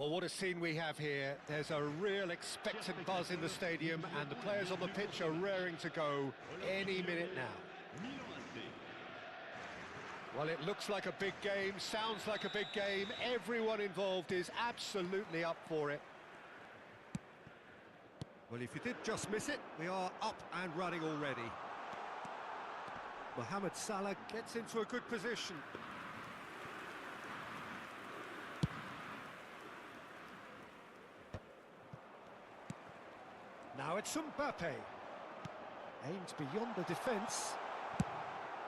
Well, what a scene we have here. There's a real expectant buzz in the stadium, and the players on the pitch are raring to go any minute now. Well, it looks like a big game, sounds like a big game. Everyone involved is absolutely up for it. Well, if you did just miss it, we are up and running already. Mohamed Salah gets into a good position. Now it's Mbappe. Aimed beyond the defence.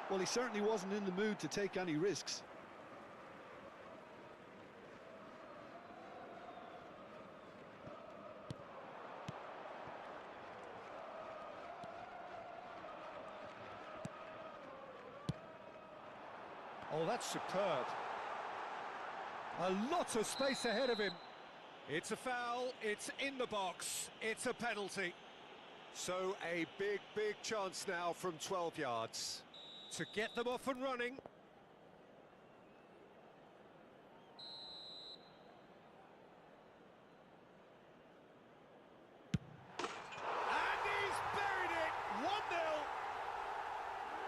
Well, he certainly wasn't in the mood to take any risks. Oh, that's superb. A lot of space ahead of him. It's a foul, it's in the box, it's a penalty. So a big chance now from 12 yards to get them off and running. And he's buried it, 1-0.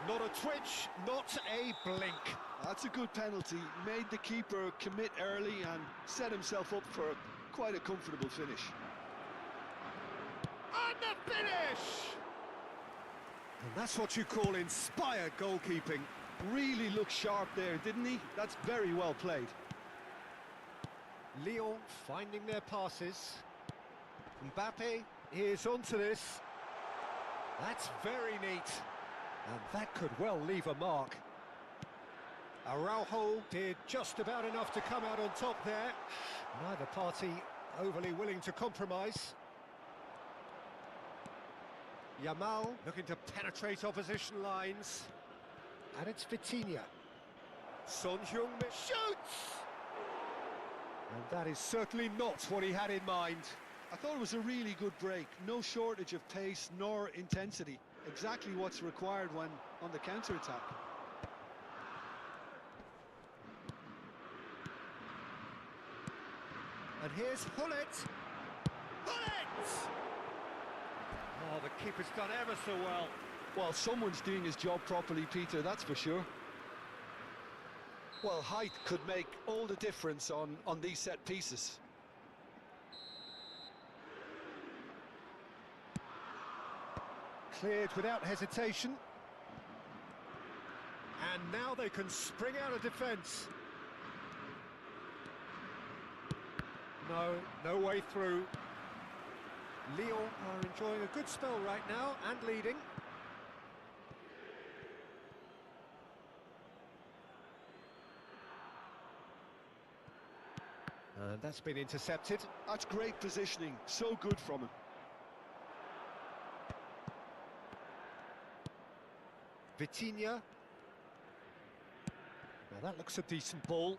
Not a twitch, not a blink. That's a good penalty. Made the keeper commit early and set himself up for quite a comfortable finish. And the finish! And that's what you call inspired goalkeeping. Really looked sharp there, didn't he? That's very well played. Lyon finding their passes. Mbappe is onto this. That's very neat. And that could well leave a mark. Araujo did just about enough to come out on top there. Neither party overly willing to compromise. Yamal looking to penetrate opposition lines. And it's Vitinha. Son Heung-min shoots! And that is certainly not what he had in mind. I thought it was a really good break. No shortage of pace nor intensity. Exactly what's required when on the counter-attack. And here's Gullit. Gullit! Oh, the keeper's done ever so well. Well, someone's doing his job properly, Peter, that's for sure. Well, height could make all the difference on these set pieces. Cleared without hesitation. And now they can spring out of defence. No way through. Lyon are enjoying a good spell right now and leading. And that's been intercepted. That's great positioning, so good from him. Vitinha. Now that looks a decent ball.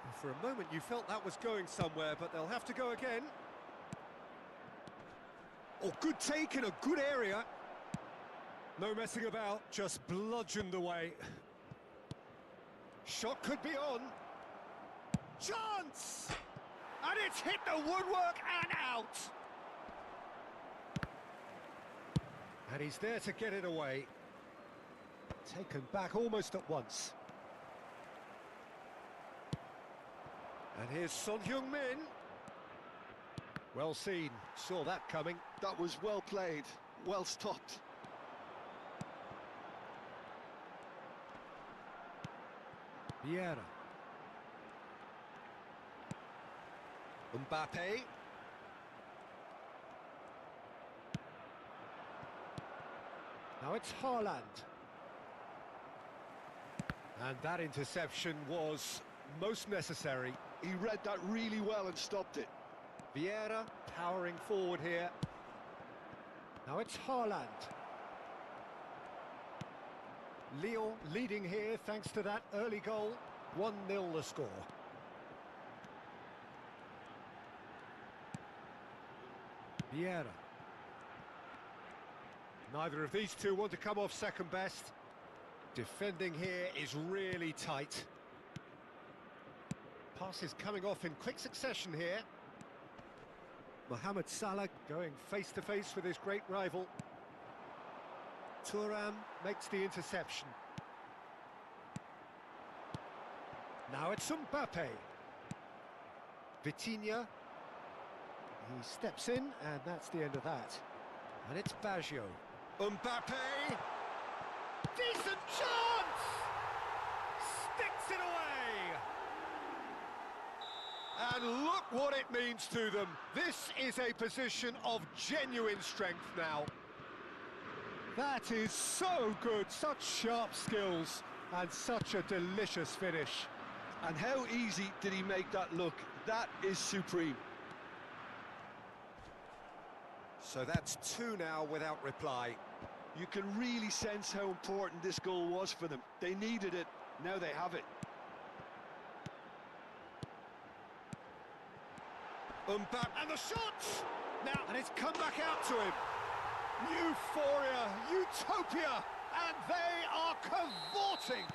And for a moment you felt that was going somewhere, but they'll have to go again. Oh, good take in a good area. No messing about, just bludgeoned away. Shot could be on. Chance! And it's hit the woodwork and out! And he's there to get it away. Taken back almost at once. And here's Son Heung-min. Well seen, saw that coming. That was well played, well stopped. Vieira. Mbappe. Now it's Haaland. And that interception was most necessary. He read that really well and stopped it. Vieira powering forward here. Now it's Haaland. Lyon leading here thanks to that early goal. 1-0 the score. Vieira. Neither of these two want to come off second best. Defending here is really tight. Passes coming off in quick succession here. Mohamed Salah going face-to-face with his great rival. Thuram makes the interception. Now it's Mbappe. Vitinha. He steps in, and that's the end of that. And it's Baggio. Mbappe! Decent chance! Sticks it away! And look what it means to them. This is a position of genuine strength now. That is so good, such sharp skills, and such a delicious finish. And how easy did he make that look? That is supreme. So that's 2 now without reply. You can really sense how important this goal was for them. They needed it, now they have it. Mbappe, and the shot! Now, and it's come back out to him. Euphoria, utopia, and they are cavorting.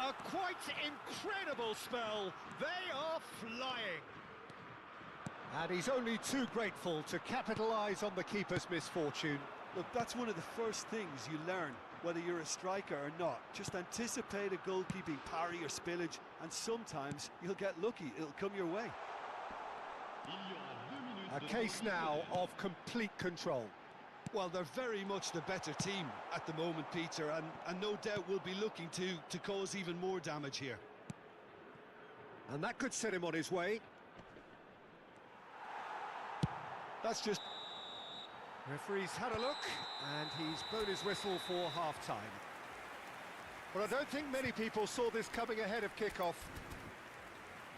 A quite incredible spell. They are flying. And he's only too grateful to capitalise on the keeper's misfortune. Look, that's one of the first things you learn, whether you're a striker or not. Just anticipate a goalkeeping parry or spillage, and sometimes you'll get lucky. It'll come your way. A case now of complete control. Well, they're very much the better team at the moment, Peter, and no doubt will be looking to cause even more damage here. And that could set him on his way. That's just... Referee's had a look, and he's blown his whistle for half-time. But I don't think many people saw this coming ahead of kick-off.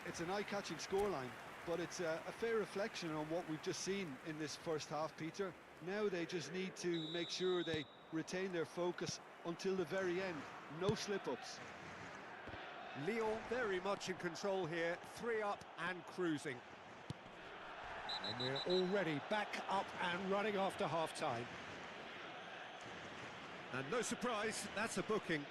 It's an eye-catching scoreline, but it's a fair reflection on what we've just seen in this first half, Peter. Now they just need to make sure they retain their focus until the very end. No slip-ups. Lyon very much in control here, 3 up and cruising. And we're already back up and running after half-time. And no surprise, that's a booking.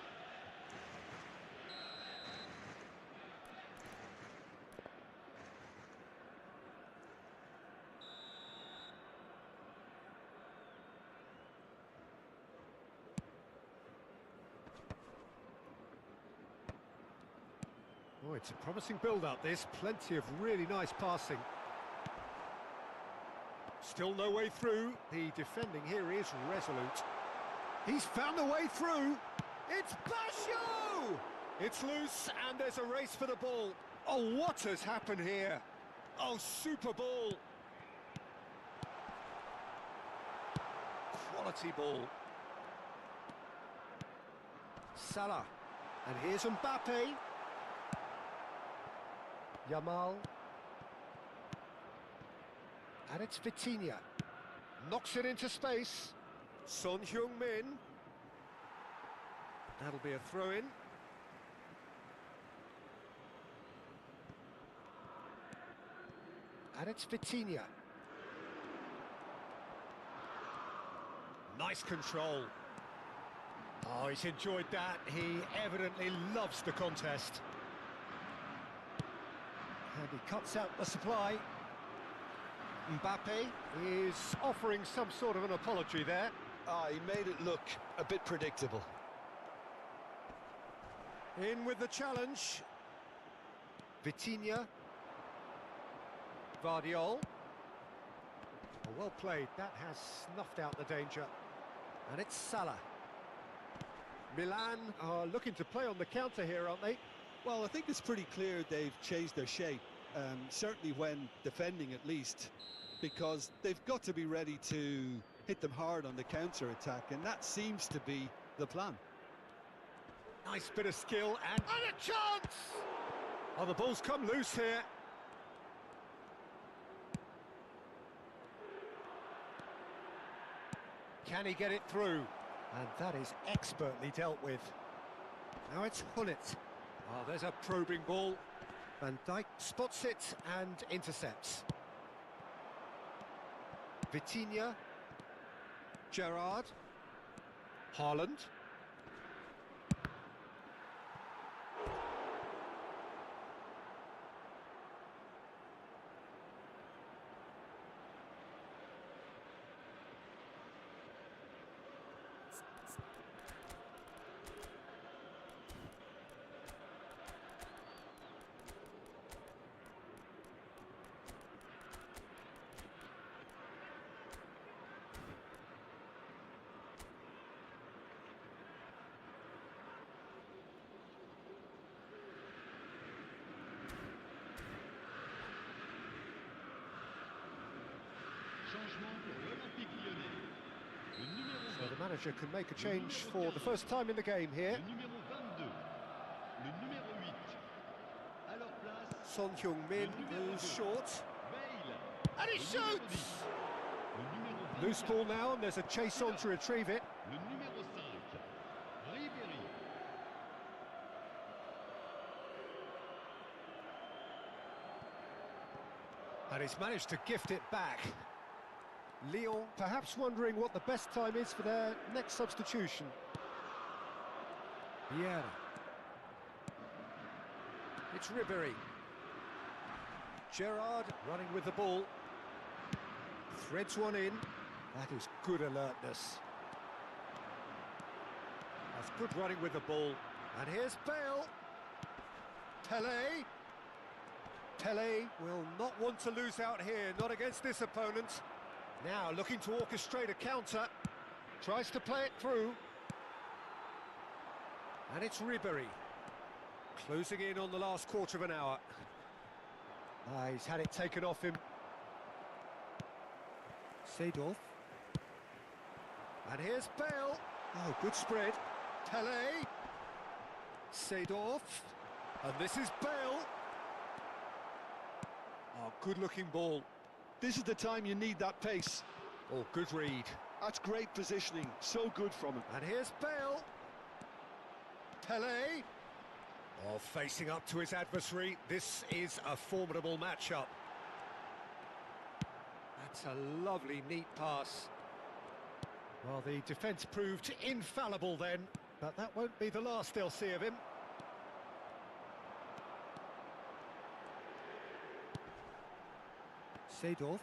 Oh, it's a promising build-up, this. Plenty of really nice passing. Still no way through. The defending here is resolute. He's found the way through. It's Baggio! It's loose, and there's a race for the ball. Oh, what has happened here? Oh, super ball. Quality ball. Salah. And here's Mbappe. Yamal. And it's Vitinha. Knocks it into space. Son Heung-min. That'll be a throw-in. And it's Vitinha. Nice control. Oh, he's enjoyed that. He evidently loves the contest. And he cuts out the supply. Mbappe is offering some sort of an apology there. He made it look a bit predictable. In with the challenge. Vitinha. Vardiol. Well played. That has snuffed out the danger. And it's Salah. Milan are looking to play on the counter here, aren't they? Well, I think it's pretty clear they've changed their shape, certainly when defending at least, because they've got to be ready to hit them hard on the counter-attack, and that seems to be the plan. Nice bit of skill and a chance! Oh, the ball's come loose here. Can he get it through? And that is expertly dealt with. Now it's Hullet. Oh, there's a probing ball. Van Dijk spots it and intercepts. Vitinha. Gerrard. Haaland. changement pour l'Olympique Lyonnais. Le numéro So the 20, manager can make a change for the first time in the game here. le numéro 22, le numéro 8. À leur place, Son Heung-min, who's short. Bale. And he Le numéro 10, shoots! le numéro Loose 24, ball now, and there's a chase on to retrieve it. le numéro 5, Ribéry. And he's managed to gift it back. Lyon perhaps wondering what the best time is for their next substitution. Vieira. It's Ribéry. Gerrard running with the ball. Threads one in. That is good alertness. That's good running with the ball. And here's Bale. Pelé. Pelé will not want to lose out here, not against this opponent. Now looking to orchestrate a counter. Tries to play it through. And it's Ribéry. Closing in on the last quarter of an hour. He's had it taken off him. Seedorf. And here's Bale. Oh, good spread. Pelé. Seedorf. And this is Bale. Oh, good-looking ball. This is the time you need that pace. Oh, good read. That's great positioning, so good from him. And here's Bale. Pelé. Oh, facing up to his adversary. This is a formidable matchup. That's a lovely, neat pass. Well, the defence proved infallible then, but that won't be the last they'll see of him. Seedorf.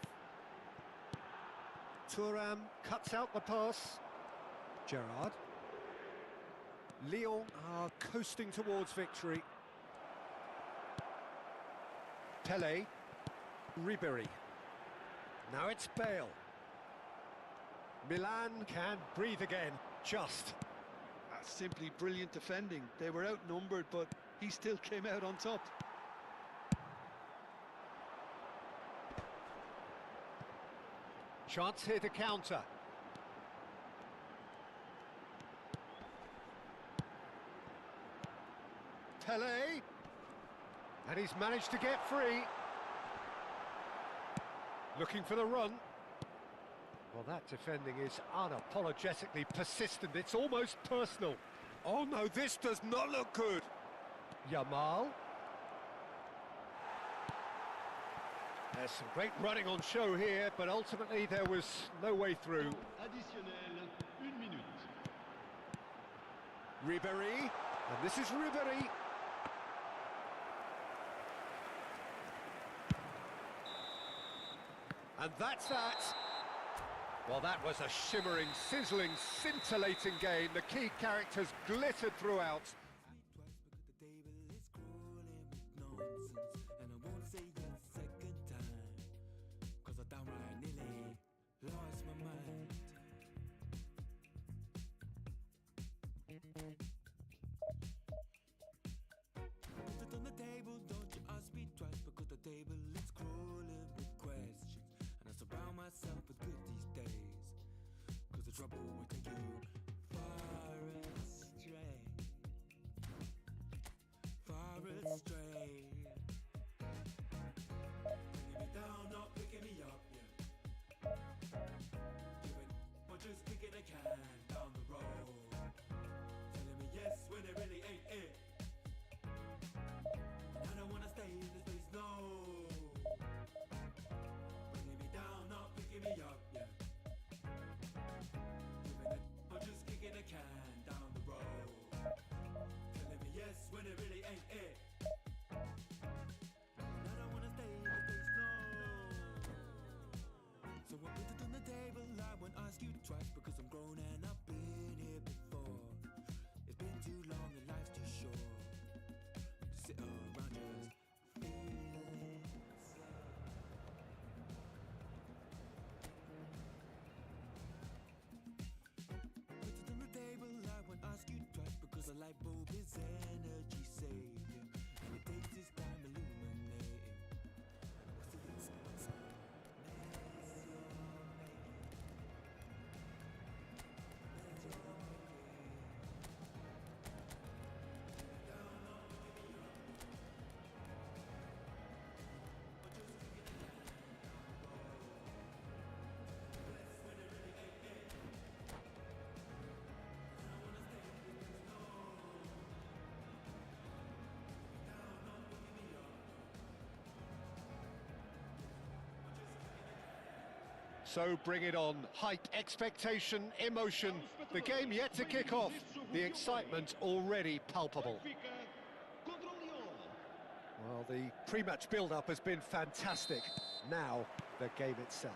Thuram cuts out the pass. Gerrard. Lyon are coasting towards victory. Pelé. Ribéry. Now it's Bale. Milan can breathe again, just. That's simply brilliant defending. They were outnumbered, but he still came out on top. Chance here to counter. Pelé. And he's managed to get free. Looking for the run. Well, that defending is unapologetically persistent. It's almost personal. Oh no, this does not look good. Yamal. There's some great running on show here, but ultimately there was no way through. Additionnel, 1 minute. Ribéry, and this is Ribéry. And that's that. Well, that was a shimmering, sizzling, scintillating game. The key characters glittered throughout. Myself with good these days, 'cause the trouble will take you far astray, far astray. Bringing me down, not picking me up, yeah. Giving or just kicking a can down the road, telling me yes when it really ain't it. And I don't wanna stay in this place, no. Give me up, yeah. Giving it or just kicking a can down the road, telling me yes when it really ain't it. And I don't wanna stay in the place, no. So I put it on the table. I won't ask you twice because I'm grown and up. So bring it on. Hype, expectation, emotion. The game yet to kick off. The excitement already palpable. Well, the pre-match build-up has been fantastic. Now, the game itself.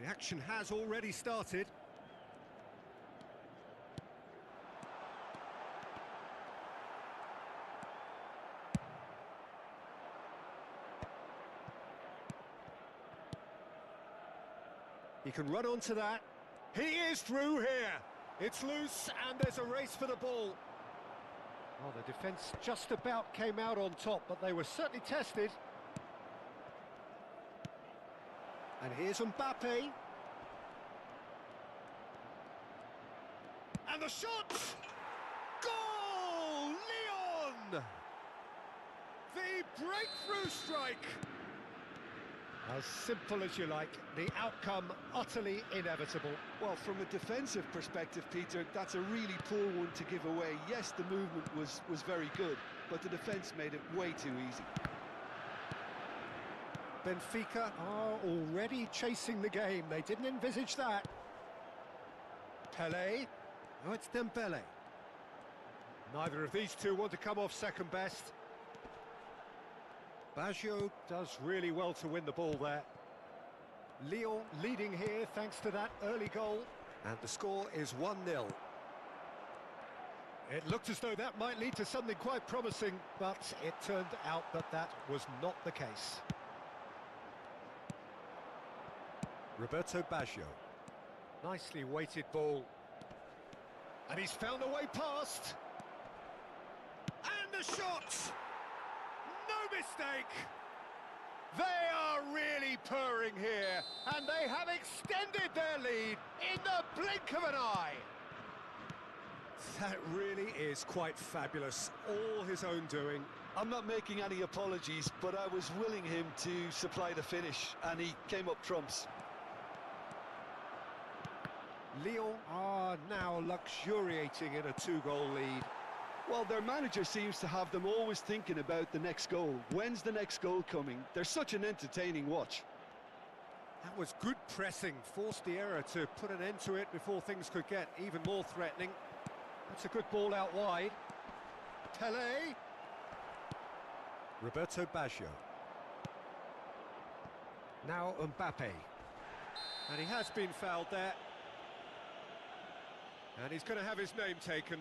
The action has already started. He can run onto that. He is through here. It's loose and there's a race for the ball. Well, the defence just about came out on top, but they were certainly tested. And here's Mbappe. And the shot! Goal! Lyon! The breakthrough strike! As simple as you like, the outcome utterly inevitable. Well, from a defensive perspective, Peter, that's a really poor one to give away. Yes, the movement was very good, but the defence made it way too easy. Benfica are already chasing the game. They didn't envisage that. Pelé. Oh, it's Dembele. Neither of these two want to come off second best. Baggio does really well to win the ball there. Lyon leading here thanks to that early goal. And the score is 1-0. It looked as though that might lead to something quite promising, but it turned out that that was not the case. Roberto Baggio. Nicely weighted ball. And he's found a way past. And the shot! No mistake! They are really purring here, and they have extended their lead in the blink of an eye. That really is quite fabulous, all his own doing. I'm not making any apologies, but I was willing him to supply the finish, and he came up trumps. Lyon are now luxuriating in a two-goal lead. Well, their manager seems to have them always thinking about the next goal. When's the next goal coming? They're such an entertaining watch. That was good pressing, forced the error to put an end to it before things could get even more threatening. That's a good ball out wide. Pelé. Roberto Baggio. Now Mbappe. And he has been fouled there. And he's going to have his name taken.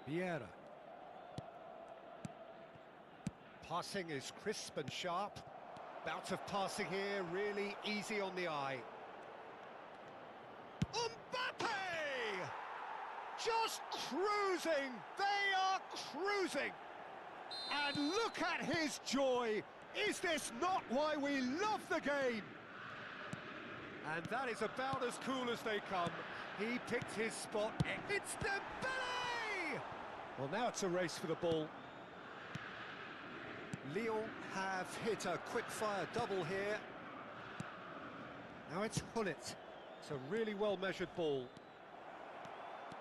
Vieira. Passing is crisp and sharp. Bout of passing here, really easy on the eye. Mbappe! Just cruising! They are cruising! And look at his joy! Is this not why we love the game? And that is about as cool as they come. He picked his spot. It's Dembele! Well, now it's a race for the ball. Lyon have hit a quick-fire double here. Now it's Hullet. It's a really well-measured ball.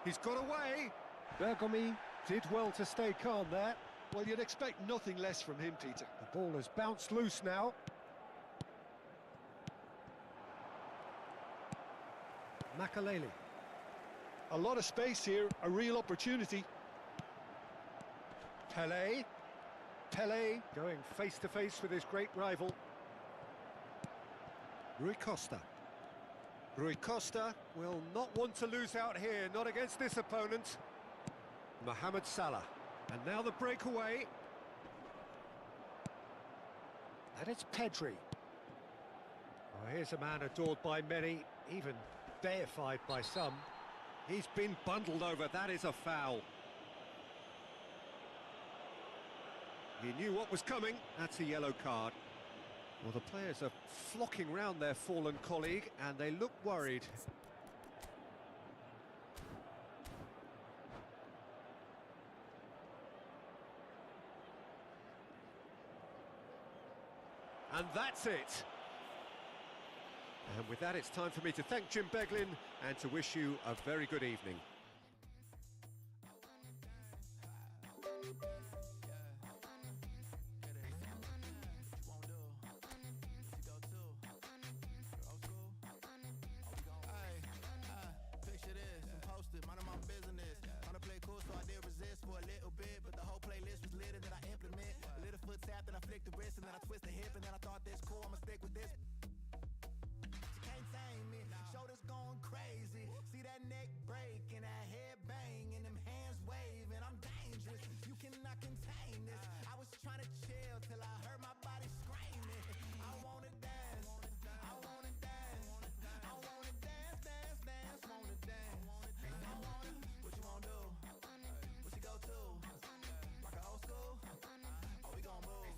He's got away. Bergomi did well to stay calm there. Well, you'd expect nothing less from him, Peter. The ball has bounced loose now. Makaleli. A lot of space here, a real opportunity. Pelé. Pelé going face-to-face with his great rival. Rui Costa. Rui Costa will not want to lose out here, not against this opponent. Mohamed Salah. And now the breakaway. And it's Pedri. Oh, here's a man adored by many, even deified by some. He's been bundled over, that is a foul. He knew what was coming, that's a yellow card. Well, the players are flocking round their fallen colleague, and they look worried. And that's it. And with that, it's time for me to thank Jim Beglin and to wish you a very good evening. Then I flick the wrist and then I twist the hip and then I thought this cool, I'ma stick with this. You can't tame me, shoulders going crazy. See that neck break and that head bang and them hands waving. I'm dangerous, you cannot contain this. I was trying to chill till I heard my body screaming. I wanna dance, I wanna dance, I wanna dance, dance, dance, wanna dance. I wanna, what you wanna do? What you go to? Rock a old school? Oh, we gon' move.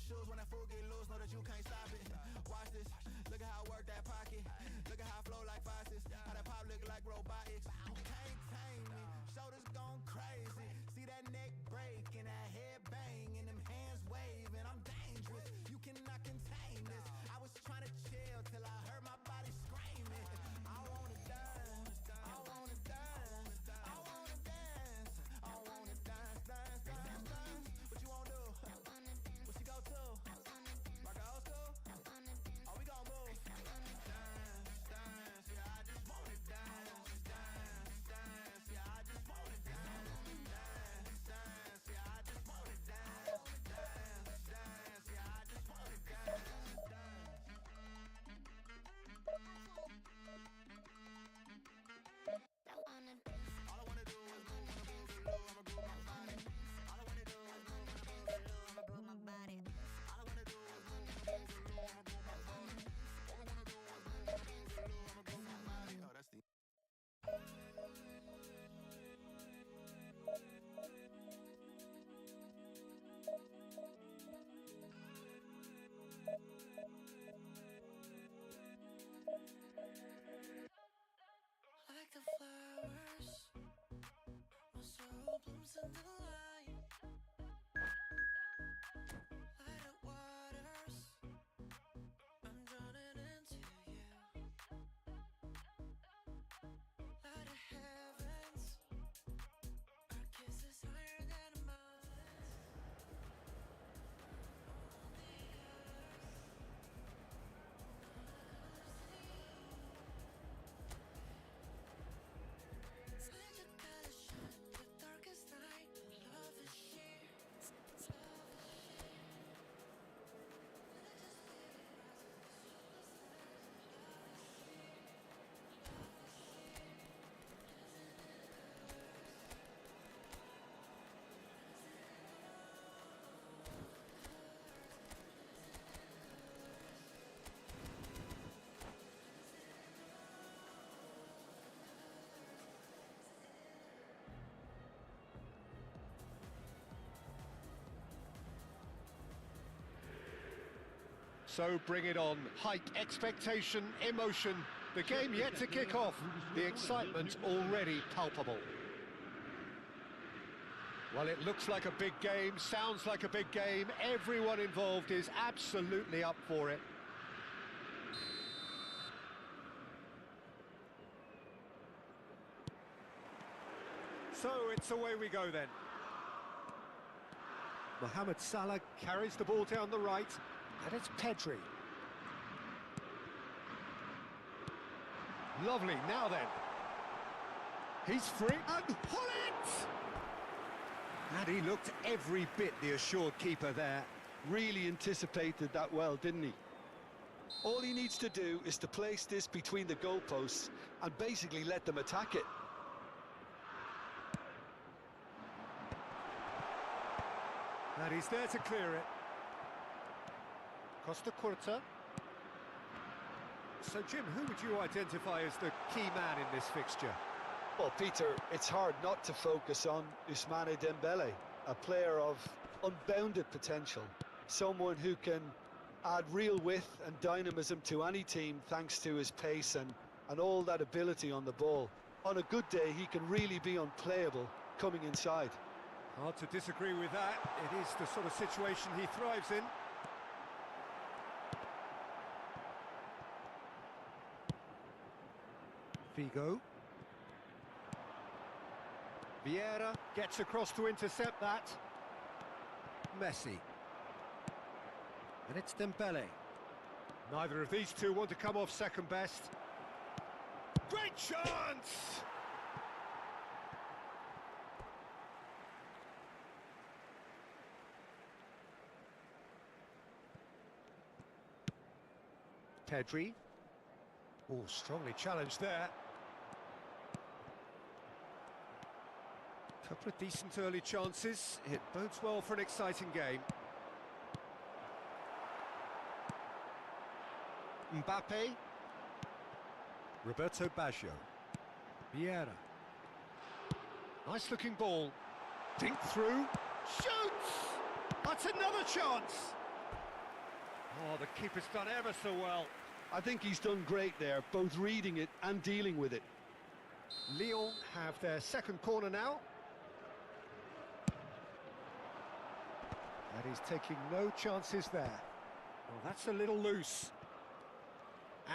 Shoes when that fool get loose, know that you can't stop it. Watch this, look at how I work that pocket. Look at how I flow like faucets. How that pop look like robotics. You can't tame me, shoulders gone crazy. See that neck break and that head bang and them hands waving. I'm dangerous, you cannot contain this. I was trying to chill till I heard my body screaming. I wanna dance, I wanna dance, I wanna dance, I wanna dance, dance, dance, dance. What you wanna do? What you go to? Rock a old school? Oh, we gon' move. Dance, dance, yeah, I just wanna dance, dance, dance, yeah, I just wanna dance, dance, dance, yeah, I just wanna dance, dance, dance, yeah, I just wanna dance, All I wanna do is move on the boogaloo, I'ma groove my body. All I wanna do is move on the boogaloo, I'ma groove my body. All I wanna do is move on the boogaloo, I'ma groove my body. All I wanna do is move on the boogaloo, I'ma groove my body. Oh, that's the like the flowers, my soul blooms in the light. Light up waters, I'm drowning into you. Light of heavens, our kiss is higher than a mountain. On the earth, let your colors shine, the darkest night. Love is sheer, love is sheer. Let your spirit rise with the So bring it on. Hype, expectation, emotion. The game yet to kick off. The excitement already palpable. Well, it looks like a big game, sounds like a big game. Everyone involved is absolutely up for it. So it's away we go then. Mohamed Salah carries the ball down the right, and it's Pedri. Lovely, now then. He's free, and Hullet! And he looked every bit the assured keeper there. Really anticipated that well, didn't he? All he needs to do is to place this between the goalposts and basically let them attack it. And he's there to clear it. Costa Curta. So, Jim, who would you identify as the key man in this fixture? Well, Peter, it's hard not to focus on Ousmane Dembele, a player of unbounded potential, someone who can add real width and dynamism to any team thanks to his pace and all that ability on the ball. On a good day, he can really be unplayable coming inside. Hard to disagree with that. It is the sort of situation he thrives in. Figo. Vieira gets across to intercept that. Messi. And it's Dembele. Neither of these two want to come off second best. Great chance! Pedri. Oh, strongly challenged there. Couple of decent early chances. It bodes well for an exciting game. Mbappe. Roberto Baggio. Vieira. Nice looking ball. Dink through. Shoots! That's another chance! Oh, the keeper's done ever so well. I think he's done great there, both reading it and dealing with it. Lyon have their second corner now. And he's taking no chances there. Well, that's a little loose.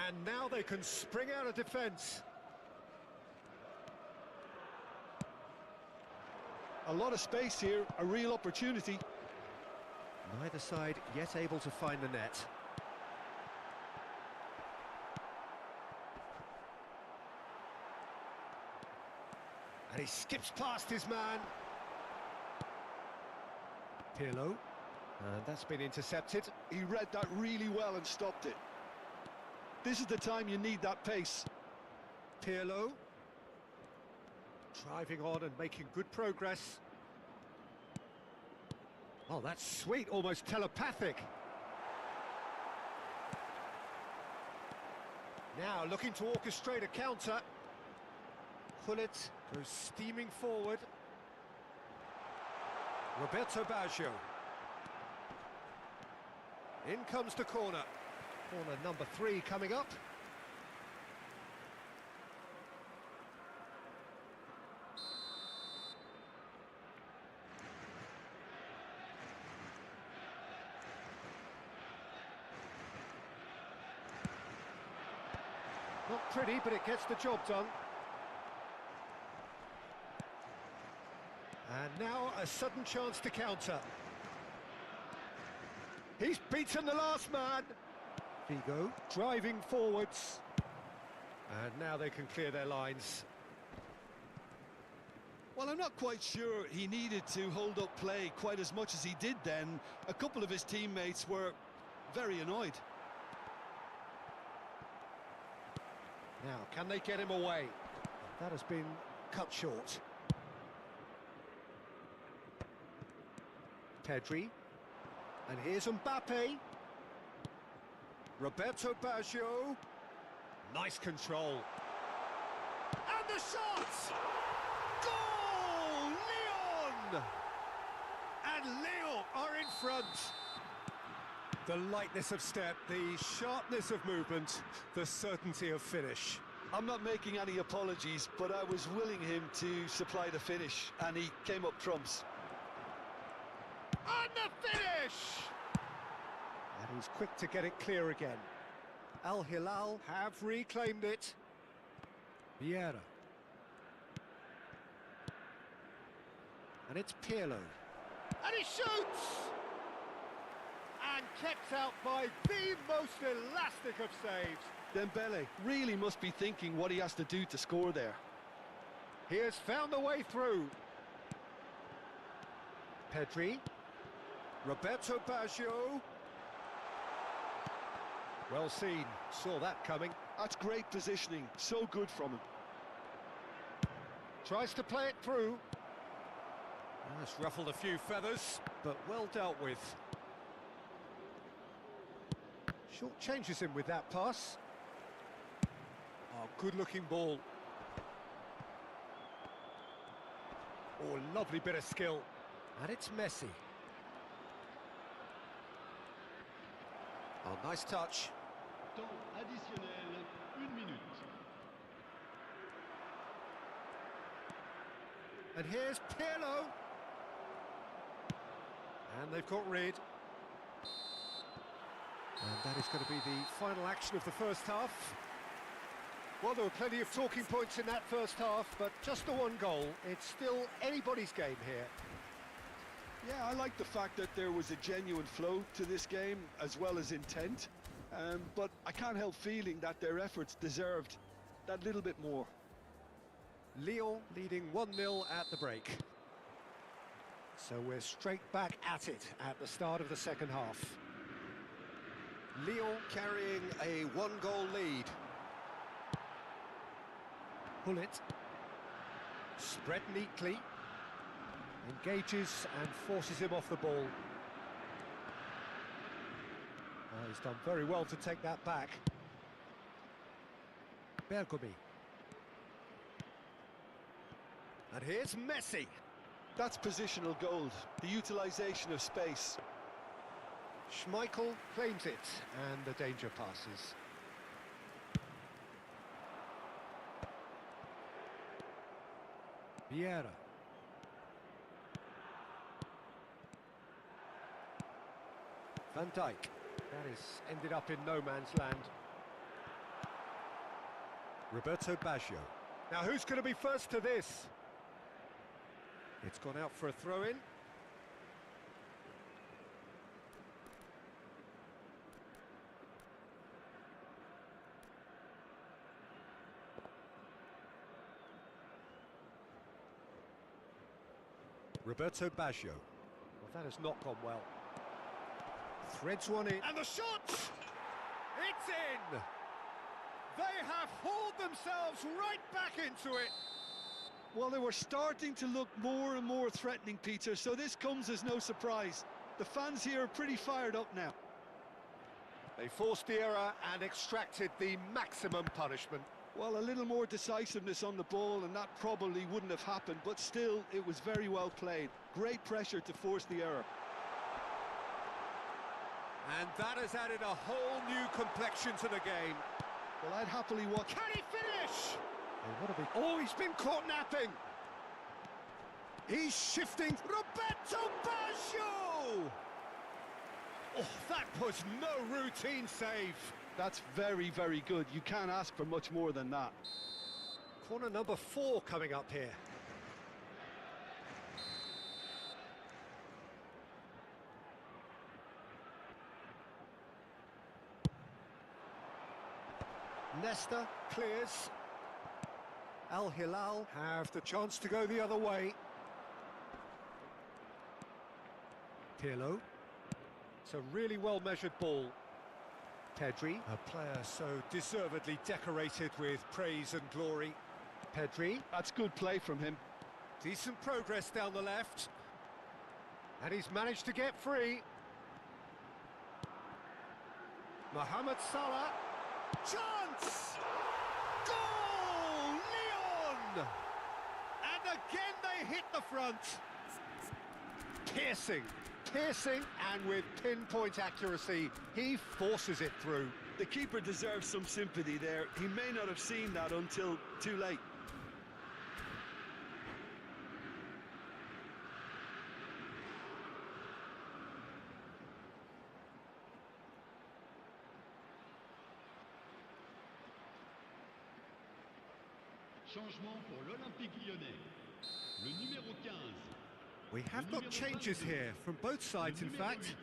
And now they can spring out of defence. A lot of space here, a real opportunity. Neither side yet able to find the net. And he skips past his man. Pirlo. And that's been intercepted. He read that really well and stopped it. This is the time you need that pace. Pirlo. Driving on and making good progress. Oh, that's sweet, almost telepathic. Now looking to orchestrate a counter. Gullit goes steaming forward. Roberto Baggio. In comes the corner. Corner number 3 coming up. Not pretty, but it gets the job done. And now a sudden chance to counter. He's beaten the last man. Figo driving forwards. And now they can clear their lines. Well, I'm not quite sure he needed to hold up play quite as much as he did then. A couple of his teammates were very annoyed. Now, can they get him away? That has been cut short. Pedri. And here's Mbappe. Roberto Baggio. Nice control. And the shot! Goal! Lyon! And Lyon are in front. The lightness of step, the sharpness of movement, the certainty of finish. I'm not making any apologies, but I was willing him to supply the finish, and he came up trumps. And the finish! And he's quick to get it clear again. Al Hilal have reclaimed it. Vieira. And it's Pirlo. And he shoots! And kept out by the most elastic of saves. Dembele really must be thinking what he has to do to score there. He has found a way through. Pedri. Roberto Baggio. Well seen, saw that coming. That's great positioning, so good from him. Tries to play it through. That's ruffled a few feathers, but well dealt with. Short changes him with that pass. Oh, good-looking ball. Oh, lovely bit of skill. And it's Messi. Oh, nice touch. Temps additionnel, 1 minute. And here's Pirlo. And they've got rid. And that is going to be the final action of the first half. Well, there were plenty of talking points in that first half, but just the one goal. It's still anybody's game here. Yeah, I like the fact that there was a genuine flow to this game, as well as intent. But I can't help feeling that their efforts deserved that little bit more. Lyon leading 1-0 at the break. So we're straight back at it at the start of the second half. Lyon carrying a one-goal lead. Pullet. Spread neatly. Engages and forces him off the ball. He's done very well to take that back. Bergomi. And here's Messi. That's positional gold, the utilisation of space. Schmeichel claims it, and the danger passes. Vieira. Van Dijk. That is ended up in no man's land. Roberto Baggio. Now who's going to be first to this? It's gone out for a throw-in. Roberto Baggio. Well, that has not gone well. Threads one in. And the shot! It's in! They have hauled themselves right back into it. Well, they were starting to look more and more threatening, Peter, so this comes as no surprise. The fans here are pretty fired up now. They forced the error and extracted the maximum punishment. Well, a little more decisiveness on the ball and that probably wouldn't have happened, but still, it was very well played. Great pressure to force the error. And that has added a whole new complexion to the game. Well, I'd happily watch... Can he finish? Oh, he's been caught napping. He's shifting. Roberto Baggio! Oh, that was no routine save. That's very, very good. You can't ask for much more than that. Corner number 4 coming up here. Nesta clears. Al Hilal have the chance to go the other way. Pirlo. It's a really well-measured ball. Pedri, a player so deservedly decorated with praise and glory. Pedri. That's good play from him. Decent progress down the left. And he's managed to get free. Mohamed Salah. Chance! Goal! Lyon! And again they hit the front. Piercing, and with pinpoint accuracy, he forces it through. The keeper deserves some sympathy there. He may not have seen that until too late. Changement pour l'Olympique Lyonnais. Le numéro 15. We have got changes here from both sides, in fact.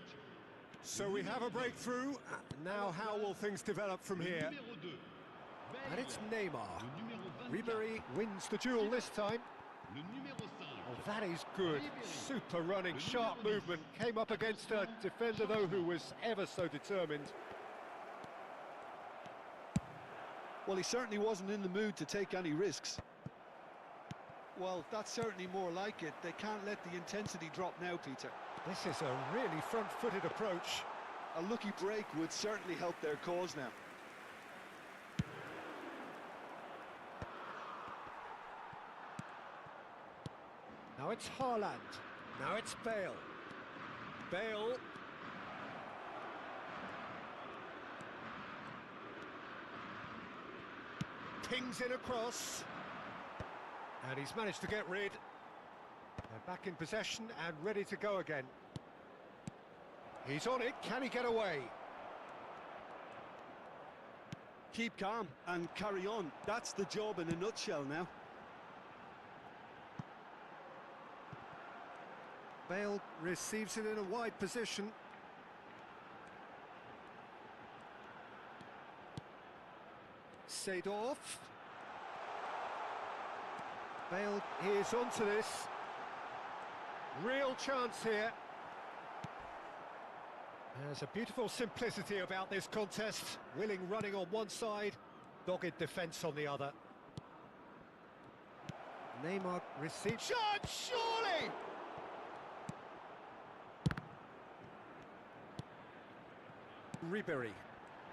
So we have a breakthrough. Now how will things develop from here? And it's Neymar. Ribéry wins the duel this time. Oh, that is good. Super running, sharp movement. Came up against a defender, though, who was ever so determined. Well, he certainly wasn't in the mood to take any risks. Well, that's certainly more like it. They can't let the intensity drop now, Peter. This is a really front-footed approach. A lucky break would certainly help their cause now. Now it's Haaland. Now it's Bale. Bale. pings in across. And he's managed to get rid. They're back in possession and ready to go again. He's on it, can he get away? Keep calm and carry on. That's the job in a nutshell now. Bale receives it in a wide position. Seedorf. Bale is onto this. Real chance here. There's a beautiful simplicity about this contest. Willing running on one side, dogged defence on the other. Neymar receives... Shot, surely! Ribery.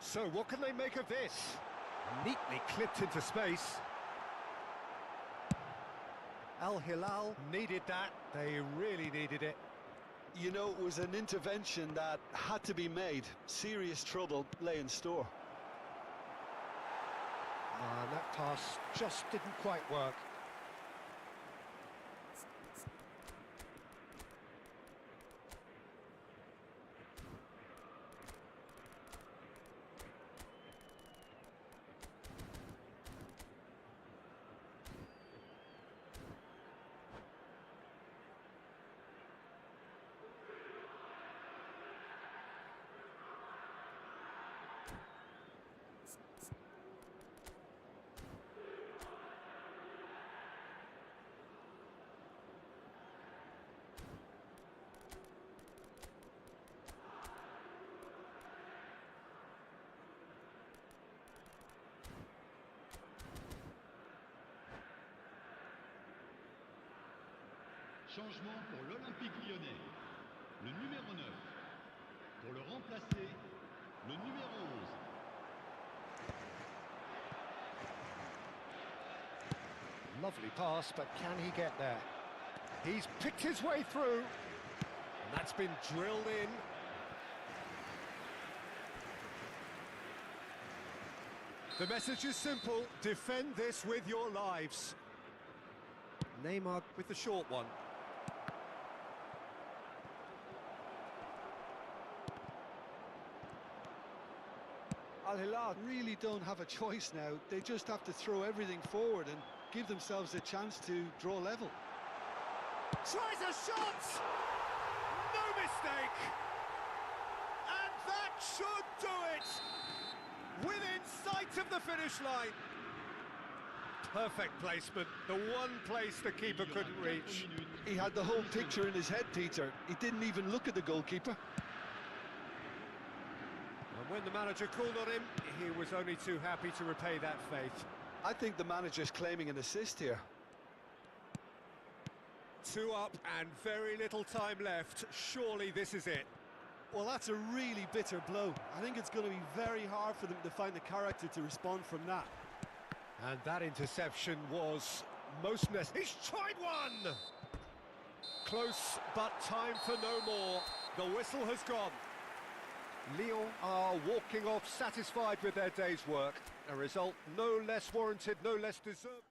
So what can they make of this? Neatly clipped into space. Al Hilal needed that. They really needed it. You know, it was an intervention that had to be made. Serious trouble lay in store. And that pass just didn't quite work. Changement pour l'Olympique Lyonnais. Le numéro 9. Pour le remplacer, le numéro 11. Lovely pass, but can he get there? He's picked his way through. And that's been drilled in. The message is simple. Defend this with your lives. Neymar with the short one. Al Hilal really don't have a choice now. They just have to throw everything forward and give themselves a chance to draw level. Tries a shot! No mistake! And that should do it! Within sight of the finish line. Perfect placement, the one place the keeper couldn't reach. He had the whole picture in his head, Peter. He didn't even look at the goalkeeper. And when the manager called on him, he was only too happy to repay that faith. I think the manager's claiming an assist here. 2 up and very little time left. Surely this is it. Well, that's a really bitter blow. I think it's going to be very hard for them to find the character to respond from that. And that interception was most necessary. He's tried one! Close, but time for no more. The whistle has gone. Lyon are walking off satisfied with their day's work. A result no less warranted, no less deserved.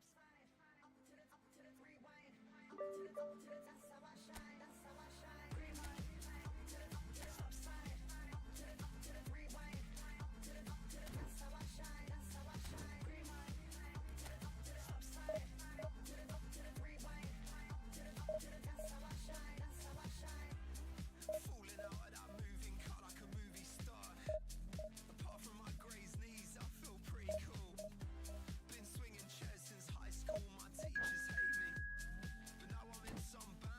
Teachers hate me, but now I'm in some band.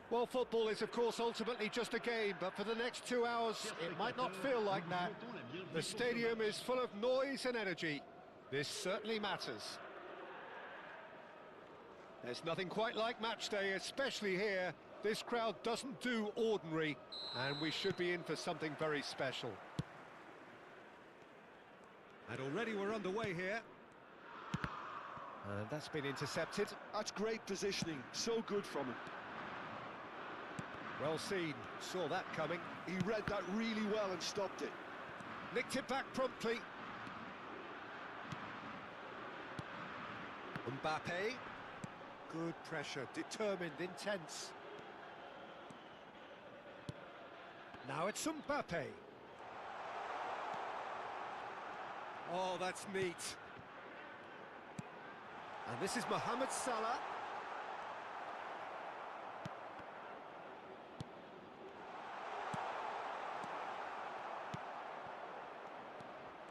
Well, football is, of course, ultimately just a game, but for the next 2 hours, it might not feel like that. The stadium is full of noise and energy. This certainly matters. There's nothing quite like match day, especially here. This crowd doesn't do ordinary, and we should be in for something very special. And already we're underway here. And that's been intercepted. That's great positioning, so good from him. Well seen, saw that coming. He read that really well and stopped it. Nicked it back promptly. Mbappe. Good pressure, determined, intense. Now it's Mbappe. Oh, that's neat. And this is Mohamed Salah.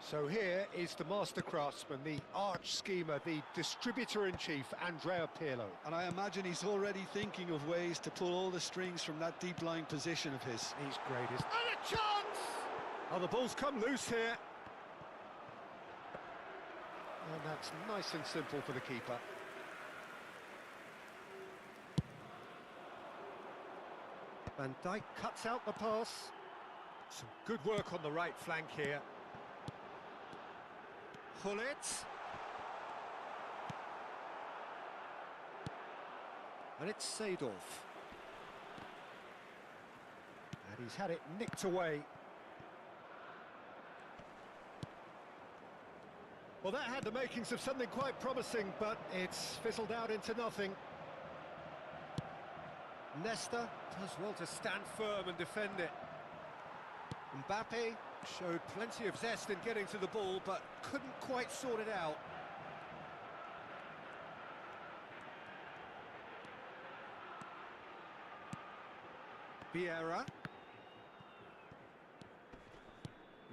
So here is the master craftsman, the arch schemer, the distributor-in-chief, Andrea Pirlo. And I imagine he's already thinking of ways to pull all the strings from that deep-lying position of his. He's great, and a chance! Oh, the ball's come loose here. And that's nice and simple for the keeper. Van Dijk cuts out the pass. Some good work on the right flank here. Gullit. And it's Seedorf. And he's had it nicked away. Well, that had the makings of something quite promising, but it's fizzled out into nothing. Nesta does well to stand firm and defend it. Mbappe showed plenty of zest in getting to the ball, but couldn't quite sort it out. Vieira.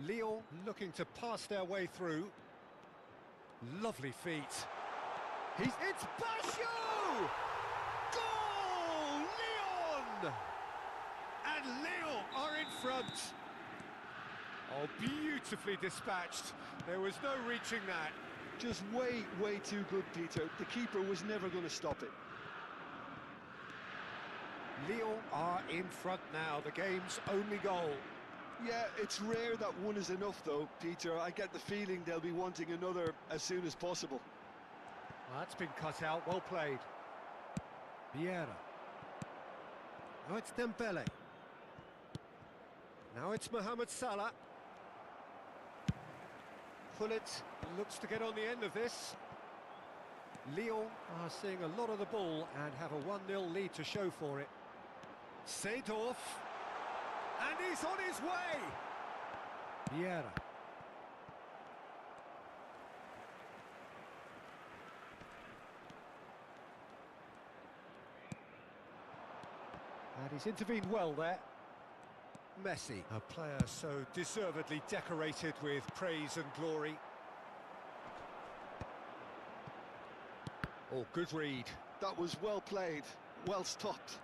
Lyon looking to pass their way through. Lovely feet. It's Bashio! Goal! Lyon! And Lyon are in front. Oh, beautifully dispatched. There was no reaching that. Just way too good, Peter. The keeper was never going to stop it. Lyon are in front now, the game's only goal. Yeah, it's rare that one is enough, though, Peter. I get the feeling they'll be wanting another as soon as possible. Well, that's been cut out, well played. Vieira. Now it's Dembele. Now it's Mohamed Salah. Gullit looks to get on the end of this. Lyon are seeing a lot of the ball and have a 1-0 lead to show for it. Seedorf. And he's on his way! Vieira. And he's intervened well there. Messi, a player so deservedly decorated with praise and glory. Oh, good read. That was well played, well stopped.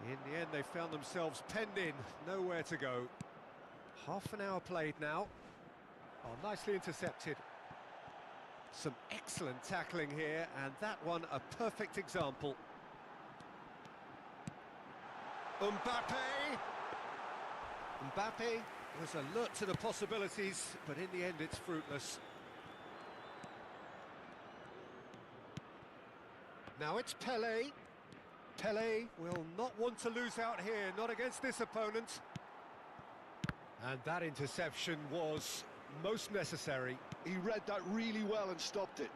In the end, they found themselves penned in, nowhere to go. Half an hour played now. Oh, nicely intercepted. Some excellent tackling here, and that one a perfect example. Mbappe! Mbappe was alert to the possibilities, but in the end it's fruitless. Now it's Pelé. Pelé will not want to lose out here, not against this opponent. And that interception was most necessary. He read that really well and stopped it.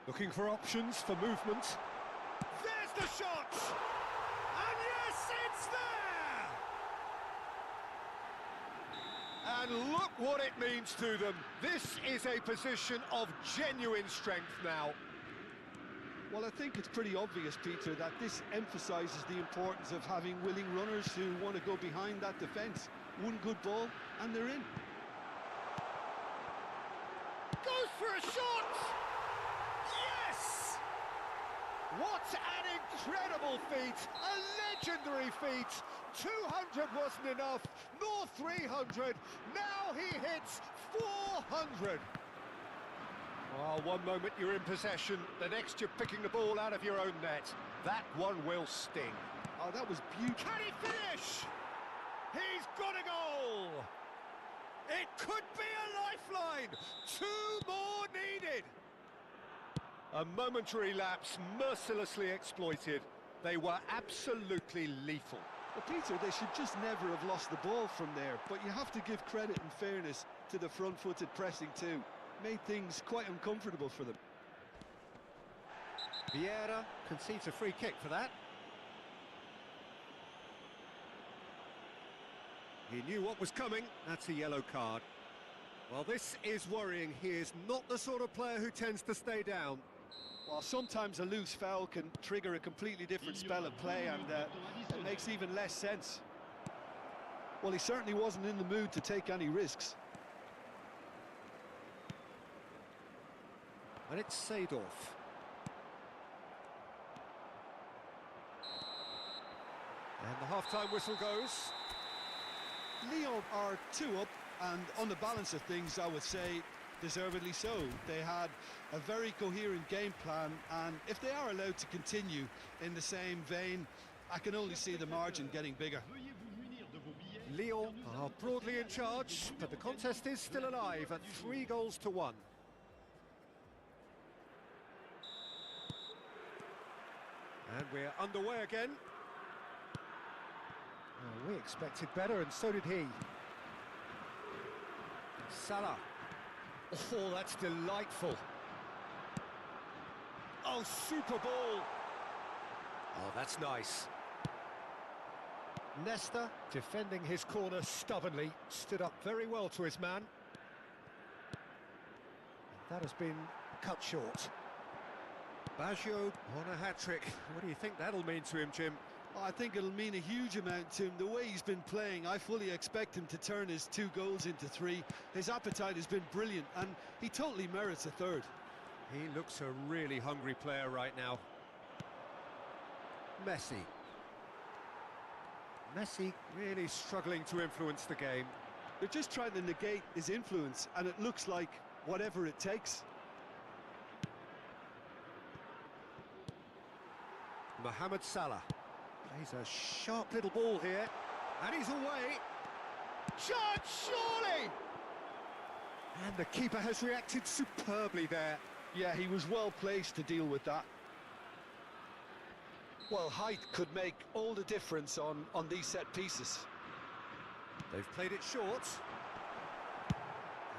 Looking for options for movement. There's the shot! And yes, it's there! And look what it means to them. This is a position of genuine strength now. Well, I think it's pretty obvious, Peter, that this emphasises the importance of having willing runners who want to go behind that defence. One good ball, and they're in. Goes for a shot! Yes! What an incredible feat! A legendary feat! 200 wasn't enough, nor 300. Now he hits 400. Well, one moment you're in possession, the next you're picking the ball out of your own net. That one will sting. Oh, that was beautiful. Can he finish? He's got a goal! It could be a lifeline! 2 more needed! A momentary lapse mercilessly exploited. They were absolutely lethal. Well, Peter, they should just never have lost the ball from there, but you have to give credit and fairness to the front-footed pressing too. Made things quite uncomfortable for them. Vieira concedes a free kick for that. He knew what was coming. That's a yellow card. Well, this is worrying. He is not the sort of player who tends to stay down. Well, sometimes a loose foul can trigger a completely different spell of play, and it makes even less sense. Well, he certainly wasn't in the mood to take any risks. And it's Seedorf. And the half-time whistle goes. Lyon are 2 up, and on the balance of things, I would say deservedly so. They had a very coherent game plan, and if they are allowed to continue in the same vein, I can only see the margin getting bigger. Lyon are broadly in charge, but the contest is still alive at 3-1. And we're underway again. Oh, we expected better, and so did he. Salah. Oh, that's delightful. Oh, super ball. Oh, that's nice. Nesta, defending his corner stubbornly, stood up very well to his man. That has been cut short. Baggio on a hat-trick. What do you think that'll mean to him, Jim? Oh, I think it'll mean a huge amount to him. The way he's been playing, I fully expect him to turn his 2 goals into 3. His appetite has been brilliant, and he totally merits a 3rd. He looks a really hungry player right now. Messi. Messi really struggling to influence the game. They're just trying to negate his influence, and it looks like whatever it takes. Mohamed Salah plays a sharp little ball here, and he's away. Shot, surely! And the keeper has reacted superbly there. Yeah, he was well placed to deal with that. Well, height could make all the difference on these set pieces. They've played it short.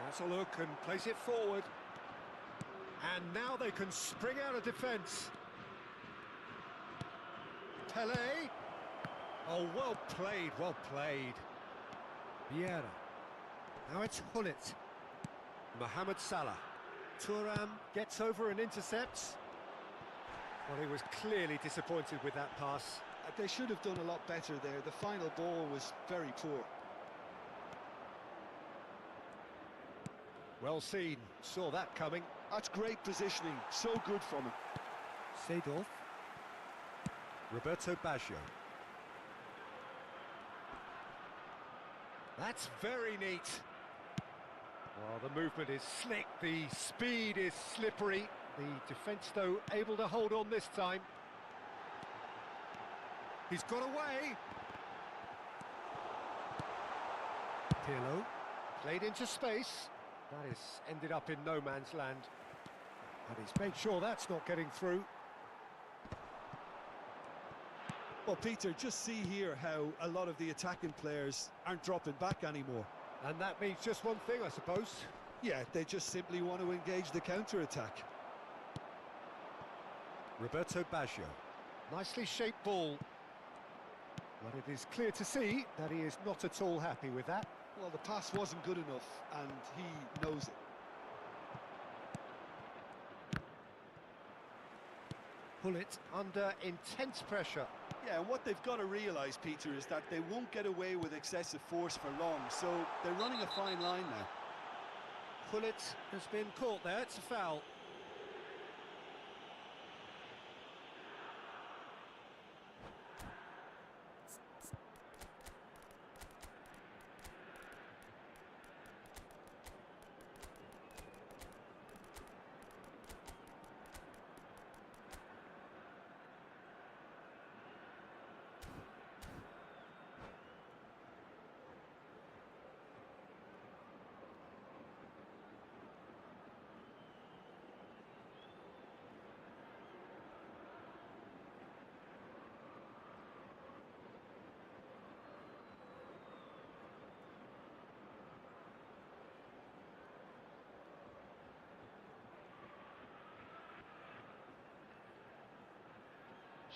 Has a look and plays it forward. And now they can spring out of defence. Pele. Oh, well played, well played. Vieira. Now it's Hullet. Mohamed Salah. Thuram gets over and intercepts. Well, he was clearly disappointed with that pass. They should have done a lot better there. The final ball was very poor. Well seen, saw that coming. That's great positioning, so good from him. Seedorf. Roberto Baggio. That's very neat. Well, the movement is slick, the speed is slippery. The defence, though, able to hold on this time. He's got away. Pirlo played into space. That has ended up in no man's land. And he's made sure that's not getting through. Well, Peter, just see here how a lot of the attacking players aren't dropping back anymore. And that means just one thing, I suppose. Yeah, they just simply want to engage the counter-attack. Roberto Baggio. Nicely shaped ball. But it is clear to see that he is not at all happy with that. Well, the pass wasn't good enough, and he knows it. Hullet under intense pressure. Yeah, and what they've got to realise, Peter, is that they won't get away with excessive force for long, so they're running a fine line now. Hullet has been caught there, it's a foul.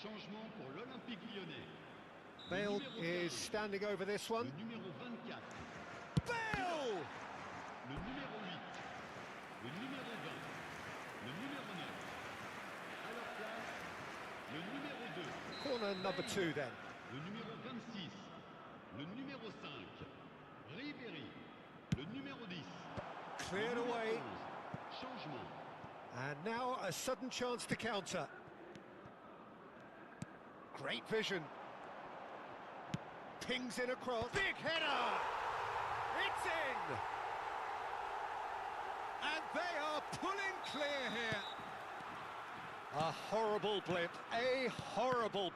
Changement pour l'Olympique Lyonnais. Bale is standing over this Le one. numéro 24, Bale! le numéro 8, le numéro 20, le numéro 9. À leur place, le numéro 2, Corner number 2 then. le numéro 26, le numéro 5, Ribéry, le numéro 10, Cleared le numéro away. 11. Changement. And now a sudden chance to counter. Great vision. Pings in across. Big header! It's in! And they are pulling clear here. A horrible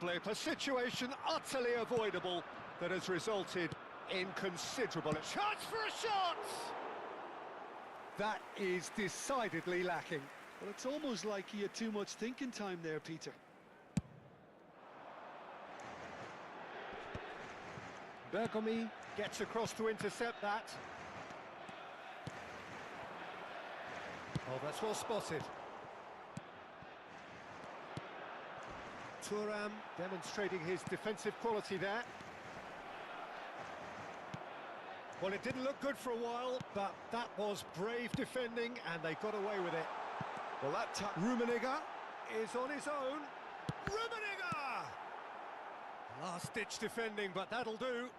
blip, a situation utterly avoidable that has resulted in considerable chance for a shot! That is decidedly lacking. Well, it's almost like he had too much thinking time there, Peter. Bergomi gets across to intercept that. Oh, that's well spotted. Thuram demonstrating his defensive quality there. Well, it didn't look good for a while, but that was brave defending, and they got away with it. Well, that Rummenigge is on his own. Rummenigge! Last-ditch defending, but that'll do.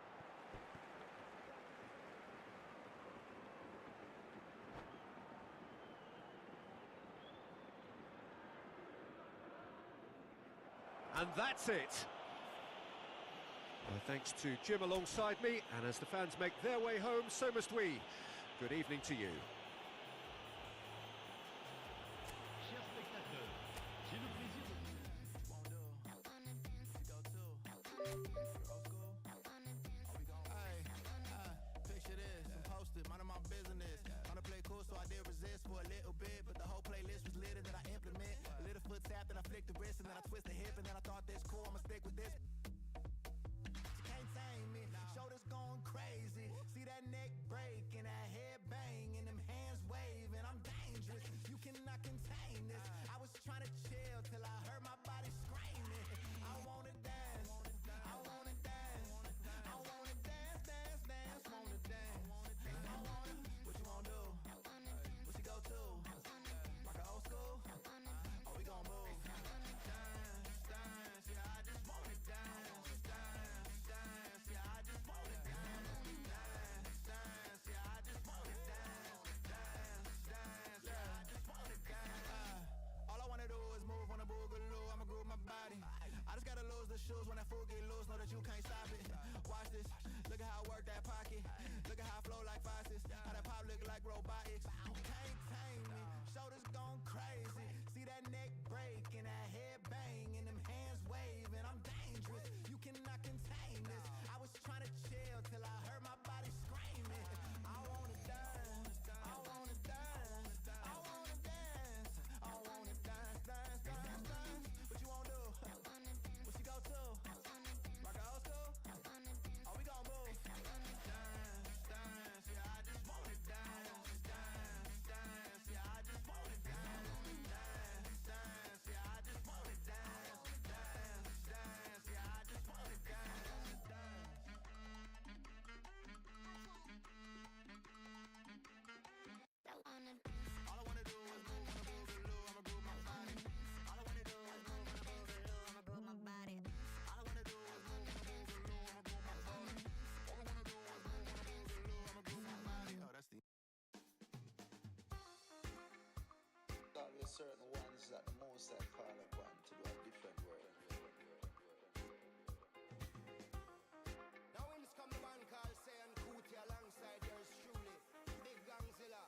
And that's it. Well, thanks to Jim alongside me, and as the fans make their way home, so must we. Good evening to you. Chers spectateurs, j'ai le plaisir de... Picture this, I'm posted, minding my business. Tryna play cool, so I did resist for a little bit, but the whole playlist was lit and then I implement. A little foot tap, then I flick the wrist, and then I twist the hip, and then I thought this cool, I'ma stick with this. You can't tame me, shoulders going crazy. See that neck break and that head bang and them hands waving. I'm dangerous, you cannot contain this. I was trying to chill till I heard my body screaming. I wanna dance, I wanna dance, I wanna dance, dance, dance, wanna dance. I wanna, what you wanna do? What you go to? Rock a old school? Oh, we gon' move. Dance, dance, yeah, I just wanna dance, dance, dance, yeah, I just wanna dance, dance, dance, yeah, I just wanna dance, dance, dance, yeah, I just wanna dance. All I wanna do is move on a boogaloo, I'ma groove my body. I just gotta lose the shoes when that fool get loose, know that you can't stop it. Watch this, look at how I work that pocket, look at how I flow like faucets, how that pop look like robotics. You can't tame me, shoulders gone crazy. See that neck break and that head bang and them hands waving. I'm dangerous, you cannot contain this. I was trying to chill till I heard my body screaming. I wanna dance, I wanna dance, I wanna dance, I wanna dance, dance, dance, dance. What you wanna do? What you go to? Rock a old school? Oh, we gon' move. Dance, dance, yeah, I just wanna dance, dance, dance, yeah, I just wanna dance, dance, dance, yeah, I just wanna dance, dance, dance, yeah, I just wanna dance, dance. All I wanna do is move on a boogaloo, I'ma groove my body. All I wanna do is move on a boogaloo, I'ma groove my body. All I wanna do is move on a boogaloo, I'ma groove my body. All I wanna do is move on a boogaloo, I'ma groove my body. Oh, that's the There's certain ones that the most I call upon to do a different work. Now in this come the man called Sayan Kuti alongside yours truly, Big Gangzilla.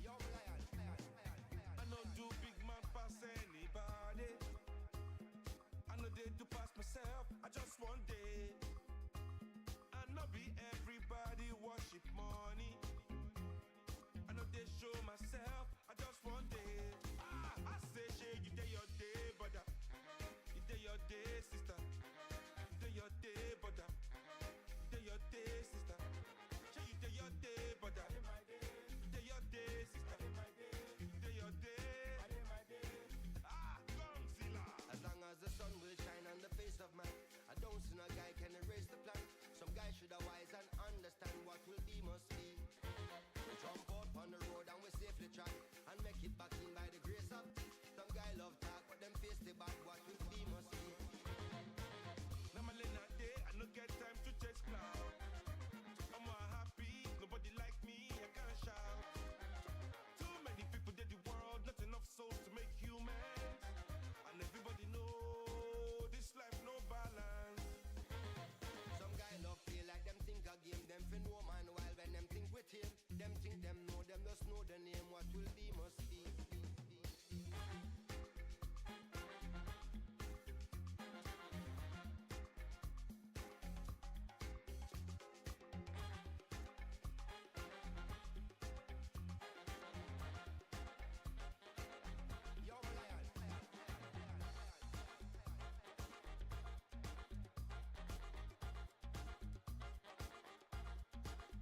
Yo, Lion. I no do big man pass anybody. I no did to pass myself. I just one day. I no be everybody worship money. I know they show myself, I just want it. I say, shey, you day your day, brother. You day your day, sister. You day your day, brother. You day your day, sister. Shey, you day your day, brother. You day your day, sister. You day your day. Godzilla. As long as the sun will shine on the face of man, I don't see no guy can erase the plan. Some guy should have wise and understand what will be must be. We jump out on the road and we safely track and make it back in by the grace of. Some guy love talk, but them face the back. What will be must be. Now my lane a day, I no get time to chase cloud. I'm more happy, nobody like me, I can't shout. Too many people did the world, not enough souls to make humans. And everybody know this life no balance. Some guy love feel like them think a game, them fin no man while when them think with him. Them think them just know the name. What will be must be. Yo, Lion.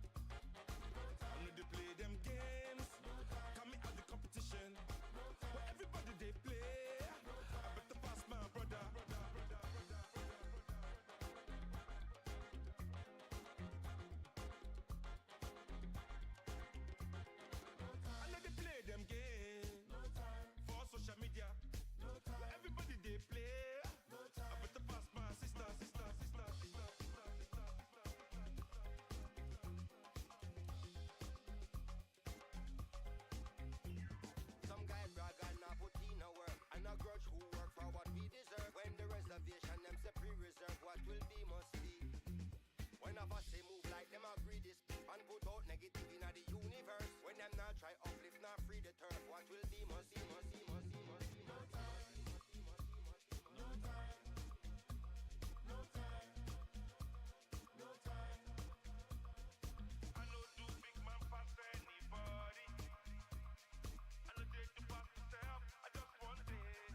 I know they play them games, coming out the competition. Where everybody they play, I better pass my brother. I know they play them games for social media. Where everybody they play, I better pass my sister. Some guy brag and not put in a work and a grudge who work for what we deserve. When the reservation them say pre-reserve, what will be must be. When of us say move like them agree this and put out negative in the universe. When them not try uplift, not free the turf, what will be must be. I know do big man pass anybody. I know they do pass myself, I just want it.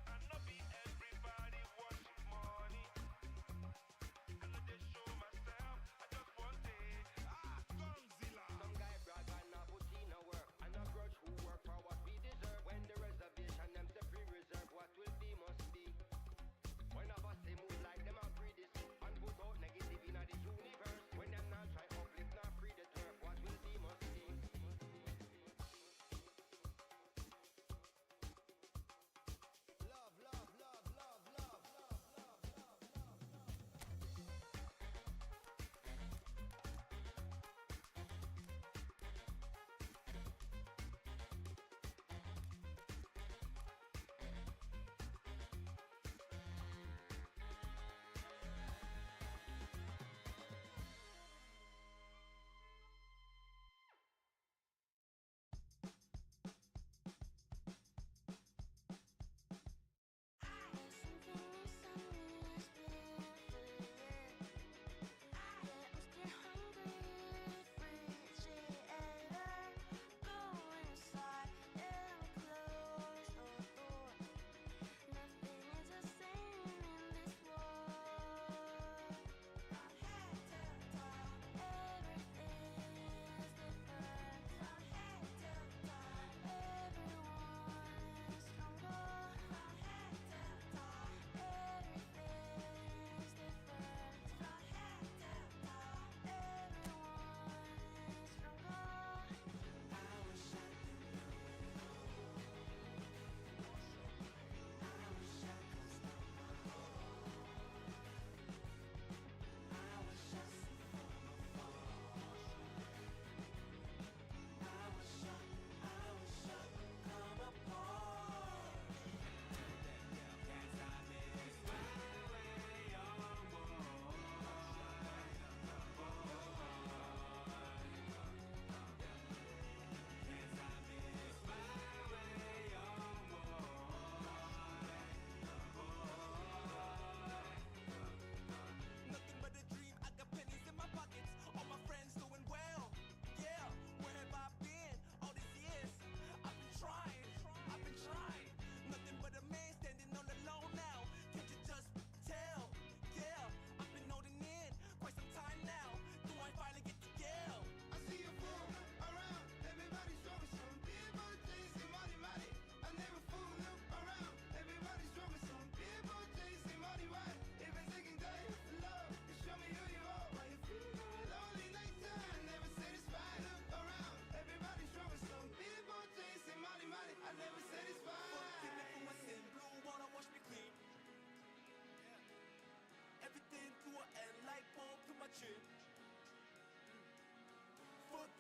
I know be everybody worship money. I know they show myself,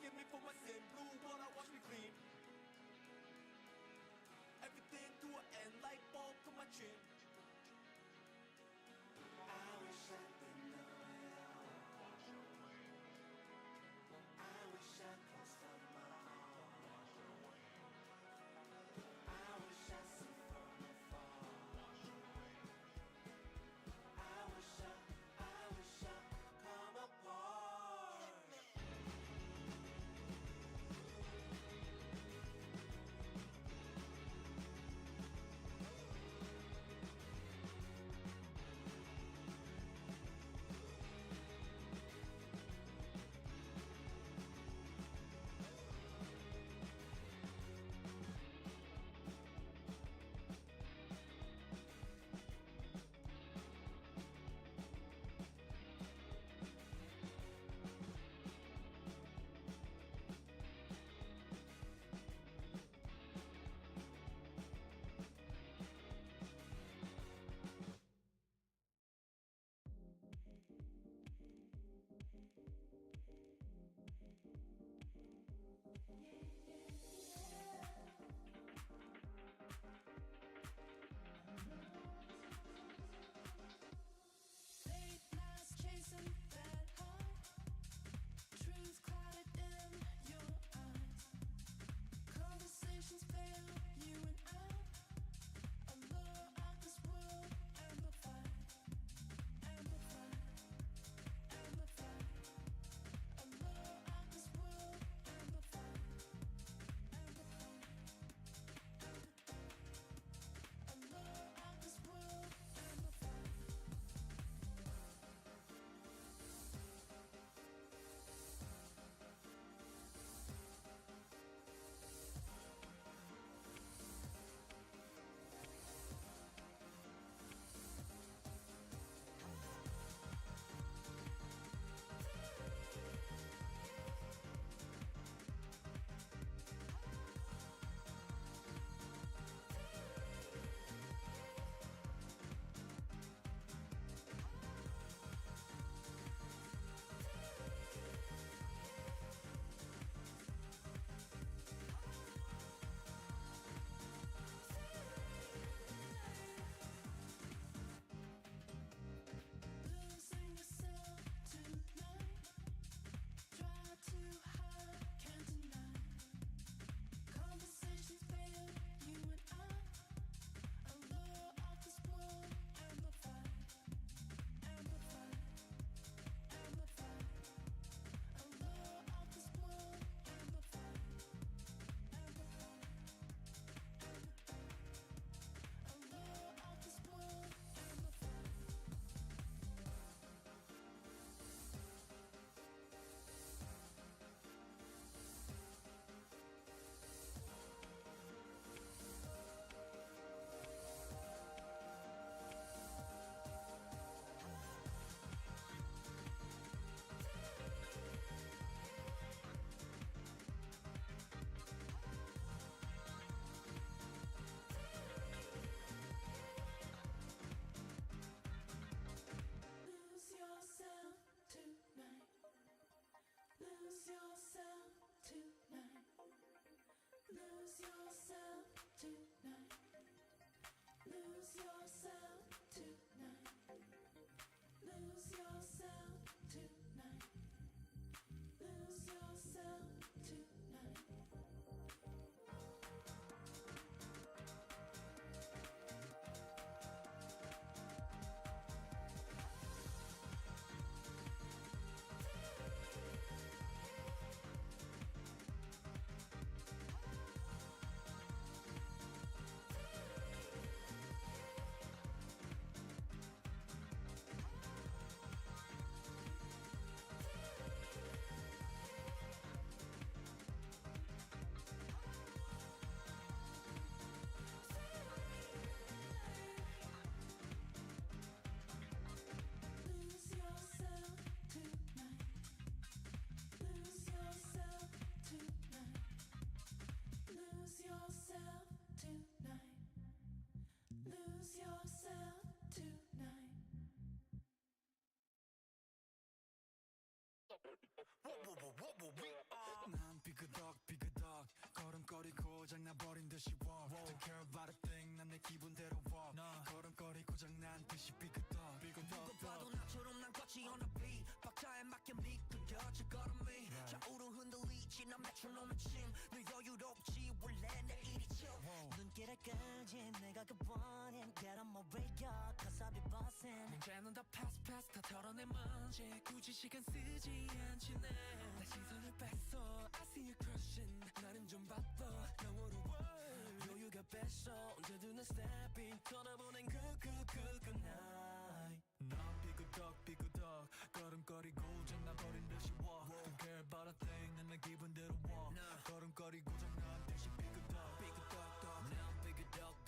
forgive me for my sin. Blue water wash me clean. Everything to an end, light bulb to my chin. I wish I could know it all. I wish I could stop my heart. I wish I see from afar. I wish I come apart. 고장나버린 듯이 walk Don't care about a thing 난 내 기분대로 walk 걸음걸이 고장난 듯이 삐그덕 누가 봐도 나처럼 난 걷지 on the beat 박자에 맞게 미끄러져 걸음이 좌우로 흔들리지 난 메트로놈의 침늘 여유롭지 원래 내 일이죠 눈길을 끌지 내가 그 원인 Get on my radar cause I'll be bossing 문제는 다 pass 다 털어내 먼지 굳이 시간 쓰지 않지 내 시선을 뺐어 I see you crushing 나는 좀 바빠 너무로 여유가 뺐어 언제든 난 stepping 떠나보낸 good night 난 삐그덕 걸음걸이 고장나버린 듯이 walk Don't care about a thing 난 내 기분대로 walk 걸음걸이 고장난 듯이 삐그덕 난 삐그덕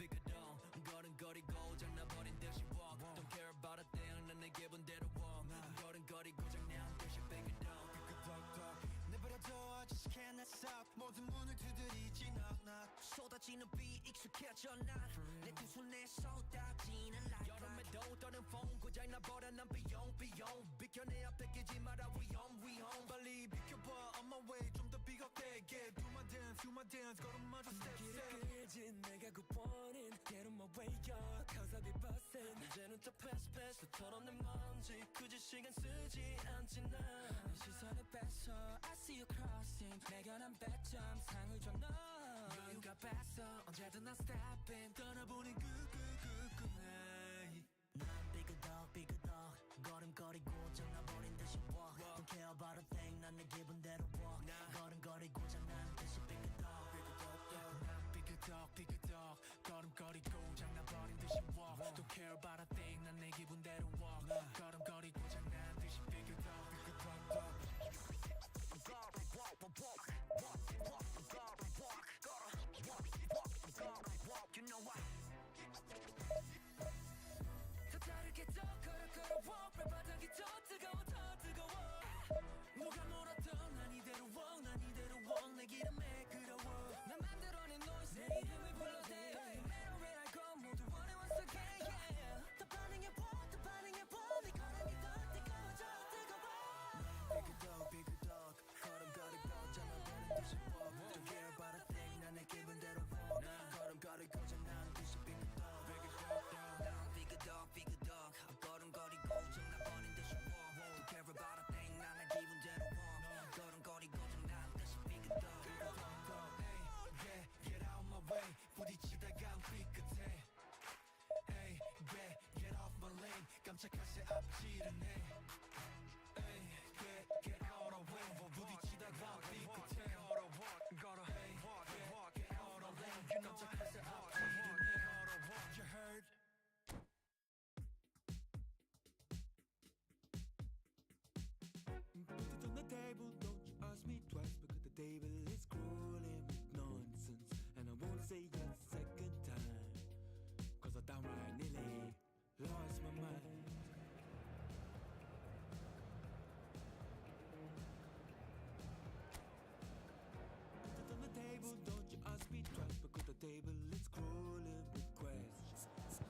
걸음걸이 고장나버린 듯이 walk Don't care about a thing 난 내 기분대로 walk 걸음걸이 고장난 듯이 삐그덕 내버려둬 I just cannot stop 모든 문을 두드리지 knock 쏟아지는 비 익숙해져 난내 두 손에 쏟아지는 light 여름에도 떠는 폰 고장나버려 난 비용 비켜내 앞에 끼지 마라 위험 빨리 비켜봐 on my way 좀 더 비겁되게 Do my dance 걸음마저 step 길을 끌지 내가 그 원인 Get on my way up cause I'll be bustin' 이제는 또 pass 또 털어내 먼지 굳이 시간 쓰지 않지 난 시선을 뺐어 I see you crossing 내가 난 100점 상을 줘 너 여유가 뺐어 언제든 난 stepping 떠나보는 good night 난 삐그덕 걸음걸이 고장나버린 듯이 walk Don't care about a thing 난 내 기분대로 walk 걸음걸이 고장난 듯이 삐그덕 난 삐그덕 걸음걸이 고장나버린 듯이 walk Don't care about a thing 난 내 기분대로 walk 걸음걸이 고장난 듯이 삐그덕 You know why 더 다르게 더 걸어 발바닥이 더 뜨거워 누가 뭐라던 난 이대로 walk 내 기름에 끌어워 난 만들어낸 noise 내 이름을 불러대 No matter where I go 모두 원해 once again yeah 더 반응해봐 내 걸음이 더 뜨거워져 삐그덕 걸음걸이 고장나버린 듯이 walk Don't care about a thing 난 내 기분대로 walk 걸음걸이 고장난 듯이 삐그덕 걸음걸이 고장나버린 듯이 walk Don't care about a thing 난 내 기분대로 walk 걸음걸이 고장난 듯이 삐그덕 Get out my way 부딪히다가 삐끗해 Hey, get off my lane 깜짝할 새 앞지르네 Hey, get out of way 부딪히다가 삐끗해 걸어 Hey, get out of lane 깜짝할 새 앞지르네 You heard? Put it on the table, don't you ask me twice because the table is crawling with nonsense and I won't say it a second time cause I downright nearly lost my mind Put it on the table, don't you ask me twice because the table is crawling with questions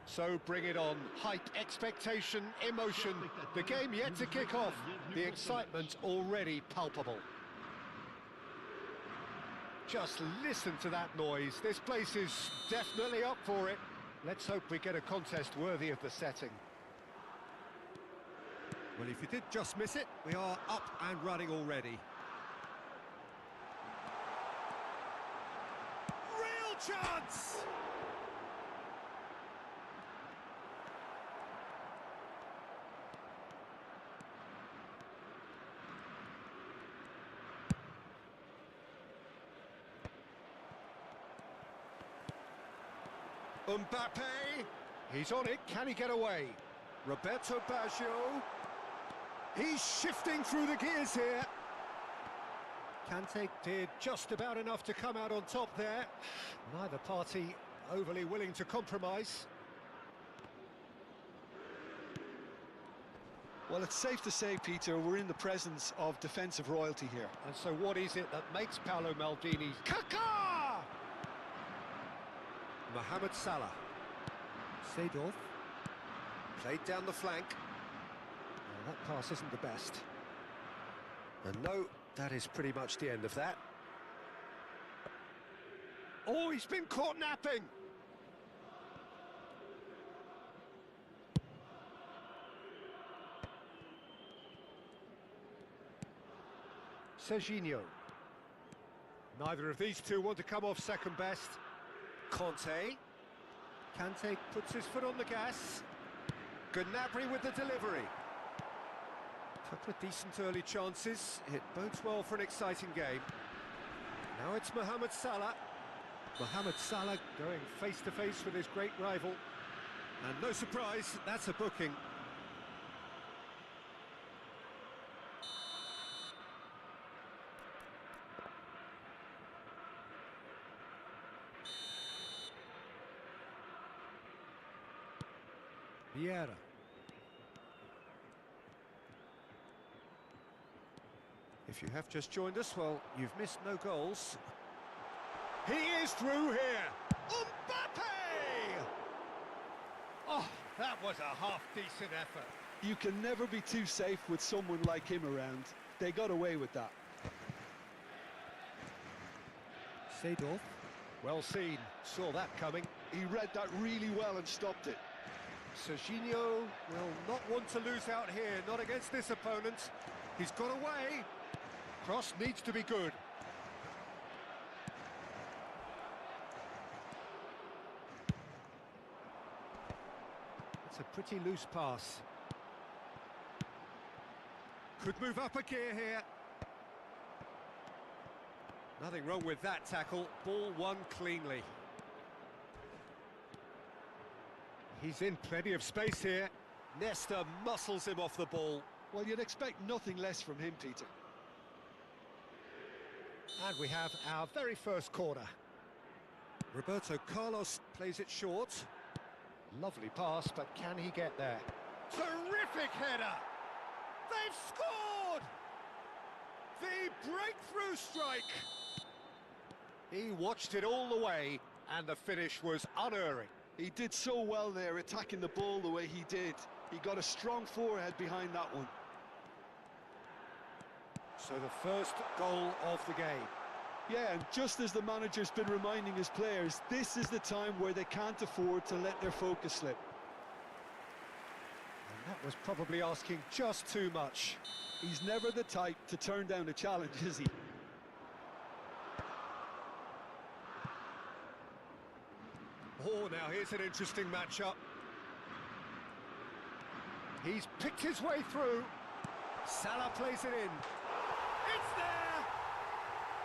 So bring it on. Hype, expectation, emotion. The game yet to kick off. The excitement already palpable. Just listen to that noise. This place is definitely up for it. Let's hope we get a contest worthy of the setting. Well, if you did just miss it, we are up and running already. Real chance! Mbappe, he's on it, can he get away? Roberto Baggio, he's shifting through the gears here. Kante did just about enough to come out on top there. Neither party overly willing to compromise. Well, it's safe to say, Peter, we're in the presence of defensive royalty here. And so what is it that makes Paolo Maldini? Kaká! Mohamed Salah. Seedorf. Played down the flank. Well, that pass isn't the best. And no, that is pretty much the end of that. Oh, he's been caught napping! Serginho. Neither of these two want to come off second best. Conte. Kante puts his foot on the gas. Gnabry with the delivery. Couple of decent early chances. It bodes well for an exciting game. Now it's Mohamed Salah. Mohamed Salah going face to face with his great rival. And no surprise, that's a booking. Vieira. If you have just joined us, well, you've missed no goals. He is through here. Mbappe! Oh, that was a half-decent effort. You can never be too safe with someone like him around. They got away with that. Seedorf. Well seen. Saw that coming. He read that really well and stopped it. Serginho will not want to lose out here, not against this opponent. He's got away. Cross needs to be good. It's a pretty loose pass. Could move up a gear here. Nothing wrong with that tackle. Ball won cleanly. He's in plenty of space here. Nesta muscles him off the ball. Well, you'd expect nothing less from him, Peter. And we have our very first corner. Roberto Carlos plays it short. Lovely pass, but can he get there? Terrific header! They've scored! The breakthrough strike! He watched it all the way, and the finish was unerring. He did so well there, attacking the ball the way he did. He got a strong forehead behind that one. So the first goal of the game. Yeah, and just as the manager's been reminding his players, this is the time where they can't afford to let their focus slip. And that was probably asking just too much. He's never the type to turn down a challenge, is he? Oh, now here's an interesting matchup. He's picked his way through. Salah plays it in. It's there!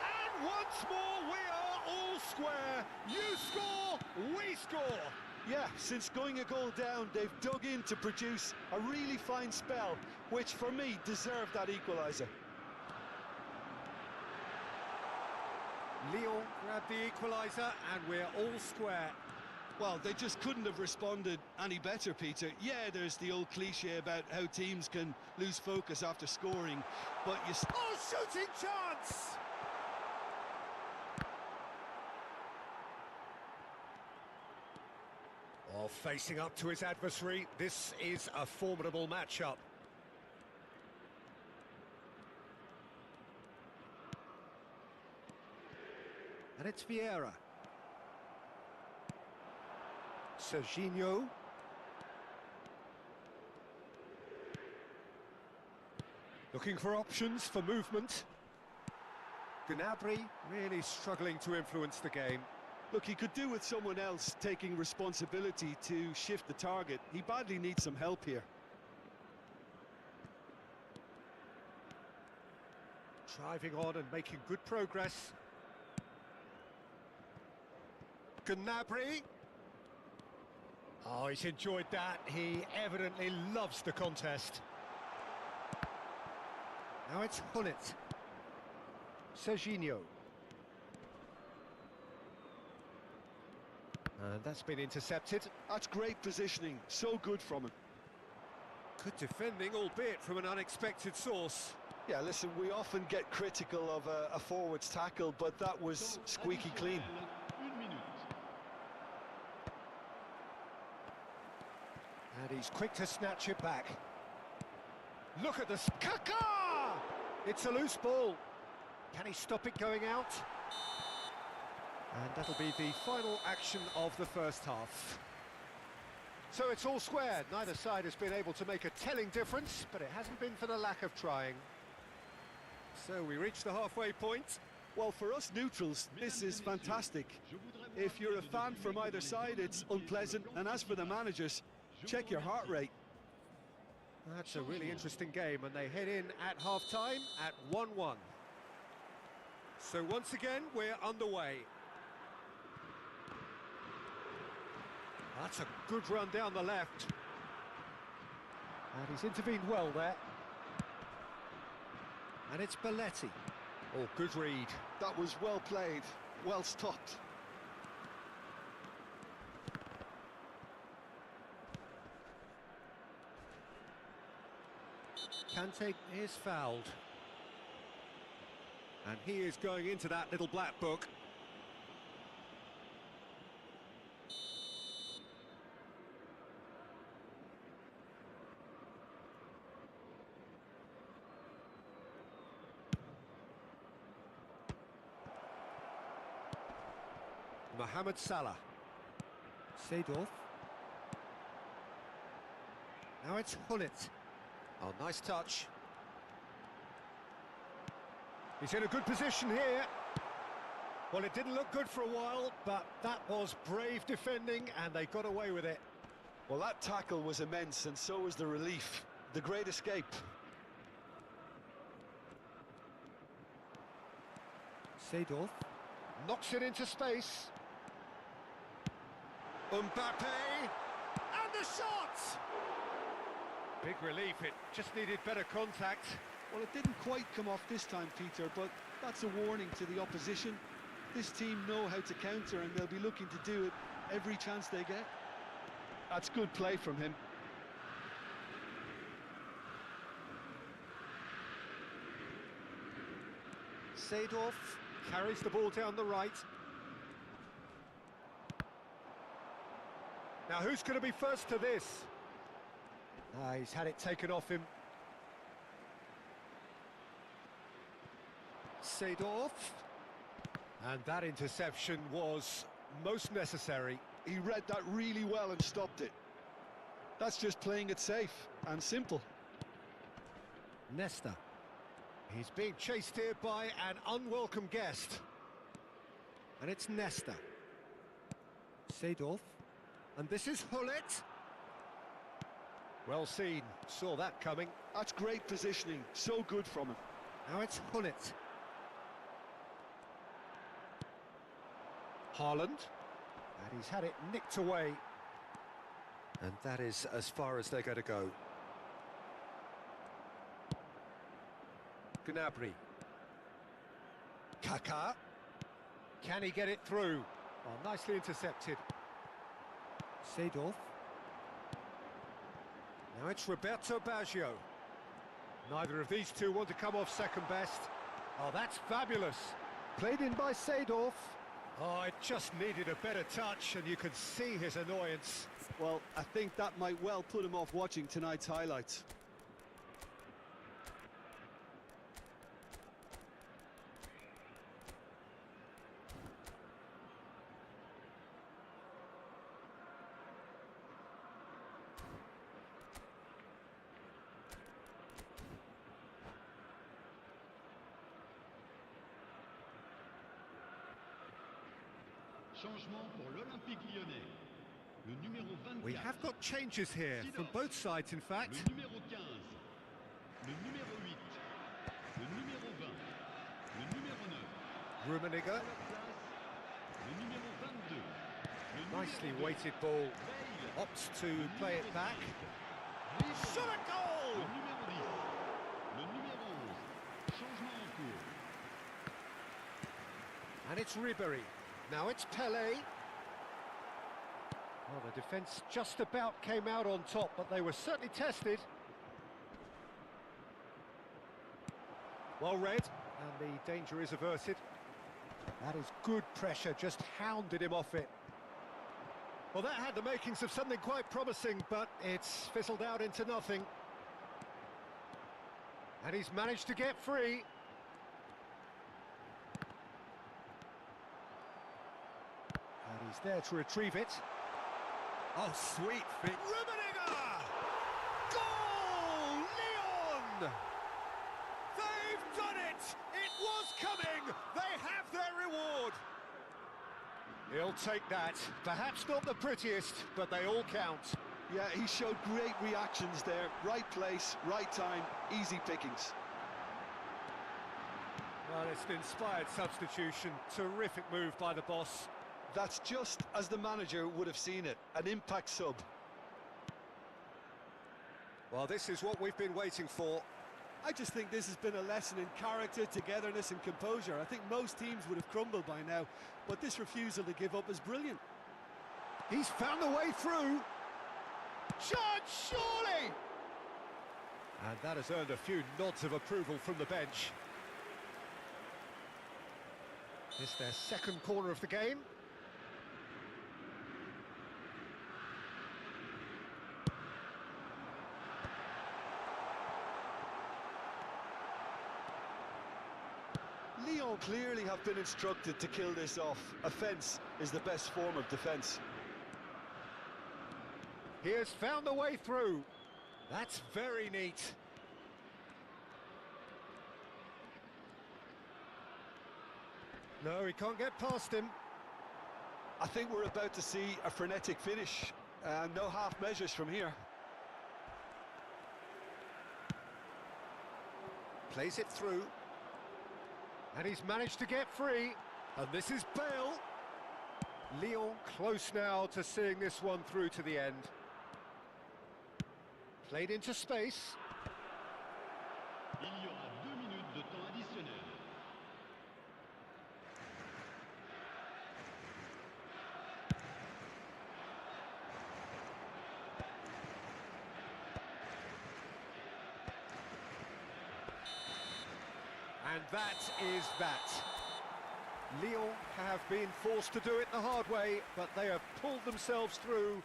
And once more we are all square. You score, we score. Yeah, since going a goal down, they've dug in to produce a really fine spell, which for me deserved that equaliser. Lyon grabbed the equaliser and we're all square. Well, they just couldn't have responded any better, Peter. Yeah, there's the old cliche about how teams can lose focus after scoring, but you... Oh, shooting chance! Oh, facing up to his adversary, this is a formidable matchup. And it's Vieira. Serginho. Looking for options for movement. Gnabry really struggling to influence the game. Look, he could do with someone else taking responsibility to shift the target. He badly needs some help here. Driving on and making good progress. Gnabry. Oh, he's enjoyed that. He evidently loves the contest. Now it's Hullet. Serginho. And that's been intercepted. That's great positioning, so good from him. Good defending, albeit from an unexpected source. Yeah, listen, we often get critical of a forward's tackle, but that was squeaky clean. 1 minute. And he's quick to snatch it back. Look at this. Kaká! It's a loose ball. Can he stop it going out? And that'll be the final action of the first half. So it's all squared. Neither side has been able to make a telling difference, but it hasn't been for the lack of trying. So we reach the halfway point. Well, for us neutrals, this is fantastic. If you're a fan from either side, it's unpleasant. And as for the managers, check your heart rate. That's a really interesting game, and they head in at half-time at 1-1. So once again, we're underway. That's a good run down the left. And he's intervened well there. And it's Belletti. Oh, good read. That was well played, well stopped. Kante is fouled. And he is going into that little black book. Mohamed Salah. Seedorf. Now it's Hullet. Oh, nice touch. He's in a good position here. Well, it didn't look good for a while, but that was brave defending, and they got away with it. Well, that tackle was immense, and so was the relief. The great escape. Seedorf. Knocks it into space. Mbappe! And the shot! Big relief, it just needed better contact. Well, it didn't quite come off this time, Peter, but that's a warning to the opposition. This team know how to counter, and they'll be looking to do it every chance they get. That's good play from him. Seedorf carries the ball down the right. Now, who's going to be first to this? He's had it taken off him. Seedorf. And that interception was most necessary. He read that really well and stopped it. That's just playing it safe and simple. Nesta. He's being chased here by an unwelcome guest. And it's Nesta. Seedorf. And this is Hullet. Well seen, saw that coming. That's great positioning, so good from him. Now it's Hullet. Haaland. And he's had it nicked away. And that is as far as they're going to go. Gnabry. Kaká. Can he get it through? Oh, nicely intercepted. Seedorf. Now it's Roberto Baggio. Neither of these two want to come off second best. Oh, that's fabulous. Played in by Seedorf. Oh, it just needed a better touch, and you could see his annoyance. Well, I think that might well put him off watching tonight's highlights. Changement pour l'Olympique Lyonnais. Le numéro 24. We have got changes here from both sides, in fact. Le numéro 15. Le numéro 8. Le numéro 20. Le numéro 9. Rummenigge. Le numéro 22. Le Nicely numéro 2. weighted ball. Bale. Opts to play it back. Shot a Le goal! numéro 10. Le numéro 11. Changement en cours. And it's Ribéry. Now it's Pelé. Well, the defence just about came out on top, but they were certainly tested. Well read, and the danger is averted. That is good pressure, just hounded him off it. Well, that had the makings of something quite promising, but it's fizzled out into nothing. And he's managed to get free. And he's there to retrieve it. Oh, sweet fit. Rummenigge! Goal! Lyon! They've done it! It was coming! They have their reward! He'll take that. Perhaps not the prettiest, but they all count. Yeah, he showed great reactions there. Right place, right time, easy pickings. Well, it's an inspired substitution. Terrific move by the boss. That's just as the manager would have seen it, an impact sub. Well, this is what we've been waiting for. I just think this has been a lesson in character, togetherness and composure. I think most teams would have crumbled by now, but this refusal to give up is brilliant. He's found a way through. Judge, surely! And that has earned a few nods of approval from the bench. It's their second corner of the game. Lyon clearly have been instructed to kill this off. Offence is the best form of defence. He has found a way through. That's very neat. No, he can't get past him. I think we're about to see a frenetic finish. No half measures from here. Plays it through. And he's managed to get free. And this is Bale. Lyon close now to seeing this one through to the end. Played into space. Il y aura 2 minutes de temps additionnel. And that is that. Lyon have been forced to do it the hard way, but they have pulled themselves through.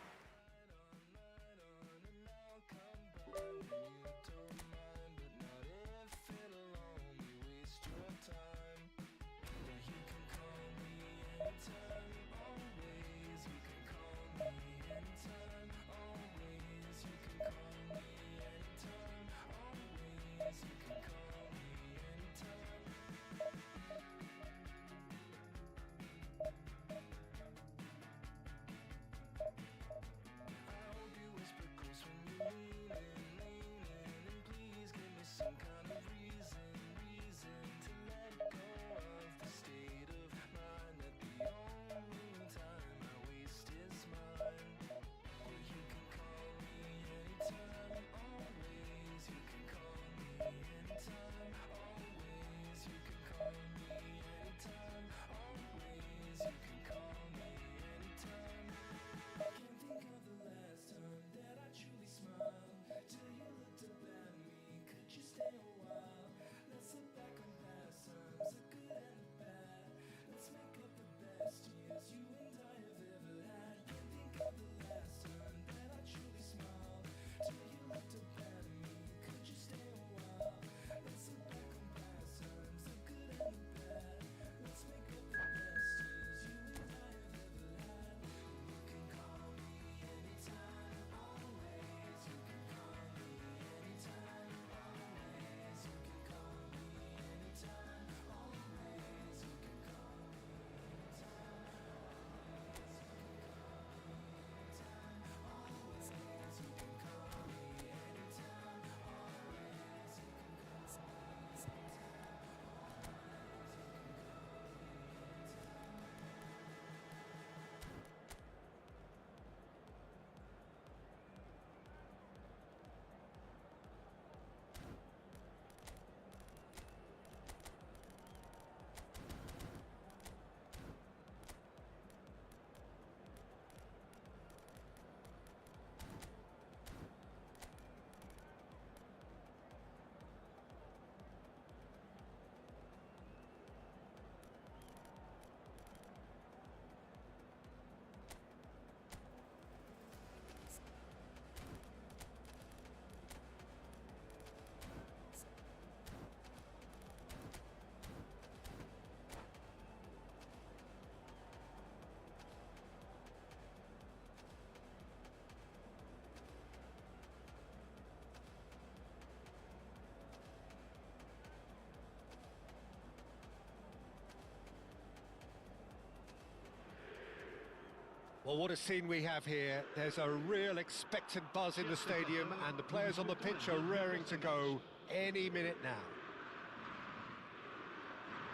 Well, what a scene we have here. There's a real expectant buzz in the stadium, and the players on the pitch are raring to go any minute now.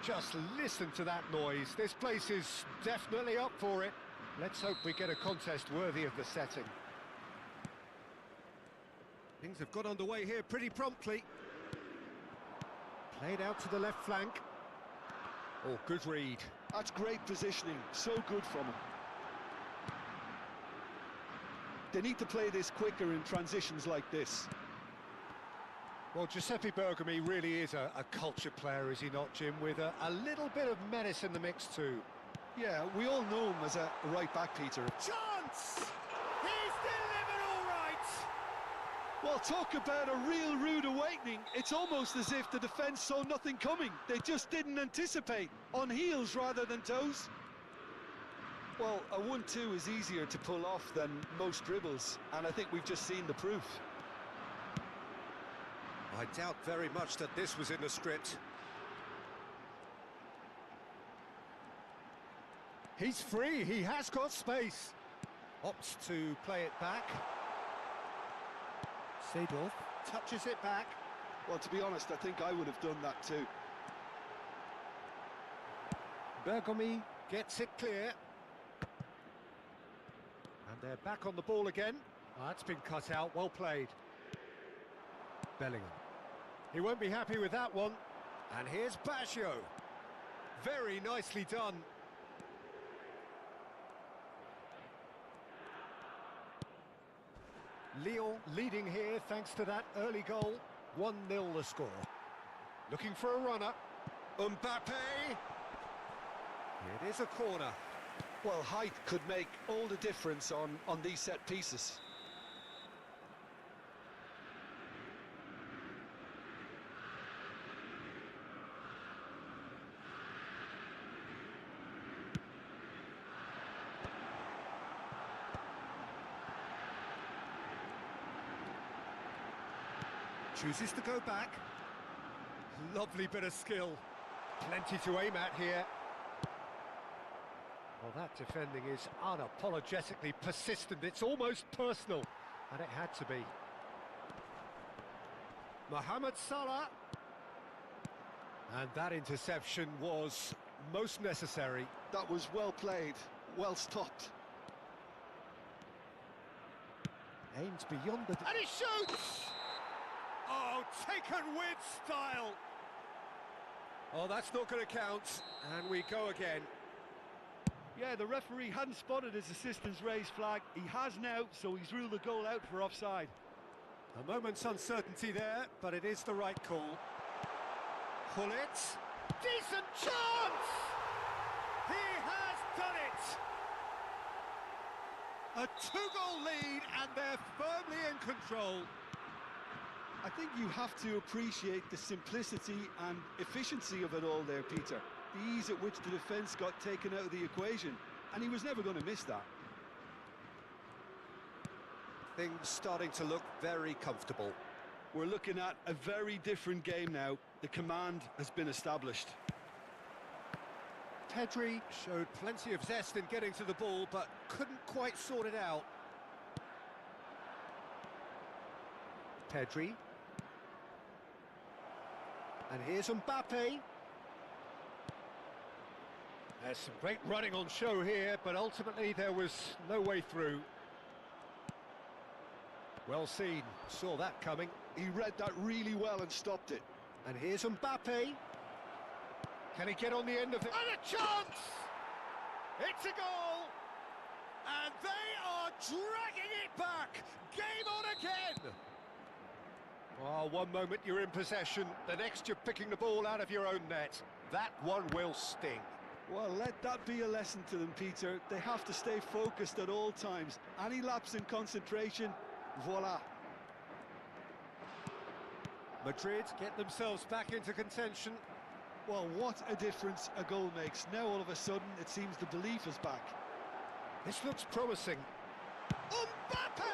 Just listen to that noise. This place is definitely up for it. Let's hope we get a contest worthy of the setting. Things have got underway here pretty promptly. Played out to the left flank. Oh, good read. That's great positioning, so good from him. They need to play this quicker in transitions like this. Well, Giuseppe Bergomi really is a culture player, is he not, Jim? With a little bit of menace in the mix too. Yeah, we all know him as a right-back, Peter. Chance! He's delivered all right! Well, talk about a real rude awakening. It's almost as if the defence saw nothing coming. They just didn't anticipate. On heels rather than toes. Well, a 1-2 is easier to pull off than most dribbles, and I think we've just seen the proof. I doubt very much that this was in the script. He's free, he has got space. Opts to play it back. Seedorf touches it back. Well, to be honest, I think I would have done that too. Bergomi gets it clear. And they're back on the ball again. Oh, that's been cut out, well played. Bellingham. He won't be happy with that one. And here's Baggio. Very nicely done. Lyon leading here thanks to that early goal. 1-0 the score. Looking for a runner. Mbappe. It is a corner. Well, height could make all the difference on these set pieces. Chooses to go back. Lovely bit of skill. Plenty to aim at here. Well, that defending is unapologetically persistent. It's almost personal. And it had to be. Mohamed Salah. And that interception was most necessary. That was well played, well stopped. Aims beyond the... And he shoots! Oh, taken with style. Oh, that's not going to count. And we go again. Yeah, the referee hadn't spotted his assistant's raised flag. He has now, so he's ruled the goal out for offside. A moment's uncertainty there, but it is the right call. Gullit. Decent chance! He has done it! A two-goal lead, and they're firmly in control. I think you have to appreciate the simplicity and efficiency of it all there, Peter. The ease at which the defence got taken out of the equation, and he was never going to miss that. Things starting to look very comfortable. We're looking at a very different game now. The command has been established. Pedri showed plenty of zest in getting to the ball, but couldn't quite sort it out. Pedri. And here's Mbappe. There's some great running on show here, but ultimately there was no way through. Well seen, saw that coming. He read that really well and stopped it. And here's Mbappe. Can he get on the end of it? And a chance! It's a goal! And they are dragging it back! Game on again! Oh, one moment you're in possession, the next you're picking the ball out of your own net. That one will sting. Well, let that be a lesson to them, Peter. They have to stay focused at all times. Any lapse in concentration, voila. Madrid get themselves back into contention. Well, what a difference a goal makes. Now all of a sudden it seems the belief is back. This looks promising. Mbappe!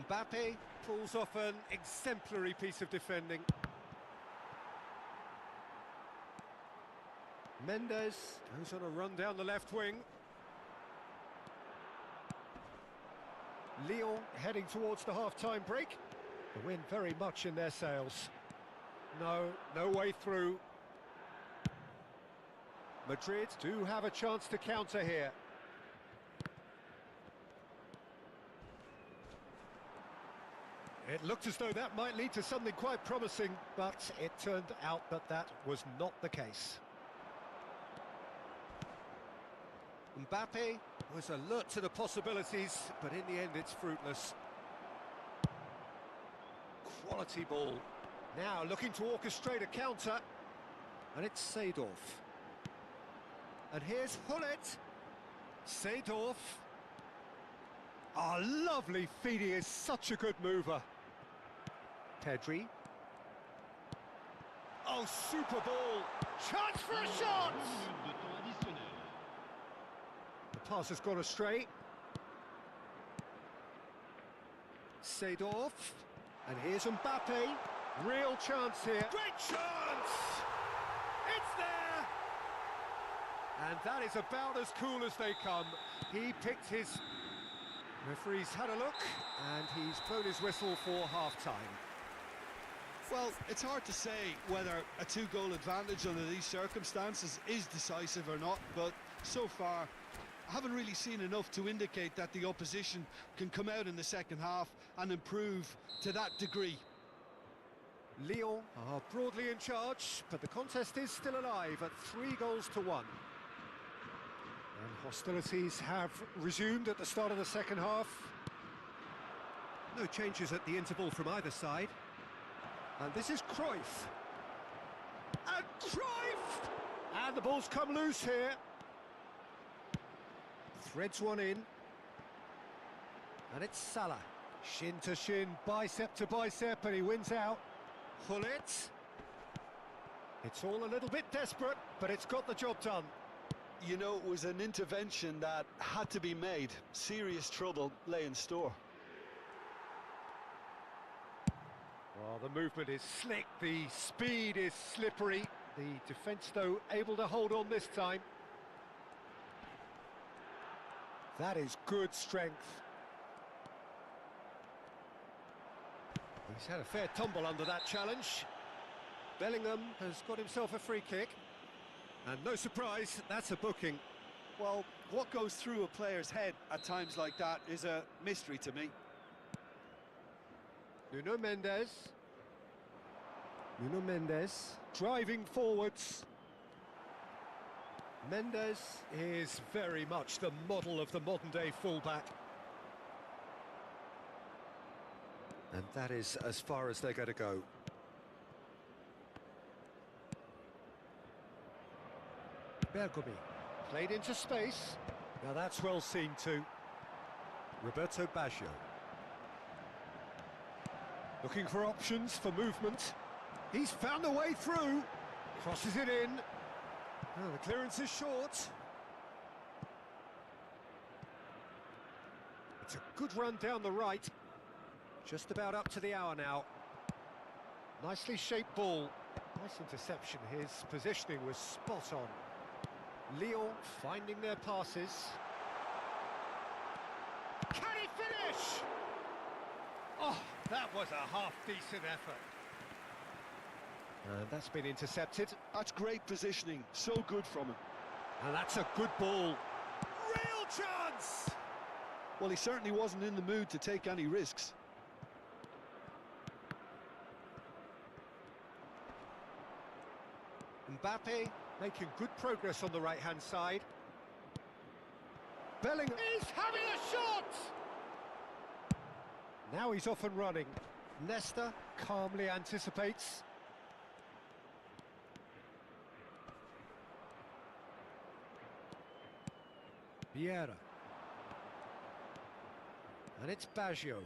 Mbappe pulls off an exemplary piece of defending. Mendes goes on a run down the left wing. Lyon heading towards the half-time break. The wind very much in their sails. No way through. Madrid do have a chance to counter here. It looked as though that might lead to something quite promising, but it turned out that that was not the case. Mbappe was alert to the possibilities, but in the end it's fruitless. Quality ball. Now looking to orchestrate a counter, and it's Seedorf. And here's Hullet. Seedorf. Ah, lovely feed, he is such a good mover. Pedri. Oh, super ball. Chance for a shot! De temps additionnel. The pass has gone astray. Seedorf. And here's Mbappe. Real chance here. Great chance! It's there! And that is about as cool as they come. He picked his... Referee's had a look, and he's blown his whistle for half-time. Well, it's hard to say whether a two-goal advantage under these circumstances is decisive or not, but so far I haven't really seen enough to indicate that the opposition can come out in the second half and improve to that degree. Lyon are broadly in charge, but the contest is still alive at 3-1. And hostilities have resumed at the start of the second half. No changes at the interval from either side. And this is Cruyff. And Cruyff! And the ball's come loose here. Threads one in. And it's Salah. Shin to shin, bicep to bicep, and he wins out. Hullet. It's all a little bit desperate, but it's got the job done. You know, it was an intervention that had to be made. Serious trouble lay in store. Well, the movement is slick, the speed is slippery. The defence, though, able to hold on this time. That is good strength. He's had a fair tumble under that challenge. Bellingham has got himself a free kick. And no surprise, that's a booking. Well, what goes through a player's head at times like that is a mystery to me. Nuno Mendes. Nuno Mendes driving forwards. Mendes is very much the model of the modern-day fullback. And that is as far as they're going to go. Bergomi played into space. Now that's well seen too. Roberto Baggio. Looking for options for movement. He's found a way through. Crosses it in. Oh, the clearance is short. It's a good run down the right. Just about up to the hour now. Nicely shaped ball. Nice interception. His positioning was spot on. Lyon finding their passes. Can he finish? Oh, that was a half-decent effort. And that's been intercepted. That's great positioning, so good from him. And that's a good ball. Real chance! Well, he certainly wasn't in the mood to take any risks. Mbappe making good progress on the right-hand side. Bellingham is having a shot! Now he's off and running. Nesta calmly anticipates. Vieira. And it's Baggio.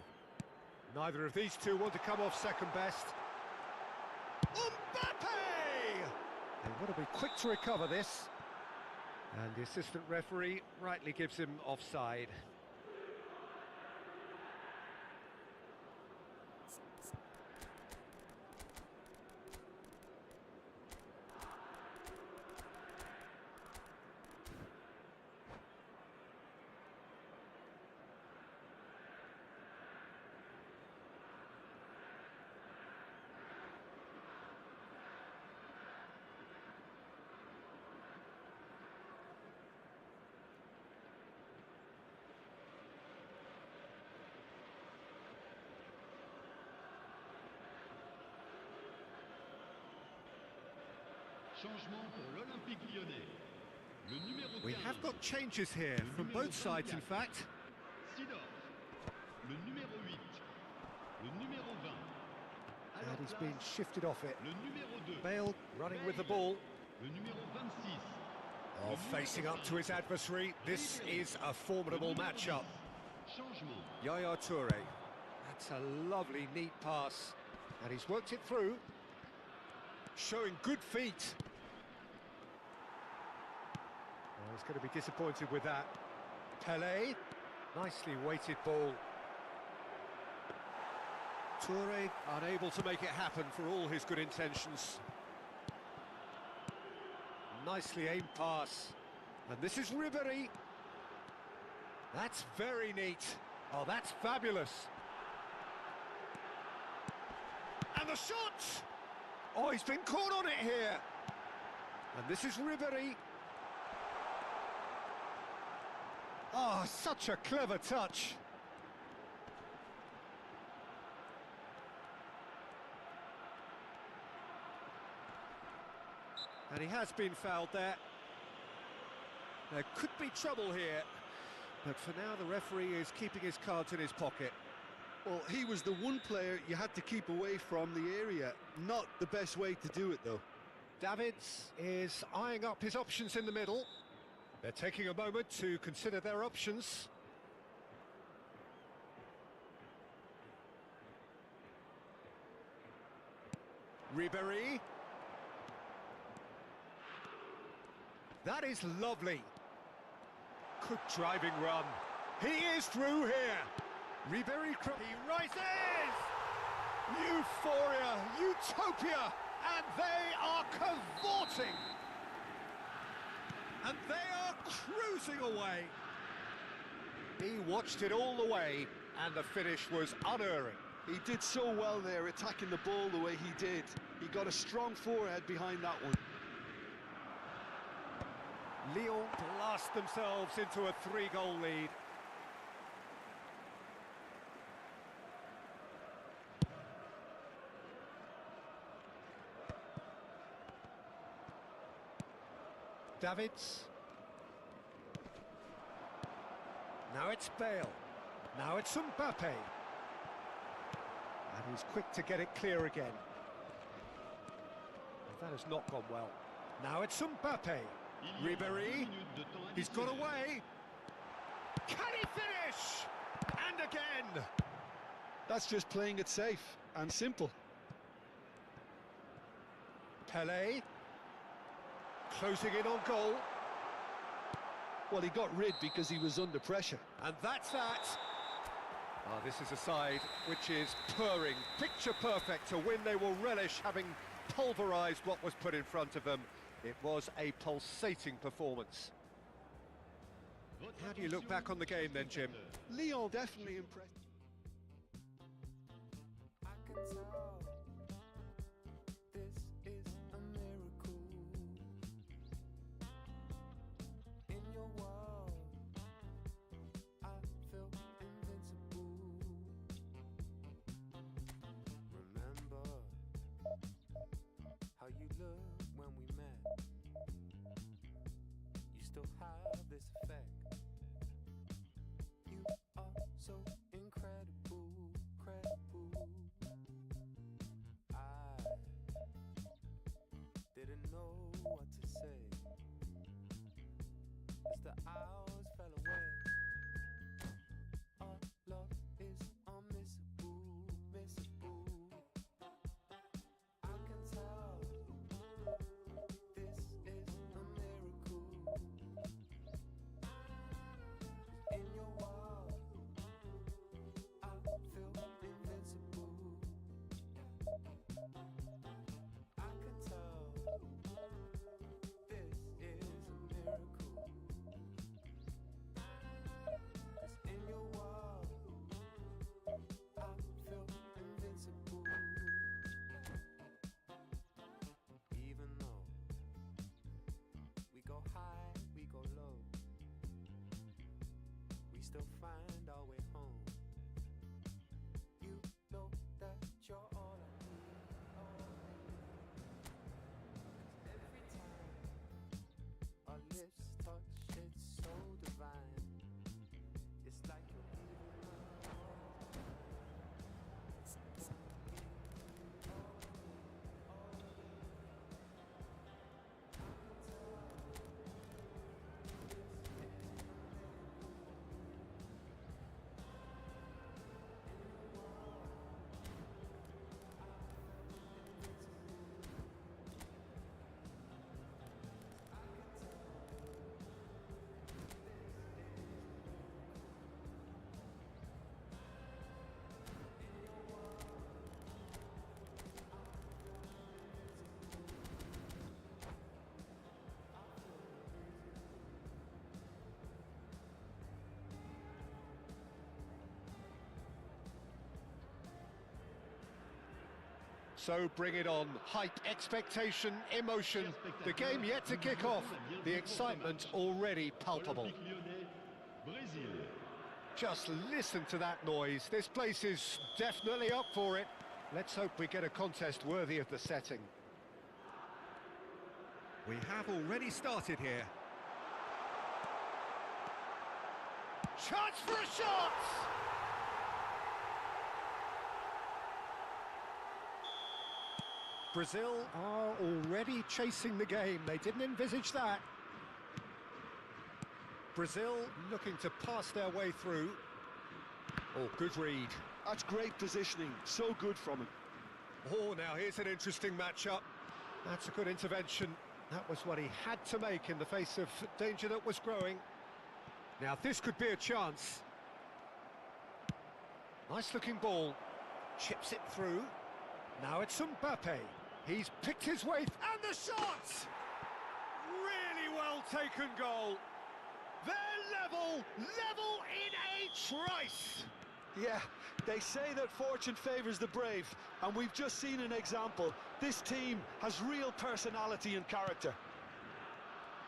Neither of these two want to come off second best. Mbappe! They want to be quick to recover this. And the assistant referee rightly gives him offside. Changement pour l'Olympique Lyonnais. Le numéro 15. We have got changes here from both sides, in fact. Sidorf. Le numéro 8. Le numéro 20. À leur And he's place, been shifted off it. le numéro 2. Bale running with the ball. Le numéro 26. Oh, facing up to his adversary. This is a formidable matchup. Changement. Yaya Toure. That's a lovely, neat pass. And he's worked it through. Showing good feet. Oh, he's going to be disappointed with that. Pelé. Nicely weighted ball. Toure unable to make it happen for all his good intentions. Nicely aimed pass. And this is Ribéry. That's very neat. Oh, that's fabulous. And the shot! Oh, he's been caught on it here. And this is Ribéry. Oh, such a clever touch. And he has been fouled there. There could be trouble here. But for now, the referee is keeping his cards in his pocket. Well, he was the one player you had to keep away from the area. Not the best way to do it, though. Davids is eyeing up his options in the middle. They're taking a moment to consider their options. Ribéry. That is lovely. Good driving run. He is through here. Ribéry, he rises! Euphoria, utopia, and they are cavorting. And they are cruising away. He watched it all the way, and the finish was unerring. He did so well there, attacking the ball the way he did. He got a strong forehead behind that one. Lyon blast themselves into a 3-goal lead. Davids. Now it's Bale. Now it's Mbappe. And he's quick to get it clear again. And that has not gone well. Now it's Mbappe. Ribéry. He's got away. Can he finish? And again. That's just playing it safe and simple. Pelé. Closing in on goal. Well, he got rid because he was under pressure. And that's that. Ah, this is a side which is purring, picture perfect. To win, they will relish having pulverised what was put in front of them. It was a pulsating performance. How do you look back on the game then, Jim? Lyon definitely impressed. I can tell this is a miracle. In your world, I feel invincible. Remember how you looked when we met. You still have this effect. You are so incredible, credible. I didn't know what to say as the hours fell away. Our love is unmissable, missable. I can tell this is a miracle. In your world, I feel invincible. I can tell this is a miracle. 'Cause in your world, I feel invincible. Even though we go high, we go low, we still find our way home. You know that you're all I need. 'Cause every So bring it on. Hype, expectation, emotion. The game yet to kick off. The excitement already palpable. Just listen to that noise. This place is definitely up for it. Let's hope we get a contest worthy of the setting. We have already started here. Chance for a shot! Brazil are already chasing the game. They didn't envisage that. Brazil looking to pass their way through. Oh, good read. That's great positioning, so good from him. Oh, now here's an interesting matchup. That's a good intervention. That was what he had to make in the face of danger that was growing. Now this could be a chance. Nice looking ball. Chips it through. Now it's Mbappe. He's picked his way, and the shot! Really well taken goal. They're level in a trice. Yeah, they say that fortune favours the brave, and we've just seen an example. This team has real personality and character.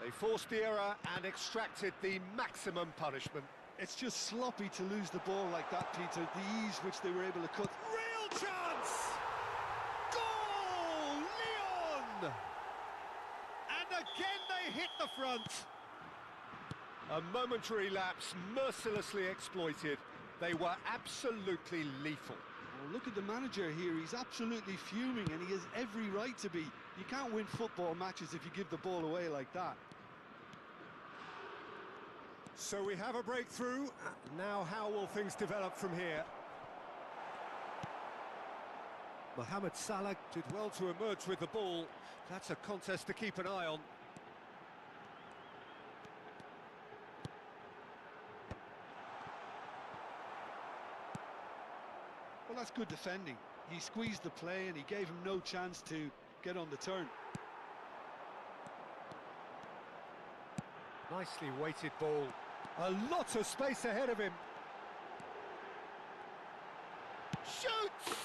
They forced the error and extracted the maximum punishment. It's just sloppy to lose the ball like that, Peter. The ease which they were able to cut. Real chance! Goal! Leon! And again they hit the front. A momentary lapse mercilessly exploited. They were absolutely lethal. Well, look at the manager here. He's absolutely fuming, and he has every right to be. You can't win football matches if you give the ball away like that. So we have a breakthrough. Now how will things develop from here? Mohamed Salah did well to emerge with the ball. That's a contest to keep an eye on. Well, that's good defending. He squeezed the play and he gave him no chance to get on the turn. Nicely weighted ball. A lot of space ahead of him. Shoots!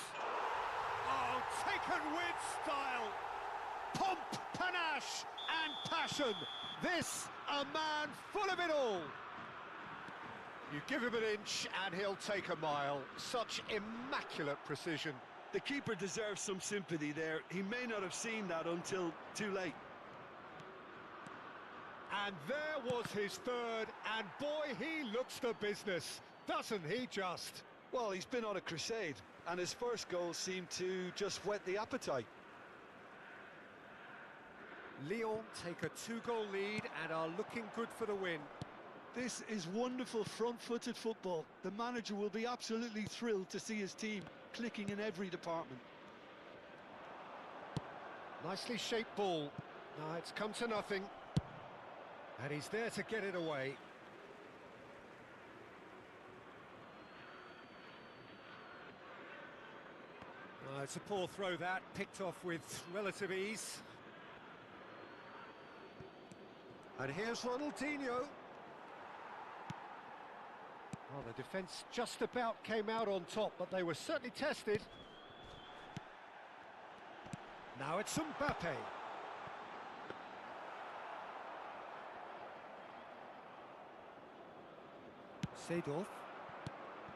Oh, taken with style. Pomp, panache and passion. This, a man full of it all. You give him an inch and he'll take a mile. Such immaculate precision. The keeper deserves some sympathy there. He may not have seen that until too late. And there was his third, and boy, he looks the business, doesn't he just? Well, he's been on a crusade, and his first goal seemed to just whet the appetite. Lyon take a 2-goal lead and are looking good for the win. This is wonderful front-footed football. The manager will be absolutely thrilled to see his team clicking in every department. Nicely shaped ball. Now it's come to nothing. And he's there to get it away. It's a poor throw that, picked off with relative ease. And here's Ronaldinho. Well, the defence just about came out on top, but they were certainly tested. Now it's Mbappe. Seedorf.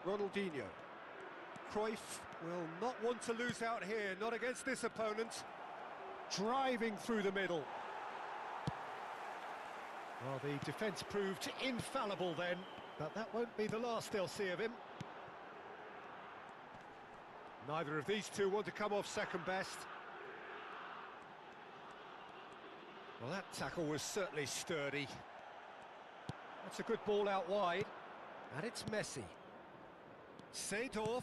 Ronaldinho. Cruyff will not want to lose out here, not against this opponent. Driving through the middle. Well, the defence proved infallible then, but that won't be the last they'll see of him. Neither of these two want to come off second best. Well, that tackle was certainly sturdy. That's a good ball out wide. And it's Messi. Seedorf.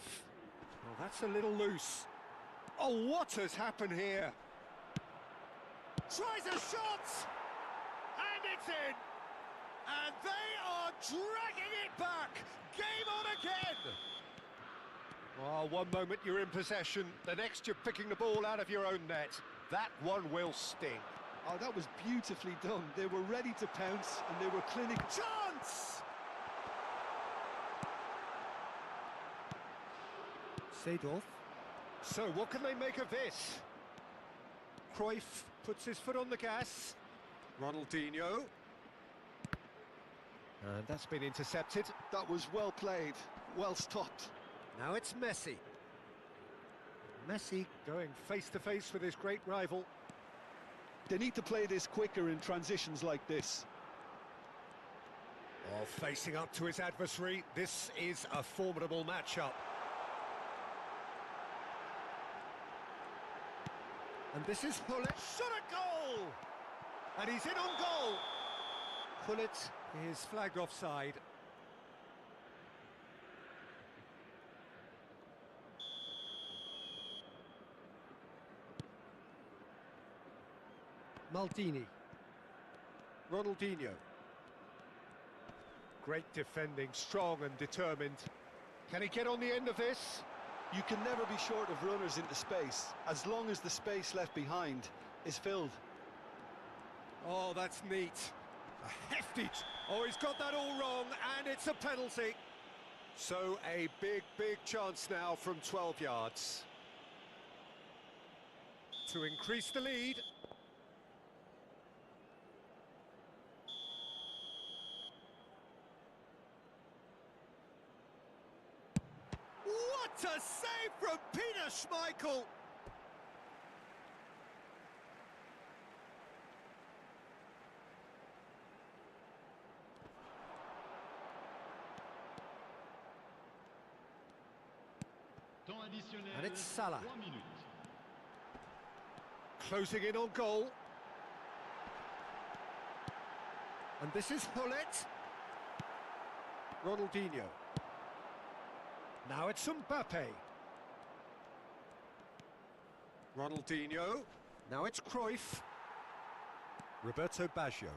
Well, that's a little loose. Oh, what has happened here? Tries a shot! And it's in! And they are dragging it back! Game on again! Oh, one moment you're in possession, the next you're picking the ball out of your own net. That one will sting. Oh, that was beautifully done. They were ready to pounce and they were clinical. Chance! Seedorf. So what can they make of this? Cruyff puts his foot on the gas. Ronaldinho. And that's been intercepted. That was well played, well stopped. Now it's Messi. Messi going face-to-face with his great rival. They need to play this quicker in transitions like this. Oh, facing up to his adversary, this is a formidable matchup. And this is Gullit. Shot a goal! And he's in on goal! Gullit is flagged offside. Maldini. Ronaldinho. Great defending, strong and determined. Can he get on the end of this? You can never be short of runners into space, as long as the space left behind is filled. Oh, that's neat. A hefty... Oh, he's got that all wrong, and it's a penalty. So a big, big chance now from 12 yards. To increase the lead. What a save from Peter Schmeichel! Temps additionnel. And it's Salah. 3 minutes. Closing in on goal. And this is Gullit. Ronaldinho. Now it's Mbappe. Ronaldinho. Now it's Cruyff. Roberto Baggio.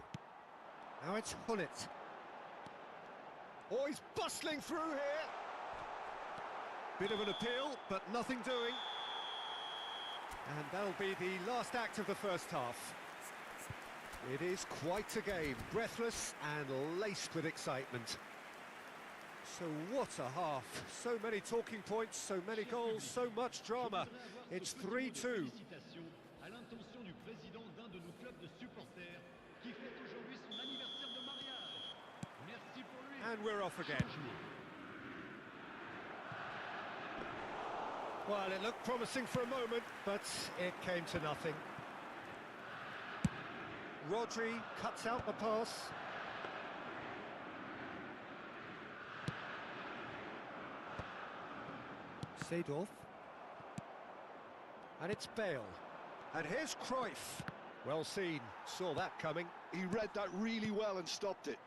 Now it's Gullit. Oh, he's bustling through here. Bit of an appeal, but nothing doing. And that'll be the last act of the first half. It is quite a game, breathless and laced with excitement. So what a half. So many talking points, so many goals, so much drama. It's 3-2. Félicitations à l'intention du président d'un de nos clubs de supporters qui fête aujourd'hui son anniversaire de mariage. Merci pour lui. And we're off again. Well, it looked promising for a moment, but it came to nothing. Rodri cuts out the pass. Seedorf. And it's Bale. And here's Cruyff. Well seen, saw that coming. He read that really well and stopped it.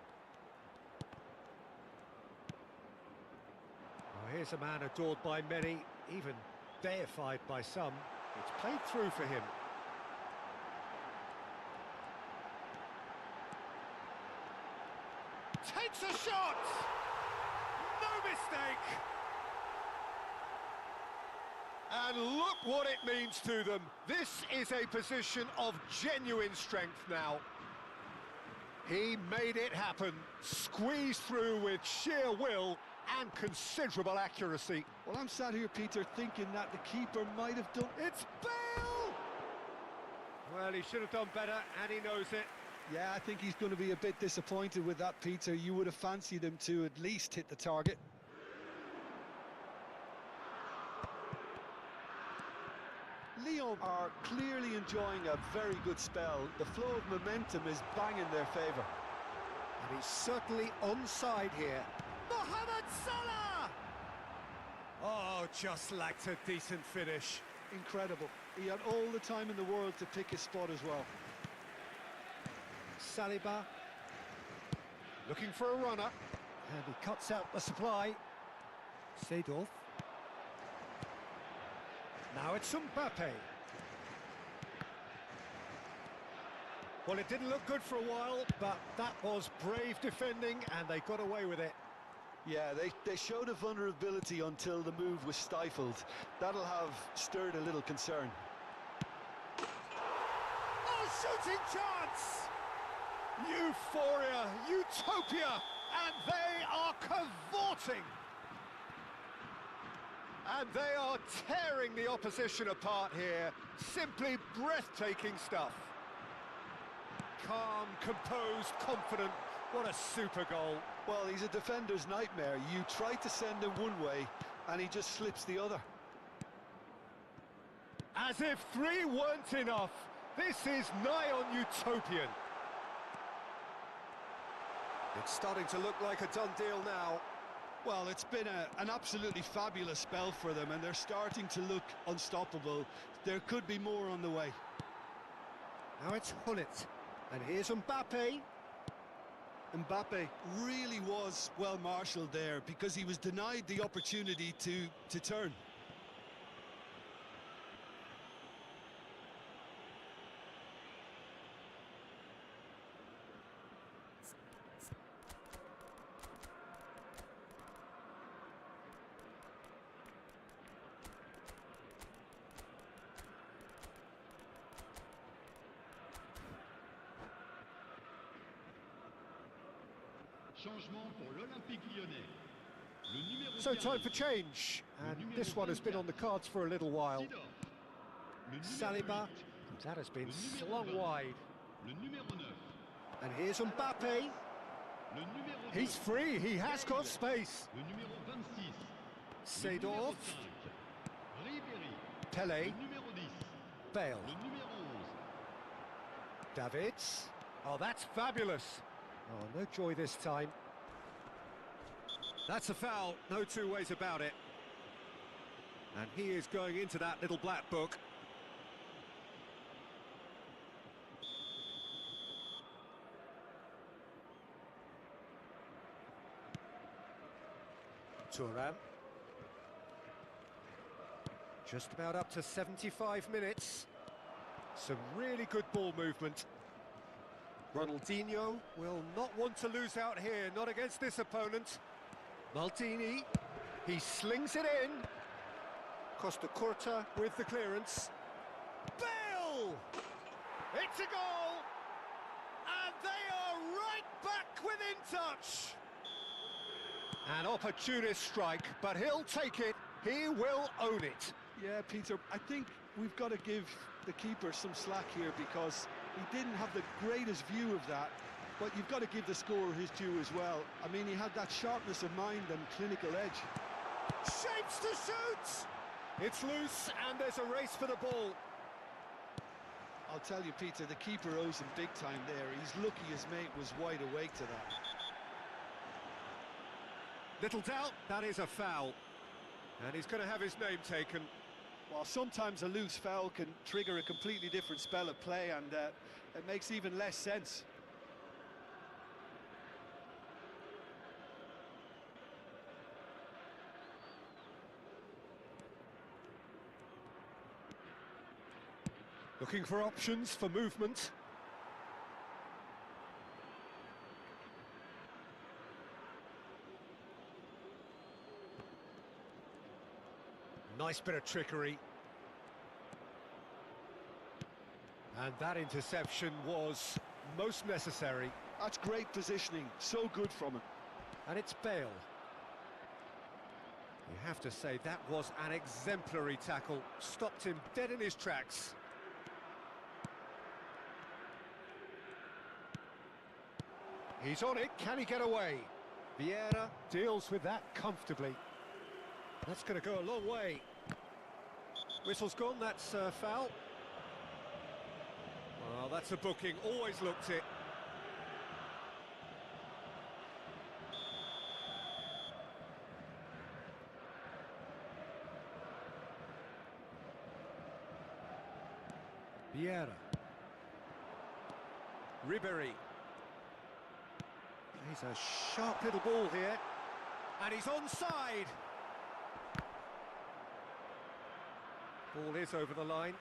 Oh, here's a man adored by many, even deified by some. It's played through for him. Takes a shot! No mistake! And look what it means to them. This is a position of genuine strength now. He made it happen, squeezed through with sheer will and considerable accuracy. Well, I'm sat here, Peter, thinking that the keeper might have done... It's Bale! Well, he should have done better, and he knows it. Yeah, I think he's going to be a bit disappointed with that, Peter. You would have fancied him to at least hit the target. Lyon are clearly enjoying a very good spell. The flow of momentum is bang in their favour. And he's certainly onside here. Mohamed Salah! Oh, just lacked a decent finish. Incredible. He had all the time in the world to pick his spot as well. Saliba looking for a runner, and he cuts out the supply. Seedorf. Now it's Mbappe. Well, it didn't look good for a while, but that was brave defending, and they got away with it. Yeah, they showed a vulnerability until the move was stifled. That'll have stirred a little concern. Oh, shooting chance! Euphoria, utopia, and they are cavorting. And they are tearing the opposition apart here. Simply breathtaking stuff. Calm, composed, confident. What a super goal. Well, he's a defender's nightmare. You try to send him one way, and he just slips the other. As if 3 weren't enough. This is nigh on utopian. It's starting to look like a done deal now. Well, it's been an absolutely fabulous spell for them, and they're starting to look unstoppable. There could be more on the way. Now it's Hullet. And here's Mbappe. Mbappe really was well marshalled there because he was denied the opportunity to turn. Changement pour l'Olympique Lyonnais. Le numéro So 15, time for change, and this one has been on the cards for a little while. Sidor. Le numéro Saliba, 8, that has been Le numéro slung 20. wide. le numéro 9, And here's Mbappe. le numéro 2, He's free, he has got space. le numéro 26, le Seedorf, numéro 5, Ribéry, Pele, le numéro 10, Bale, le numéro 11, Davids. Oh, that's fabulous. Oh, no joy this time. That's a foul, no two ways about it. And he is going into that little black book. Thuram. Just about up to 75 minutes. Some really good ball movement. Ronaldinho will not want to lose out here, not against this opponent. Maldini, he slings it in. Costa Curta with the clearance. Bale! It's a goal! And they are right back within touch. An opportunist strike, but he'll take it. He will own it. Yeah, Peter, I think we've got to give the keeper some slack here because he didn't have the greatest view of that, but you've got to give the scorer his due as well. I mean, he had that sharpness of mind and clinical edge. Shapes to shoot! It's loose, and there's a race for the ball. I'll tell you, Peter, the keeper owes him big time there. He's lucky his mate was wide awake to that. Little doubt, that is a foul. And he's going to have his name taken. Well, sometimes a loose foul can trigger a completely different spell of play, and it makes even less sense. Looking for options for movement. Nice bit of trickery. And that interception was most necessary. That's great positioning, so good from him. And it's Bale. You have to say that was an exemplary tackle. Stopped him dead in his tracks. He's on it, can he get away? Vieira deals with that comfortably. That's going to go a long way. Whistle's gone, that's a foul. Well, that's a booking, always looked it. Vieira. Ribéry. He's a sharp little ball here. And he's onside. Ball is over the line.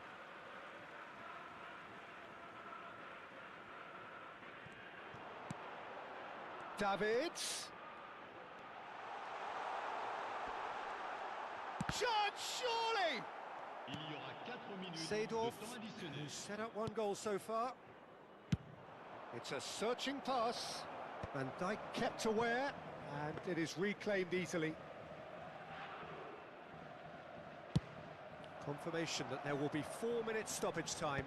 Davids. Shot, surely! Il y aura 4 minutes Seedorf, de temps additionnel. who's set up one goal so far. It's a searching pass. Van Dijk kept aware, and it is reclaimed easily. Confirmation that there will be 4 minutes stoppage time.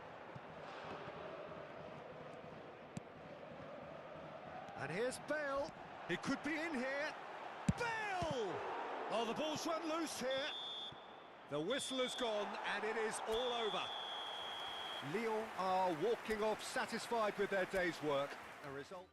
And here's Bale. He could be in here. Bale! Oh, the ball's run loose here. The whistle has gone and it is all over. Lyon are walking off satisfied with their day's work. A result.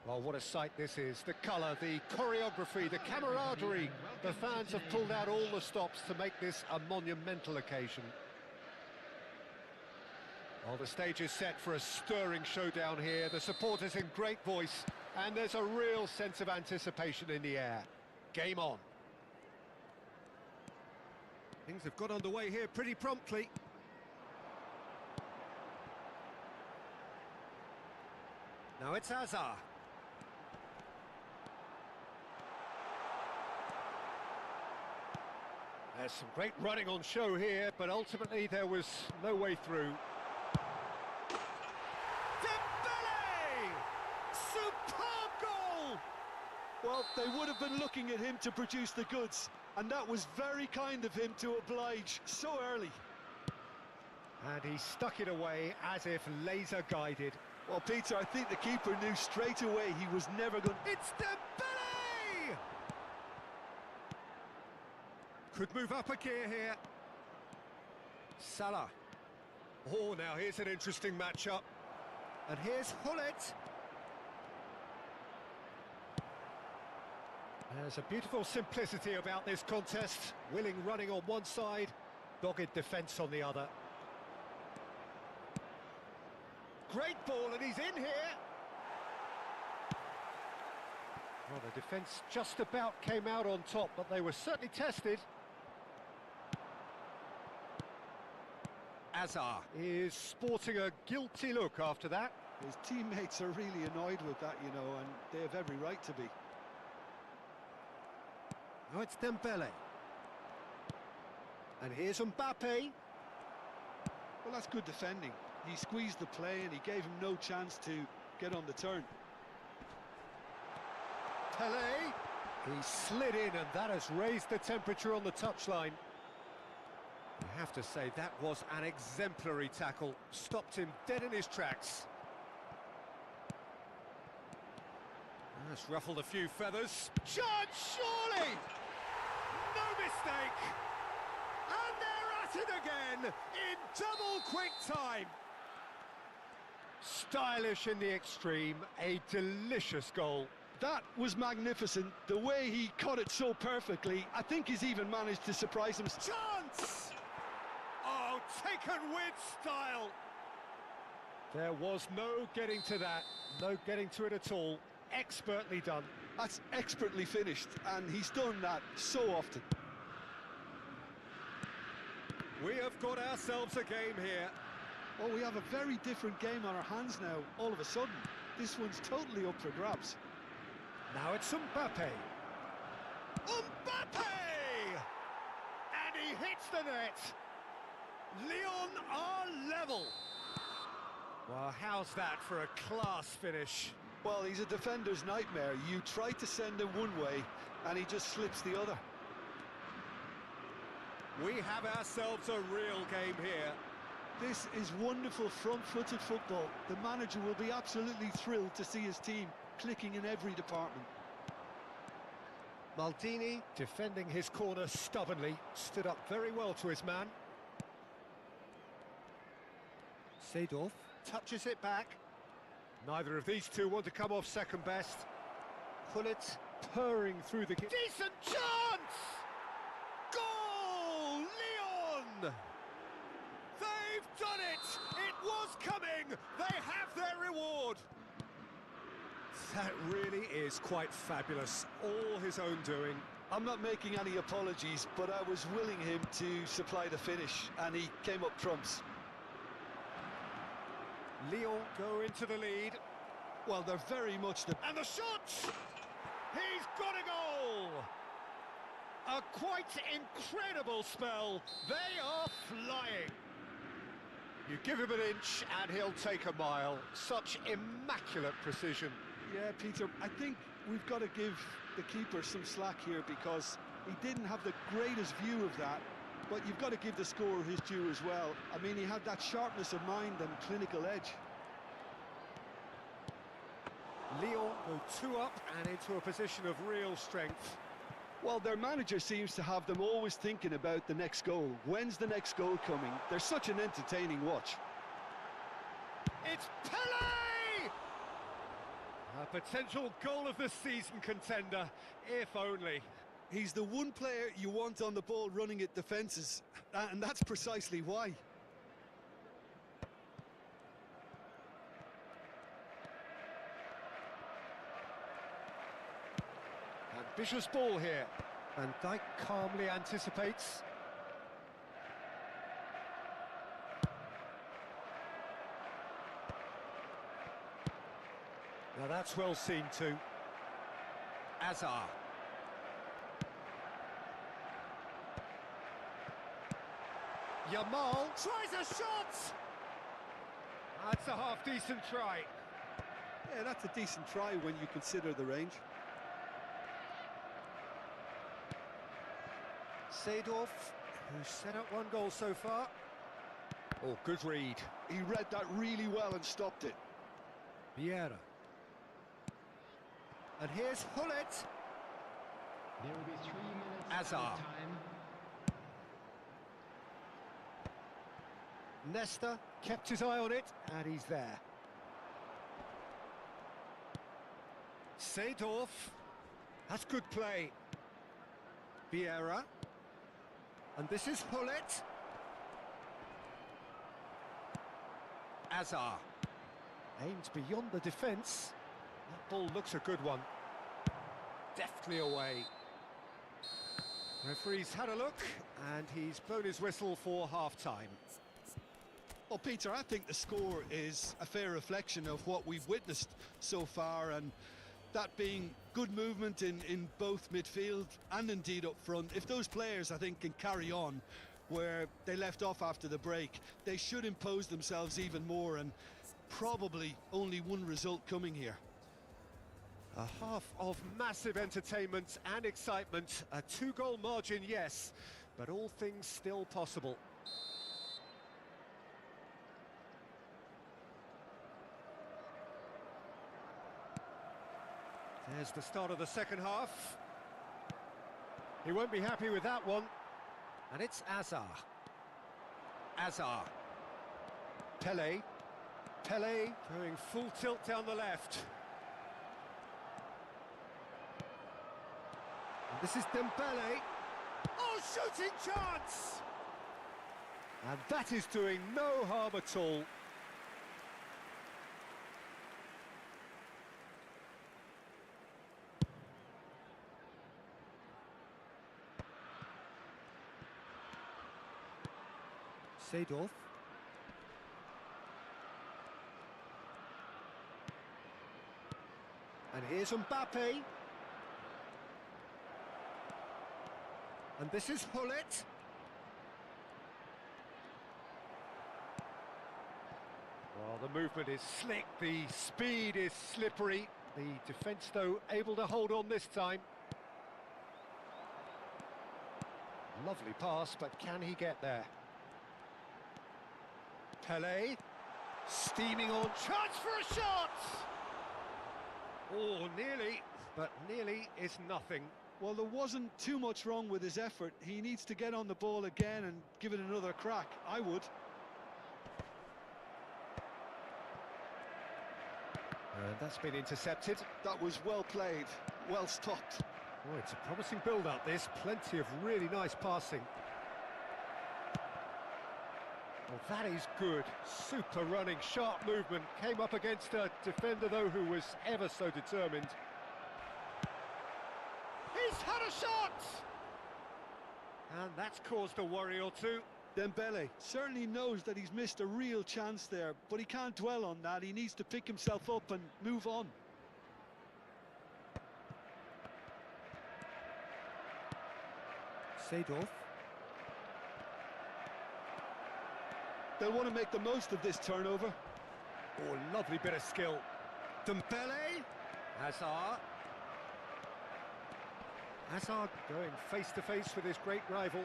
Well, what a sight this is. The colour, the choreography, the camaraderie. The fans have pulled out all the stops to make this a monumental occasion. Well, the stage is set for a stirring showdown here. The supporters in great voice, and there's a real sense of anticipation in the air. Game on. Things have got underway here pretty promptly. Now it's Hazard. There's some great running on show here, but ultimately there was no way through. Dembele! Superb goal! Well, they would have been looking at him to produce the goods, and that was very kind of him to oblige so early. And he stuck it away as if laser guided. Well, Peter, I think the keeper knew straight away he was never going... It's Dembele! Could move up a gear here. Salah. Oh, now here's an interesting matchup. And here's Hullet. There's a beautiful simplicity about this contest. Willing running on one side, dogged defence on the other. Great ball, and he's in here. Well, the defence just about came out on top, but they were certainly tested. Hazard is sporting a guilty look after that. His teammates are really annoyed with that, you know, and they have every right to be. Now it's Dembele. And here's Mbappe. Well, that's good defending. He squeezed the play and he gave him no chance to get on the turn. Pelé. He slid in, and that has raised the temperature on the touchline. I have to say, that was an exemplary tackle. Stopped him dead in his tracks. That's ruffled a few feathers. Chance, surely! No mistake! And they're at it again in double quick time. Stylish in the extreme, a delicious goal. That was magnificent. The way he caught it so perfectly, I think he's even managed to surprise him. Chance! Oh, taken with style. There was no getting to that, no getting to it at all. Expertly done. That's expertly finished, and he's done that so often. We have got ourselves a game here. Well, we have a very different game on our hands now, all of a sudden. This one's totally up for grabs. Now it's Mbappe. Mbappe! And he hits the net. Lyon are level. Well, how's that for a class finish? Well, he's a defender's nightmare. You try to send him one way, and he just slips the other. We have ourselves a real game here. This is wonderful front-footed football. The manager will be absolutely thrilled to see his team clicking in every department. Maldini, defending his corner stubbornly, stood up very well to his man. Seedorf touches it back. Neither of these two want to come off second best. Pullet purring through the... Decent chance! Goal! Lyon! They've done it! It was coming! They have their reward! That really is quite fabulous. All his own doing. I'm not making any apologies, but I was willing him to supply the finish, and he came up trumps. Lyon go into the lead. Well, they're very much the... And the shot! He's got a goal! A quite incredible spell. They are flying. You give him an inch and he'll take a mile. Such immaculate precision. Yeah, Peter, I think we've got to give the keeper some slack here because he didn't have the greatest view of that. But you've got to give the scorer his due as well. I mean, he had that sharpness of mind and clinical edge. Lyon go 2 up and into a position of real strength. Well, their manager seems to have them always thinking about the next goal. When's the next goal coming? They're such an entertaining watch. It's Pele! A potential goal of the season contender, if only. He's the one player you want on the ball running at defences, and that's precisely why. Ambitious ball here. Van Dijk calmly anticipates. Now that's well seen too. Azar. Yamal tries a shot! That's a half-decent try. Yeah, that's a decent try when you consider the range. Seedorf, who's set up 1 goal so far. Oh, good read. He read that really well and stopped it. Vieira. And here's Hullet. There will be 3 minutes Azar. time. Nesta kept his eye on it, and he's there. Seedorf. That's good play. Vieira. And this is Hullet. Azar. Aimed beyond the defence. That ball looks a good one. Deftly away. Referee's had a look, and he's blown his whistle for half-time. Well, Peter, I think the score is a fair reflection of what we've witnessed so far, and that being good movement in both midfield and indeed up front. If those players, I think, can carry on where they left off after the break, they should impose themselves even more, and probably only one result coming here. A half of massive entertainment and excitement. A 2-goal margin, yes, but all things still possible. There's the start of the second half. He won't be happy with that one. And it's Azar. Azar. Pele. Pele going full tilt down the left. And this is Dembele. Oh, shooting chance! And that is doing no harm at all. Seedorf. And here's Mbappe. And this is Hullet. Well, the movement is slick, the speed is slippery. The defence, though, able to hold on this time. Lovely pass, but can he get there? Pelé, steaming on, chance for a shot! Oh, nearly, but nearly is nothing. Well, there wasn't too much wrong with his effort. He needs to get on the ball again and give it another crack. I would. And that's been intercepted. That was well played, well stopped. Oh, it's a promising build-up, this. Plenty of really nice passing. Well, that is good. Super running, sharp movement. Came up against a defender, though, who was ever so determined. He's had a shot! And that's caused a worry or two. Dembele certainly knows that he's missed a real chance there, but he can't dwell on that. He needs to pick himself up and move on. Seedorf. They'll want to make the most of this turnover. Oh, lovely bit of skill. Dembele. Hazard. Hazard going face-to-face with his great rival.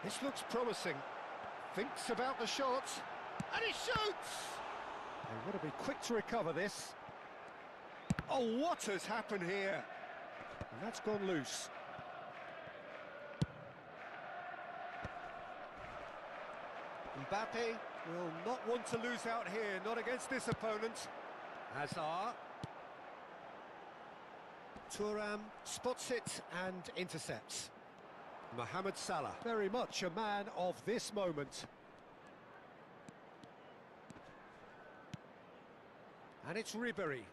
This looks promising. Thinks about the shot. And he shoots! They want to be quick to recover this. Oh, what has happened here? And that's gone loose. Mbappe will not want to lose out here, not against this opponent. Hazard. Thuram spots it and intercepts. Mohamed Salah, very much a man of this moment. And it's Ribéry.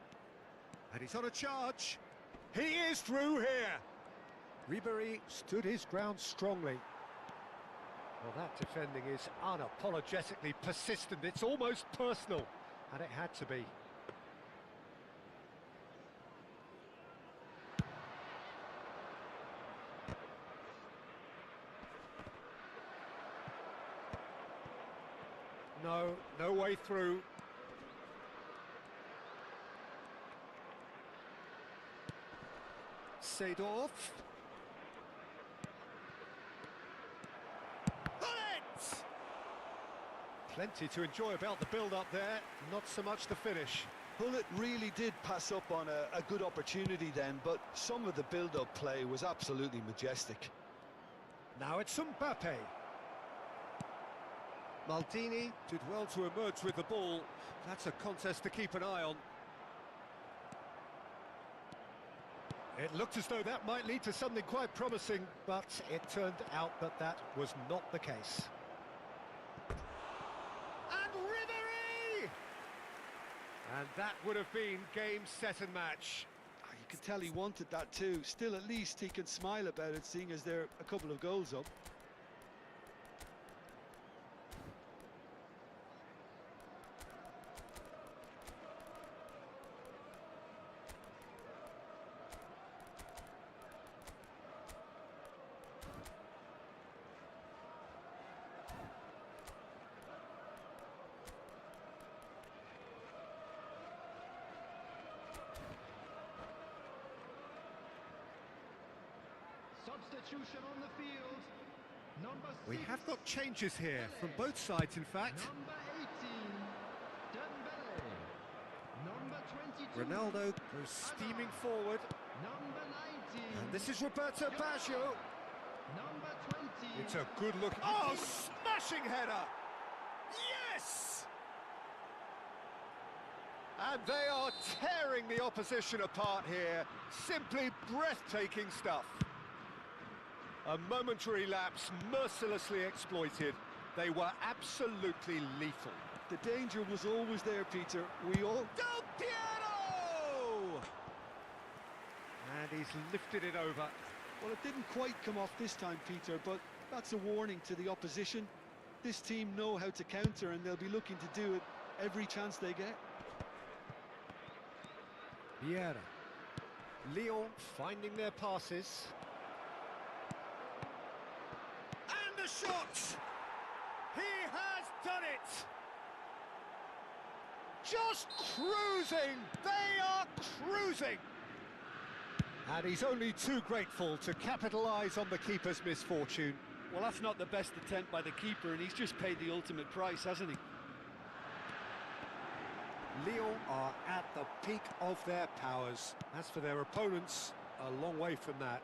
And he's on a charge. He is through here. Ribéry stood his ground strongly. Well, that defending is unapologetically persistent. It's almost personal. And it had to be. No way through. Seedorf. Hullet! Plenty to enjoy about the build-up there, not so much the finish. Hullet really did pass up on a good opportunity then, but some of the build-up play was absolutely majestic. Now it's Mbappe. Maldini did well to emerge with the ball. That's a contest to keep an eye on. It looked as though that might lead to something quite promising, but it turned out that that was not the case. And Ribéry! And that would have been game, set and match. You could tell he wanted that too. Still, at least he can smile about it, seeing as they're a couple of goals up. Substitution on the field. Number 6. We have got changes here from both sides, in fact. Number 18, Dembele. Number 22. Ronaldo goes steaming forward. Number 19. And this is Roberto Baggio. Number 20. It's a good look. Oh, smashing header! Yes! And they are tearing the opposition apart here. Simply breathtaking stuff. A momentary lapse, mercilessly exploited. They were absolutely lethal. The danger was always there, Peter. We all... Del Piero! And he's lifted it over. Well, it didn't quite come off this time, Peter, but that's a warning to the opposition. This team know how to counter, and they'll be looking to do it every chance they get. Vieira. Lyon finding their passes. And a shot! He has done it! Just cruising! They are cruising! And he's only too grateful to capitalise on the keeper's misfortune. Well, that's not the best attempt by the keeper, and he's just paid the ultimate price, hasn't he? Lyon are at the peak of their powers. As for their opponents, a long way from that.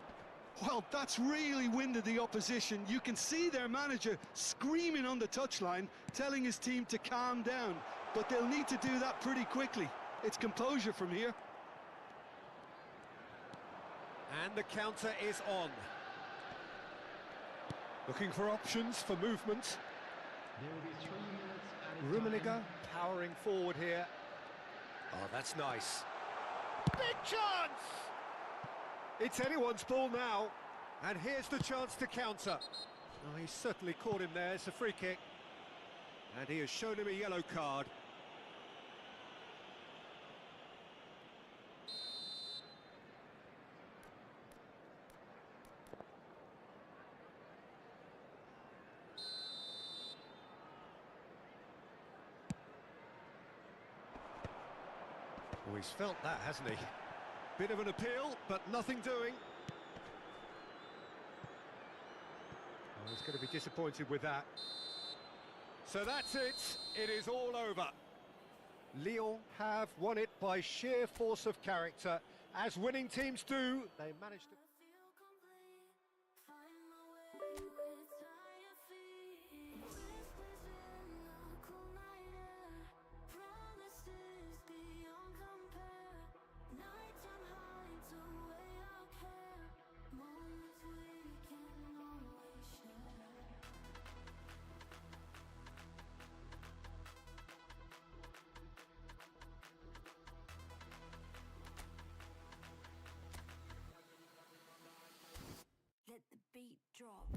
Well, that's really winded the opposition. You can see their manager screaming on the touchline, telling his team to calm down. But they'll need to do that pretty quickly. It's composure from here. And the counter is on. Looking for options for movement. There will be 3 minutes added Rummenigge time. powering forward here. Oh, that's nice. Big chance! It's anyone's ball now. And here's the chance to counter. Oh, he's certainly caught him there. It's a free kick. And he has shown him a yellow card. Oh, he's felt that, hasn't he? Bit of an appeal, but nothing doing. Oh, he's going to be disappointed with that. So that's it. It is all over. Lyon have won it by sheer force of character. As winning teams do, they managed to... Let the beat drop.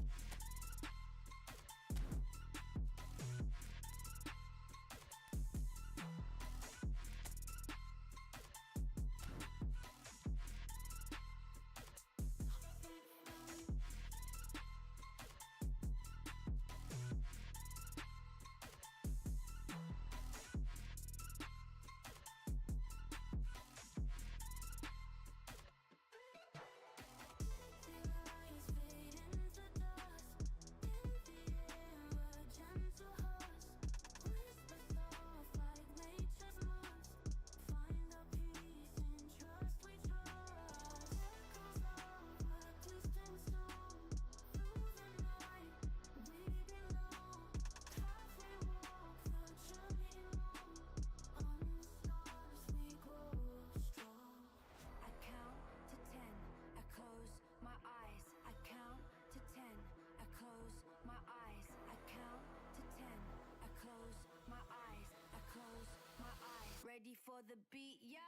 Ready for the beat, yeah?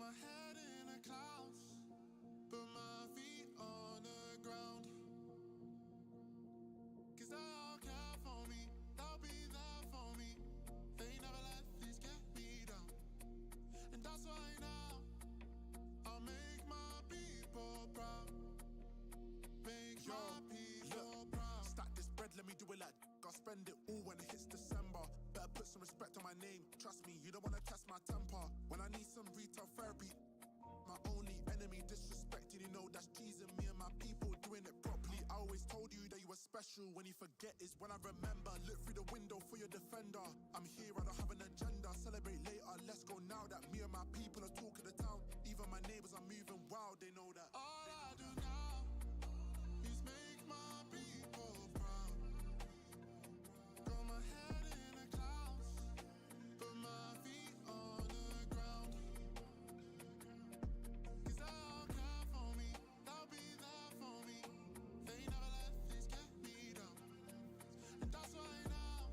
my head in the clouds, put my feet on the ground. Cause they all care for me, they'll be there for me. They never let this get me down. And that's why now I'll make my people proud. Make my people proud. Stack this bread, let me do it like I'll spend it all when it hits December. Better put some respect on my name. Trust me, you don't wanna test my temper. When I need some retail therapy, my only enemy disrespecting, you know that's G's and me and my people doing it properly. I always told you that you were special. When you forget is when I remember. Look through the window for your defender. I'm here, I don't have an agenda. Celebrate later, let's go now that me and my people are talking the town. Even my neighbors are moving wild, they know that. All I do now is make my people proud. Got my head in the clouds, put my feet on the ground. Cause they all care for me, they'll be there for me. They never let this get me down. And that's why now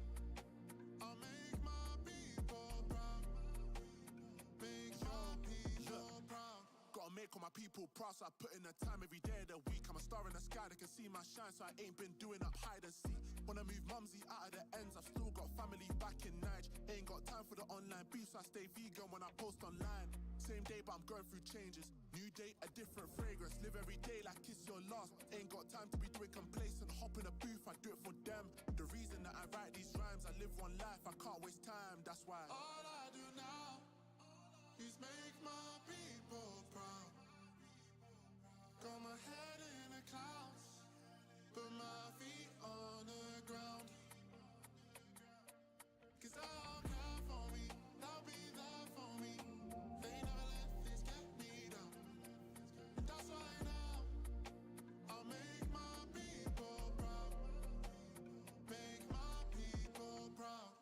I'll make my people proud. Make my people proud. Gotta make all my people proud, so I put in the time every day of the week. I'm a star in the sky, they can see my shine, so I ain't been doing up hide and seek. Wanna move mumsy out of the ends, I've still got family back in Nige. Ain't got time for the online beef, so I stay vegan when I post online. Same day, but I'm going through changes. New day, a different fragrance. Live every day like it's your last. Ain't got time to be doing complacent. Hop in a booth, I do it for them. The reason that I write these rhymes, I live one life, I can't waste time, that's why. All I do now is make my people proud. Got my head in the clouds, put my feet on the ground. Cause they all care for me, they'll be there for me. They never let this get me down. And that's why now I'll make my people proud. Make my people proud.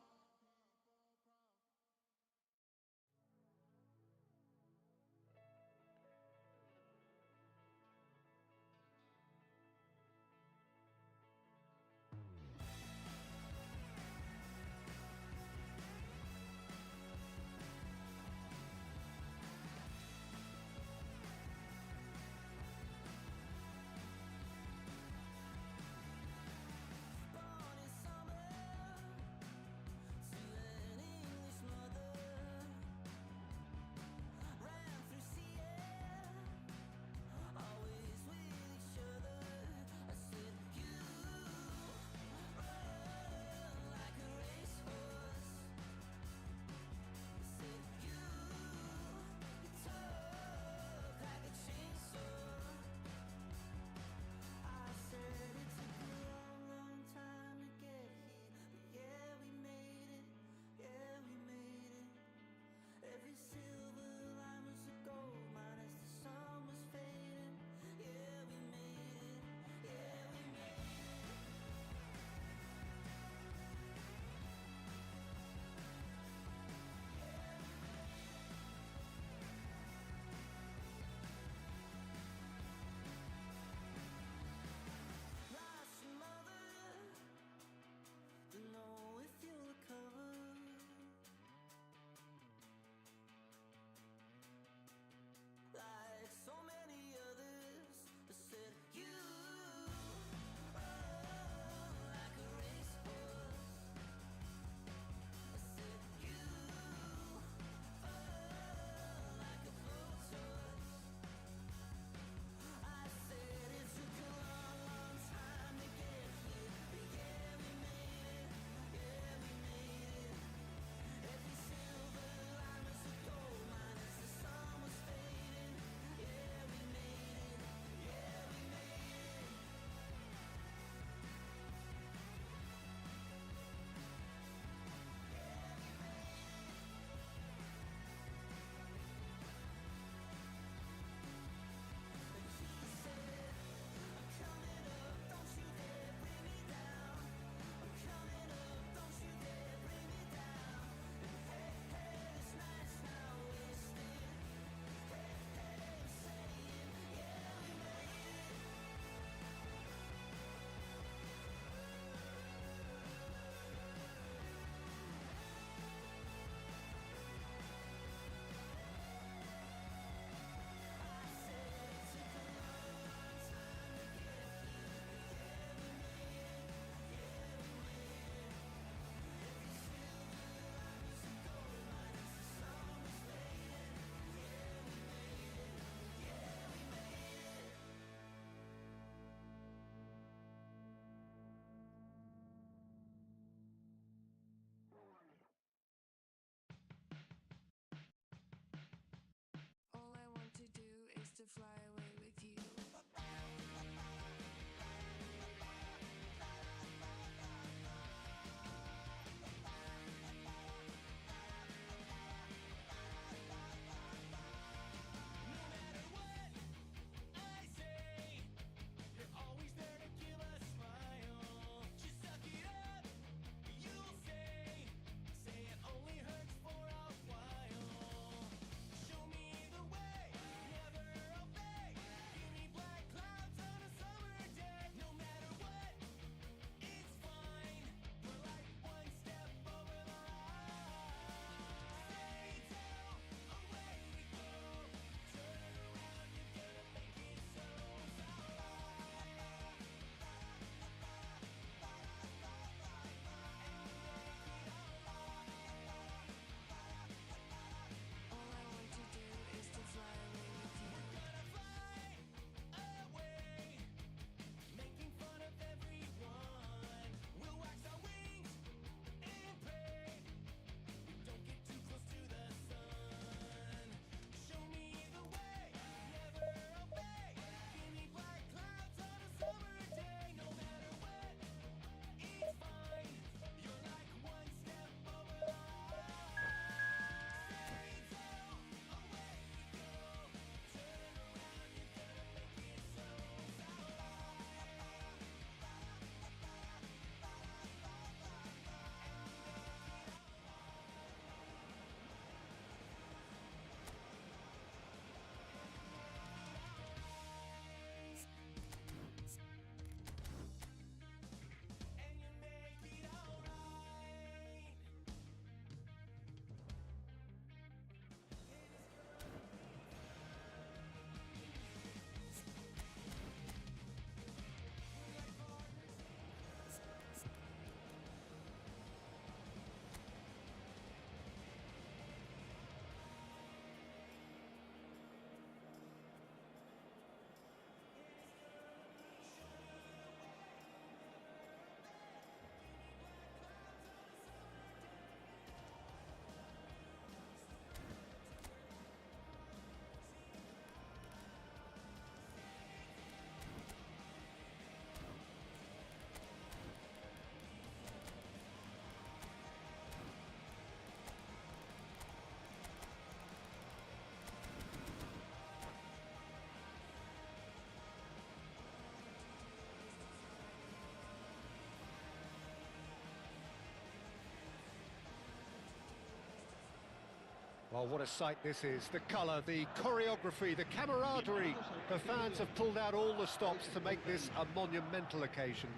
Well, what a sight this is. The colour, the choreography, the camaraderie. The fans have pulled out all the stops to make this a monumental occasion.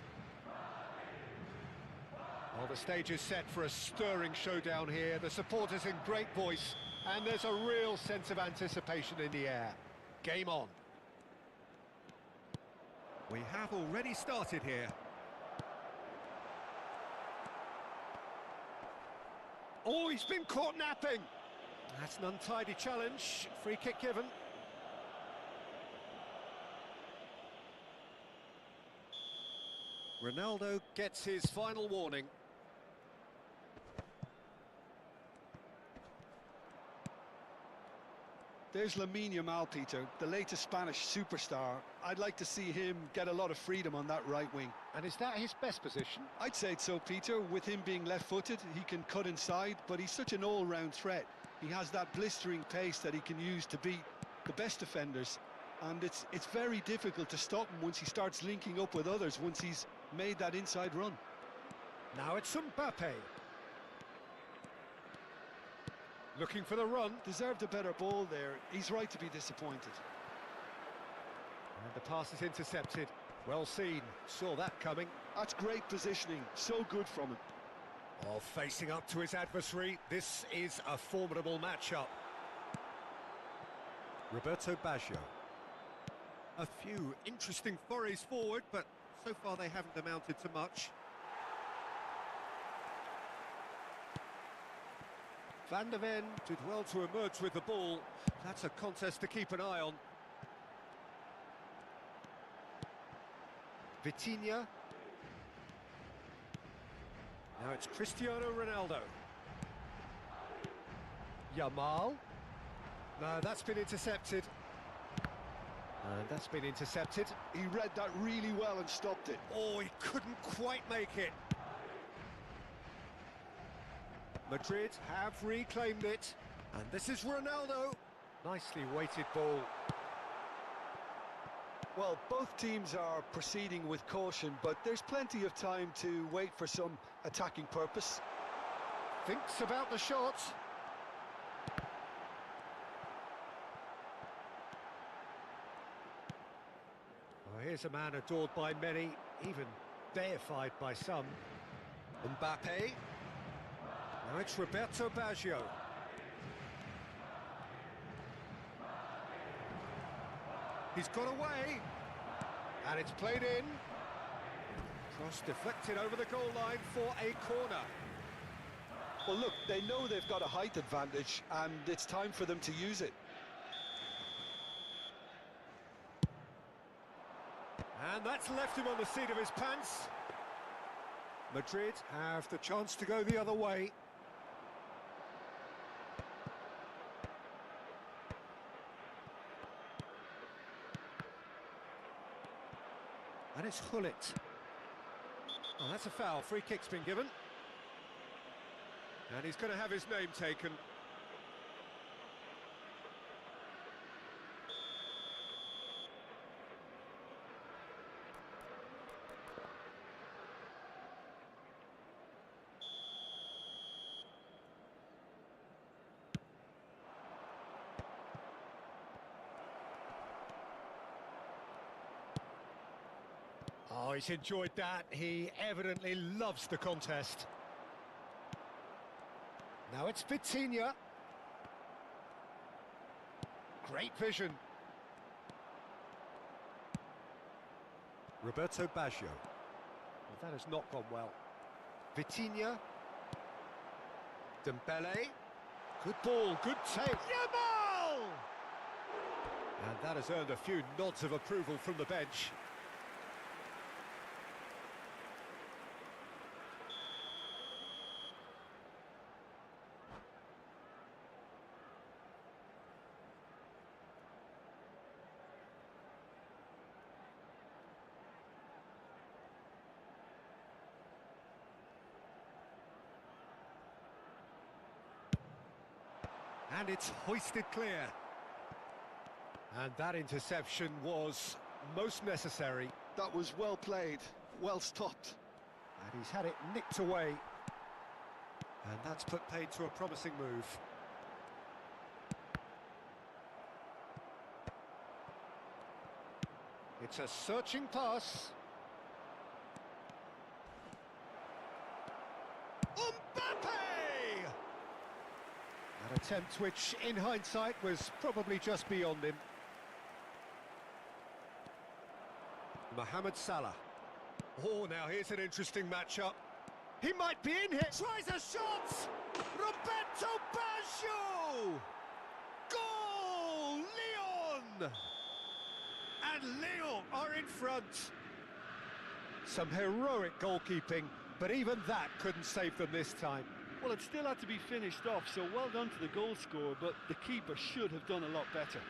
Well, the stage is set for a stirring showdown here. The supporters in great voice, and there's a real sense of anticipation in the air. Game on. We have already started here. Oh, he's been caught napping. That's an untidy challenge. Free kick given. Ronaldo gets his final warning. There's Lamine Yamal, Peter, the latest Spanish superstar. I'd like to see him get a lot of freedom on that right wing. And is that his best position? I'd say so, Peter. With him being left-footed, he can cut inside, but he's such an all-round threat. He has that blistering pace that he can use to beat the best defenders. And it's very difficult to stop him once he starts linking up with others, once he's made that inside run. Now it's Mbappe. Looking for the run. Deserved a better ball there. He's right to be disappointed. And the pass is intercepted. Well seen. Saw that coming. That's great positioning. So good from him. Oh, facing up to his adversary. This is a formidable matchup. Roberto Baggio. A few interesting forays forward, but so far they haven't amounted to much. Van de Ven did well to emerge with the ball. That's a contest to keep an eye on. Vitinha. Now it's Cristiano Ronaldo. Yamal. No, that's been intercepted. And that's been intercepted. He read that really well and stopped it. Oh, he couldn't quite make it. Madrid have reclaimed it. And this is Ronaldo. Nicely weighted ball. Well, both teams are proceeding with caution, but there's plenty of time to wait for some attacking purpose. Thinks about the shot. Well, here's a man adored by many, even deified by some. Mbappe. Now it's Roberto Baggio. He's got away. And it's played in. Cross deflected over the goal line for a corner. Well, look, they know they've got a height advantage, and it's time for them to use it. And that's left him on the seat of his pants. Madrid have the chance to go the other way. And it's Gullit. Oh, that's a foul. Free kick's been given. And he's going to have his name taken. Oh, he's enjoyed that. He evidently loves the contest. Now it's Vitinha. Great vision. Roberto Baggio. Well, that has not gone well. Vitinha. Dembele. Good ball, good take. Yamal! And that has earned a few nods of approval from the bench. And it's hoisted clear. And that interception was most necessary. That was well played, well stopped. And he's had it nicked away. And that's put paid to a promising move. It's a searching pass. Mbappe! An attempt which, in hindsight, was probably just beyond him. Mohamed Salah. Oh, now here's an interesting matchup. He might be in here. Tries a shot! Roberto Baggio! Goal! Lyon! And Lyon are in front. Some heroic goalkeeping, but even that couldn't save them this time. Well, it still had to be finished off, so well done to the goal scorer, but the keeper should have done a lot better.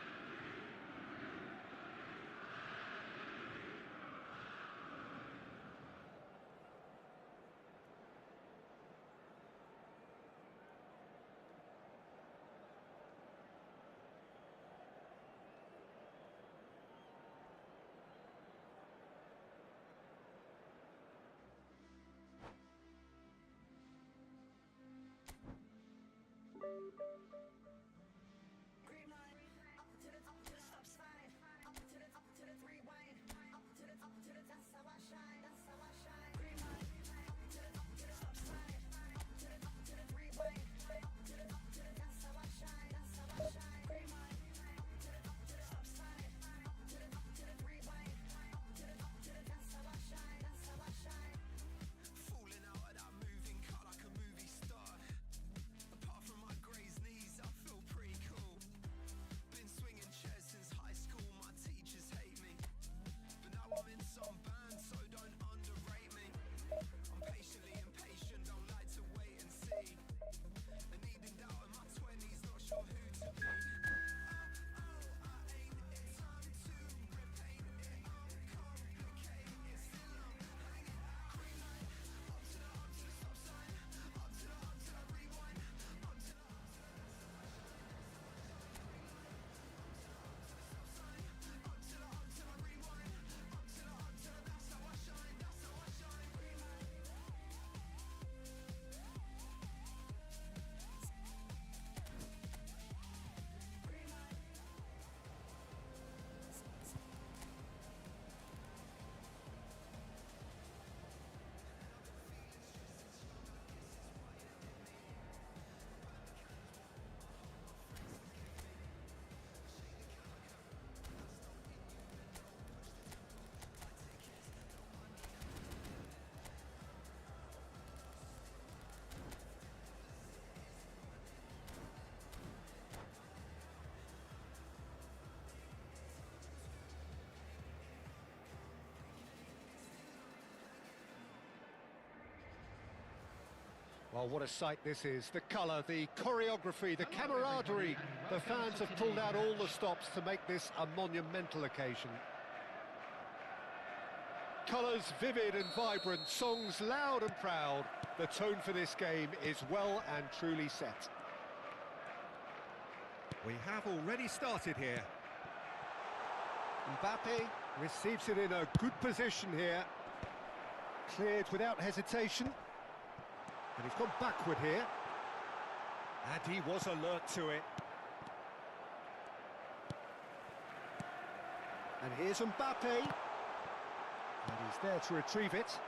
Well, what a sight this is. The colour, the choreography, the camaraderie. The fans have pulled out all the stops to make this a monumental occasion. Colours vivid and vibrant, songs loud and proud. The tone for this game is well and truly set. We have already started here. Mbappe receives it in a good position here. Cleared without hesitation. And he's gone backward here. And he was alert to it. And here's Mbappe. And he's there to retrieve it.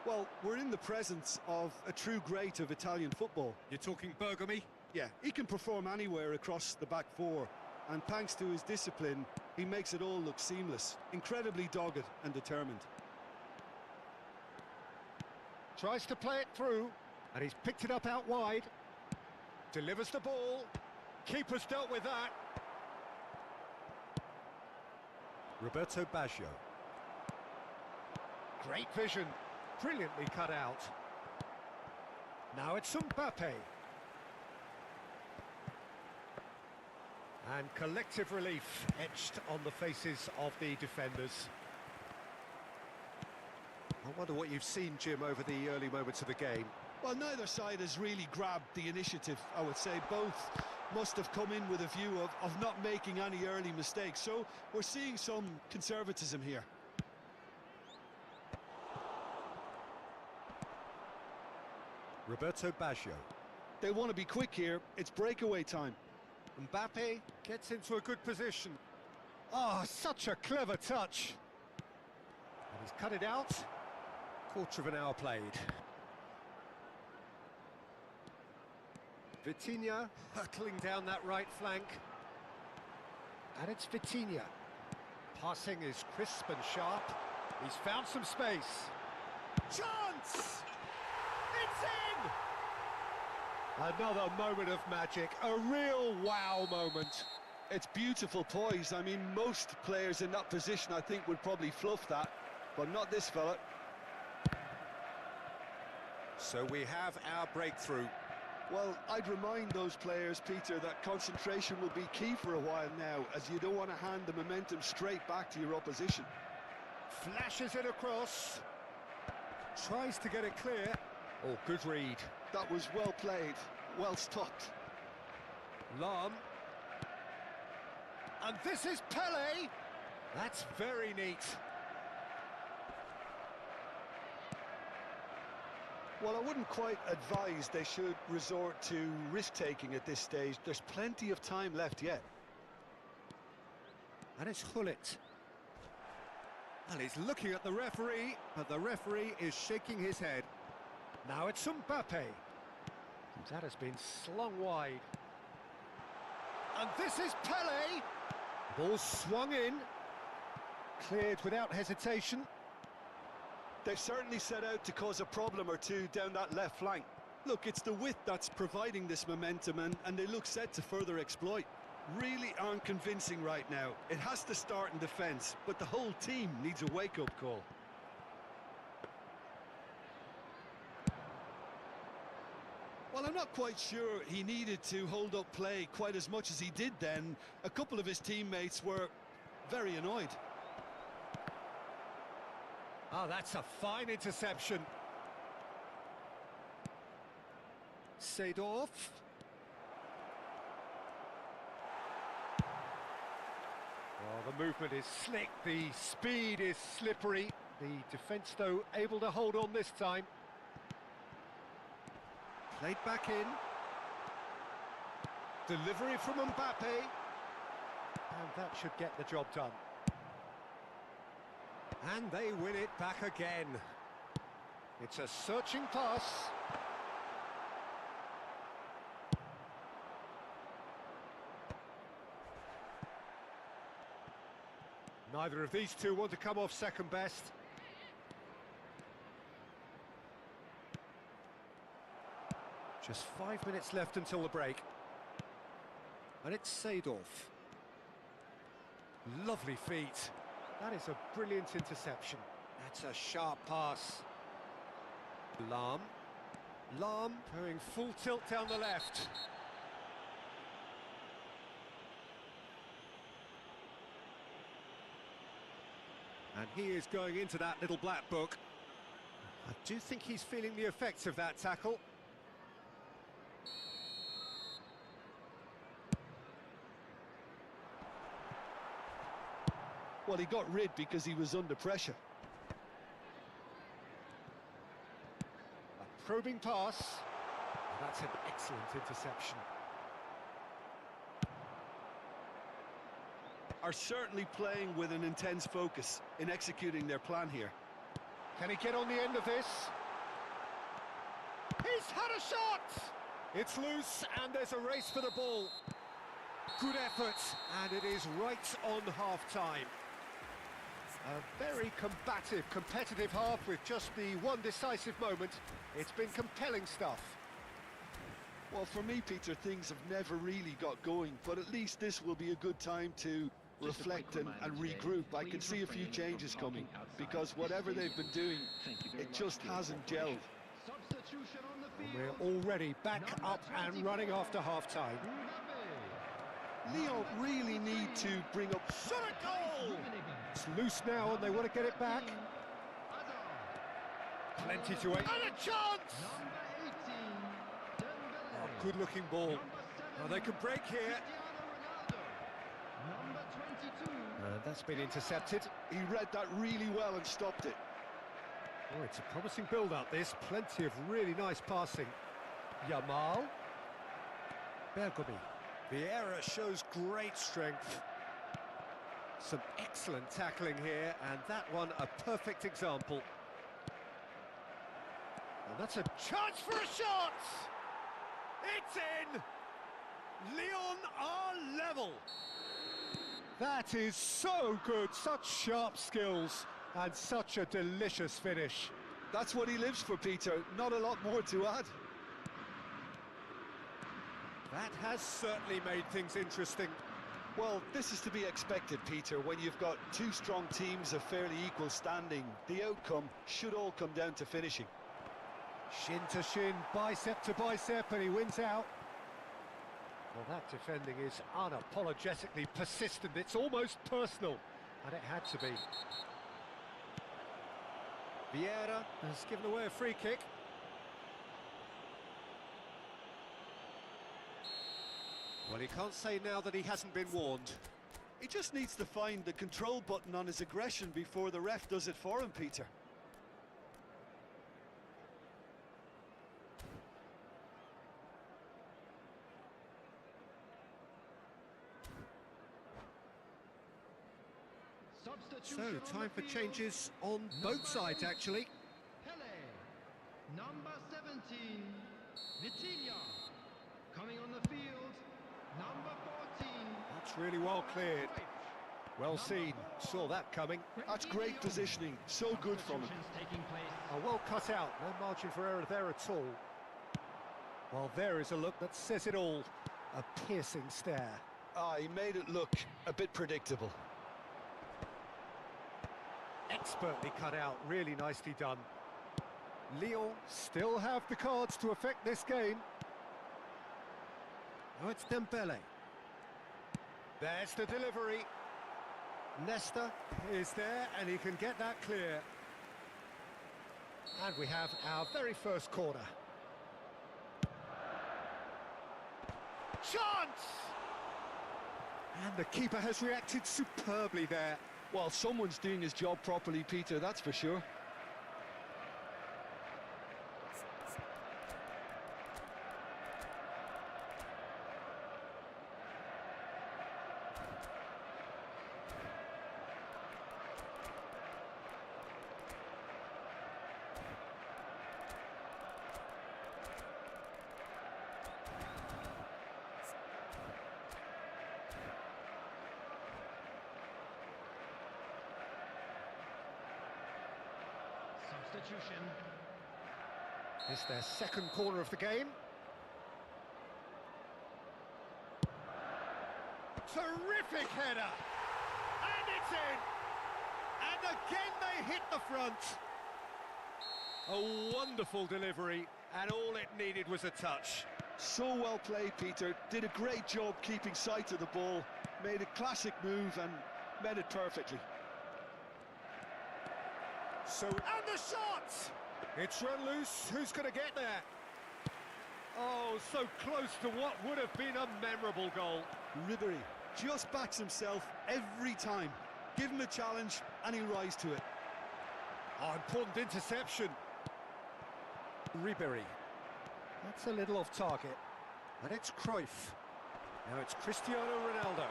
Well, we're in the presence of a true great of Italian football. You're talking Bergami? Yeah, he can perform anywhere across the back four. And thanks to his discipline, he makes it all look seamless. Incredibly dogged and determined. Tries to play it through, and he's picked it up out wide. Delivers the ball. Keeper's dealt with that. Roberto Baggio. Great vision. Brilliantly cut out. Now it's Mbappe. And collective relief etched on the faces of the defenders. I wonder what you've seen, Jim, over the early moments of the game. Well, neither side has really grabbed the initiative, I would say. Both must have come in with a view of not making any early mistakes. So we're seeing some conservatism here. Roberto Baggio. They want to be quick here. It's breakaway time. Mbappe gets into a good position. Oh, such a clever touch. And he's cut it out. Quarter of an hour played. Vitinha hurtling down that right flank. And it's Vitinha. Passing is crisp and sharp. He's found some space. Chance! It's in! Another moment of magic, a real wow moment. It's beautiful poise. I mean, most players in that position, I think, would probably fluff that, but not this fella. So we have our breakthrough. Well, I'd remind those players, Peter, that concentration will be key for a while now, as you don't want to hand the momentum straight back to your opposition. Flashes it across. Tries to get it clear. Oh, good read. That was well played, well stopped. Lahm. And this is Pele. That's very neat. Well, I wouldn't quite advise they should resort to risk-taking at this stage. There's plenty of time left yet. And it's Gullit. And he's looking at the referee, but the referee is shaking his head. Now it's Mbappe. That has been slung wide. And this is Pele. Ball swung in. Cleared without hesitation. They've certainly set out to cause a problem or two down that left flank. Look, it's the width that's providing this momentum, and they look set to further exploit. Really aren't convincing right now. It has to start in defence, but the whole team needs a wake-up call. Well, I'm not quite sure he needed to hold up play quite as much as he did then. A couple of his teammates were very annoyed. Oh, that's a fine interception. Seedorf. Well, the movement is slick, the speed is slippery. The defence, though, able to hold on this time. Played back in. Delivery from Mbappe. And that should get the job done. And they win it back again. It's a searching pass. Neither of these two want to come off second best. Just 5 minutes left until the break. And it's Seedorf. Lovely feet. That is a brilliant interception. That's a sharp pass. Lahm. Lahm going full tilt down the left. And he is going into that little black book. I do think he's feeling the effects of that tackle. Well, he got rid because he was under pressure. A probing pass. That's an excellent interception. Are certainly playing with an intense focus in executing their plan here. Can he get on the end of this? He's had a shot! It's loose and there's a race for the ball. Good effort, and it is right on half-time. A very combative, competitive half with just the one decisive moment. It's been compelling stuff. Well, for me, Peter, things have never really got going, but at least this will be a good time to reflect and regroup. I can see a few changes coming, because whatever they've been doing, it just hasn't gelled. We're already back up and running after half-time. Lyon really need to bring up... Shot a goal! It's loose now and they want to get it back. Plenty to aim. And a chance! Oh, good-looking ball. Now they can break here. That's been intercepted. He read that really well and stopped it. Oh, it's a promising build-up, this. Plenty of really nice passing. Yamal. Bergomi. The error shows great strength. Some excellent tackling here, and that one a perfect example. And that's a chance for a shot! It's in! Lyon are level! That is so good, such sharp skills, and such a delicious finish. That's what he lives for, Peter. Not a lot more to add. That has certainly made things interesting. Well, this is to be expected, Peter, when you've got two strong teams of fairly equal standing. The outcome should all come down to finishing. Shin to shin, bicep to bicep, and he wins out. Well, that defending is unapologetically persistent. It's almost personal, and it had to be. Vieira has given away a free kick. Well, he can't say now that he hasn't been warned. He just needs to find the control button on his aggression before the ref does it for him, Peter. So, time for changes on both sides, actually. Pele, number 17, Vitinha, coming on the field, number 14. That's really well cleared. Well seen, saw that coming. That's great positioning, so good from him. Well cut out, no margin for error there at all. Well, there is a look that says it all. A piercing stare. He made it look a bit predictable. Expertly cut out, really nicely done. Lyon still have the cards to affect this game. Now it's Dembele. There's the delivery. Nesta is there, and he can get that clear. And we have our very first corner. Chance! And the keeper has reacted superbly there. Well, someone's doing his job properly, Peter, that's for sure. Substitution. It's their second corner of the game. Terrific header! And it's in! And again they hit the front. A wonderful delivery, and all it needed was a touch. So well played, Peter. Did a great job keeping sight of the ball. Made a classic move and met it perfectly. So, and the shot! It's run loose, who's going to get there? Oh, so close to what would have been a memorable goal. Ribéry just backs himself every time. Give him a challenge and he'll rise to it. Oh, important interception. Ribéry. That's a little off target. And it's Cruyff. Now it's Cristiano Ronaldo.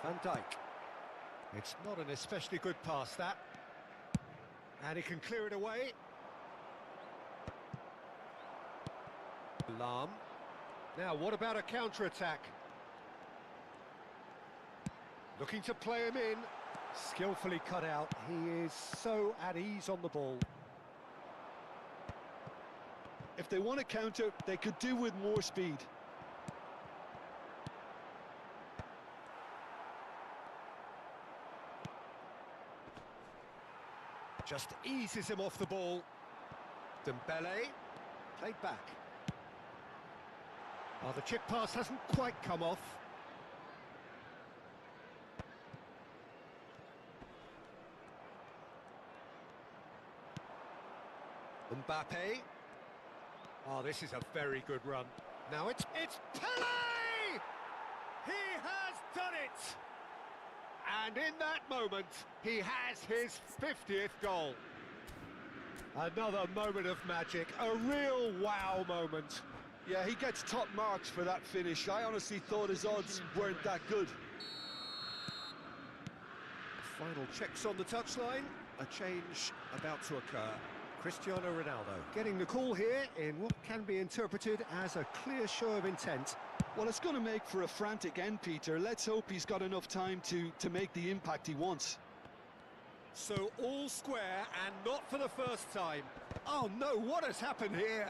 Van Dijk. It's not an especially good pass, that. And he can clear it away. Lahm. Now, what about a counter-attack? Looking to play him in. Skillfully cut out. He is so at ease on the ball. If they want to counter, they could do with more speed. Just eases him off the ball. Dembele, played back. Oh, the chip pass hasn't quite come off. Mbappe. Oh, this is a very good run. Now it's Pele! He has done it! And in that moment, he has his 50th goal. Another moment of magic, a real wow moment. Yeah, he gets top marks for that finish. I honestly thought his odds weren't that good. Final checks on the touchline. A change about to occur. Cristiano Ronaldo getting the call here in what can be interpreted as a clear show of intent. Well, it's going to make for a frantic end, Peter. Let's hope he's got enough time to make the impact he wants. So all square, and not for the first time. Oh no, what has happened here?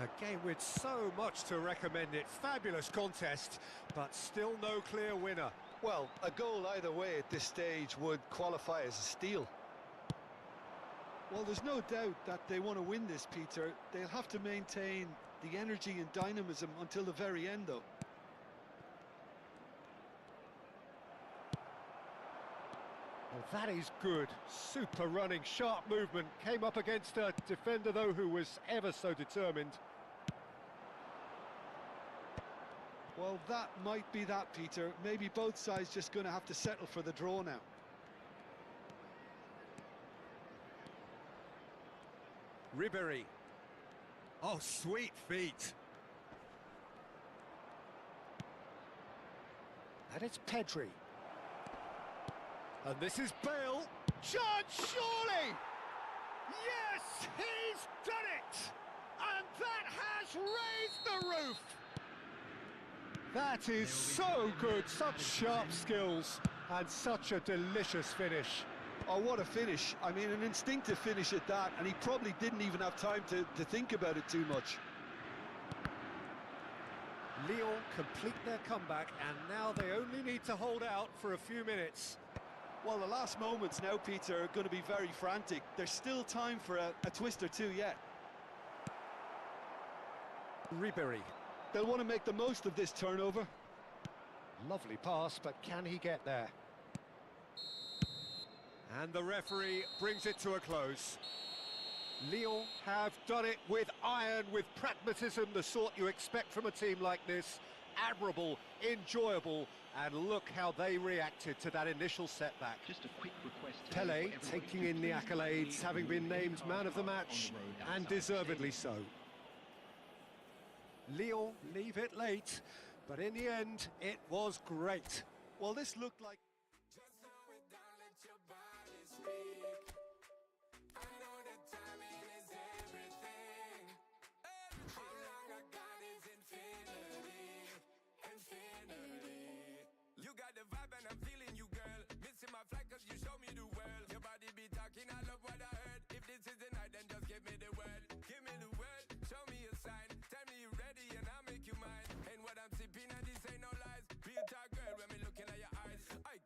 A game with so much to recommend it. Fabulous contest, but still no clear winner. Well, a goal either way at this stage would qualify as a steal. Well, there's no doubt that they want to win this, Peter. They'll have to maintain the energy and dynamism until the very end, though. Well, that is good. Super running, sharp movement. Came up against a defender, though, who was ever so determined. Well, that might be that, Peter. Maybe both sides just going to have to settle for the draw now. Ribéry. Oh, sweet feet. And it's Pedri. And this is Bale. Chance, surely! Yes, he's done it! And that has raised the roof! That is so good, such sharp skills, and such a delicious finish. Oh, what a finish. I mean, an instinctive finish at that, and he probably didn't even have time to think about it too much. Lyon complete their comeback, and now they only need to hold out for a few minutes. Well, the last moments now, Peter, are going to be very frantic. There's still time for a twist or two yet. Ribéry. They'll want to make the most of this turnover. Lovely pass, but can he get there? And the referee brings it to a close. Lyon have done it with iron, with pragmatism, the sort you expect from a team like this. Admirable, enjoyable, and look how they reacted to that initial setback. Just a quick request. Pelé taking in the accolades, having been named man of the match, and deservedly so. Lyon leave it late, but in the end, it was great. Well, this looked like...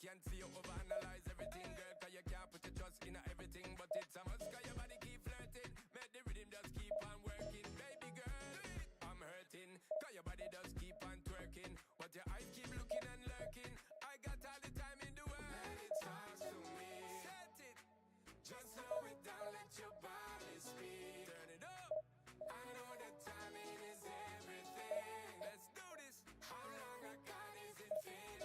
Can't see you overanalyze everything, girl, cause you can't put your trust in everything, but it's a must, cause your body keep flirting, make the rhythm just keep on working, baby girl, I'm hurting, cause your body just keep on twerking, but your eyes keep looking and lurking, I got all the time in the world, let it talk to me, set it, just slow it down, let your body speak, turn it up, I know that timing is everything, let's do this, how long I got is infinity.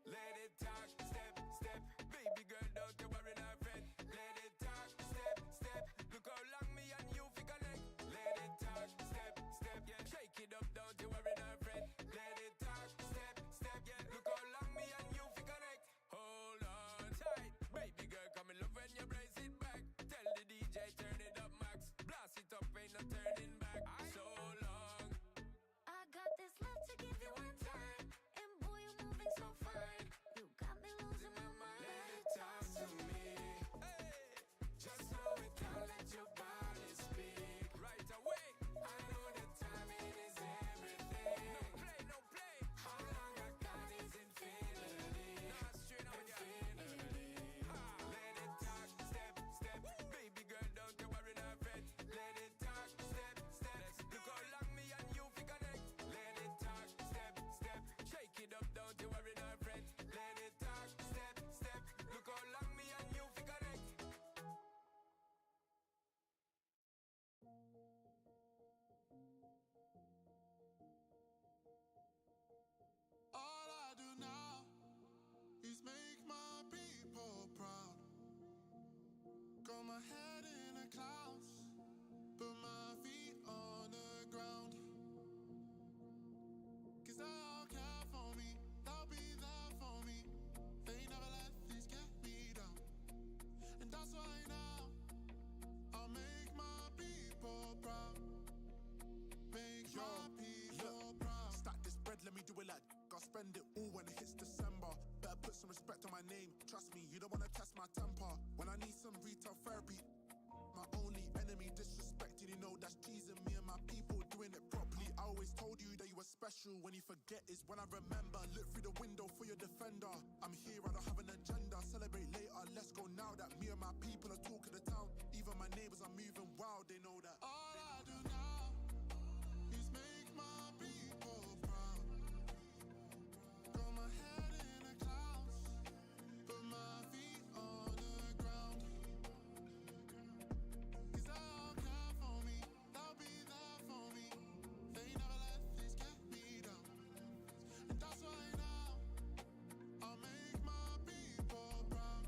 Let it talk, step, step. Baby girl, don't you worry, not fret. Let it talk, step, step. Look how long me and you fi connect. Let it talk, step, step. Yeah, shake it up, don't you worry, not fret. Let it talk, step, step. Yeah, look how long me and you fi connect. Hold on tight, baby girl, come in love when you brace it back. Tell the DJ turn it up, max. Blast it up, ain't no turning back. So long. I got this love to give you one time. So fine, you got me losing my mind. Let it talk to me. Hey, just slow it down, let your body speak. Right away. I know that timing is everything. No play, no play. How long I got is infinity. Nah, straight up, infinity. Let it talk, step, step. Baby girl, don't you worry, not fret. Let it talk, step, step. Look how long me and you fi connect. Let it talk, step, step. Shake it up, don't you worry. Got my head in the clouds, put my feet on the ground. 'Cause they all care for me, they'll be that's why now I'll make my people proud. Make my people proud. Stack this bread, let me do it like I'll spend it all when it hits December. Better put some respect on my name. Trust me, you don't wanna test my temper. When I need some retail therapy, my only enemy disrespecting, you know that's teasing me and my people doing it properly. I always told you that you were special. When you forget is when I remember. Look through the window for your defender. I'm here, I don't have an agenda. Celebrate later, let's go now that me and my people are talking the town. Even my neighbors are moving wild, they know that. All I do now is make my people proud. Got my head in the clouds, put my feet on the ground. 'Cause they'll care for me, they'll be there for me. They never let this get me down. And that's why now I'll make my people proud.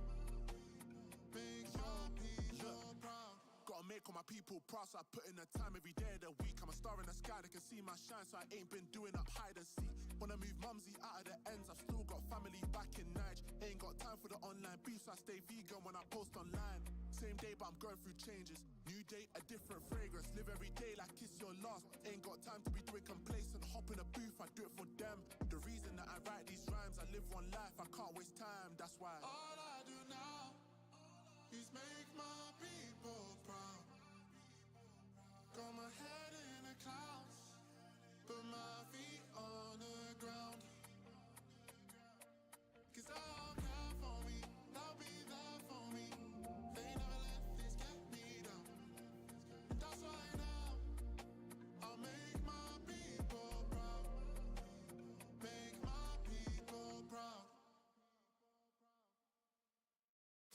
Make your people proud. Gotta make all my people proud, so I put in the time every day of the week. I'm a star in the sky, they can see my shine, so I ain't been doing up hide and seek. When I move mumsy out of the ends, I've still got family back in Nige. Ain't got time for the online beef, so I stay vegan when I post online. Same day, but I'm going through changes. New day, a different fragrance. Live every day like it's your last. Ain't got time to be doing complacent. Hop in a booth, I do it for them. The reason that I write these rhymes, I live one life, I can't waste time, that's why. All I do now is make my people proud. Got my head in the clouds, put my feet on the ground. 'Cause they'll care for me, they'll be there for me. They never let this get me down. And that's why now I'll make my people proud. Make my people proud.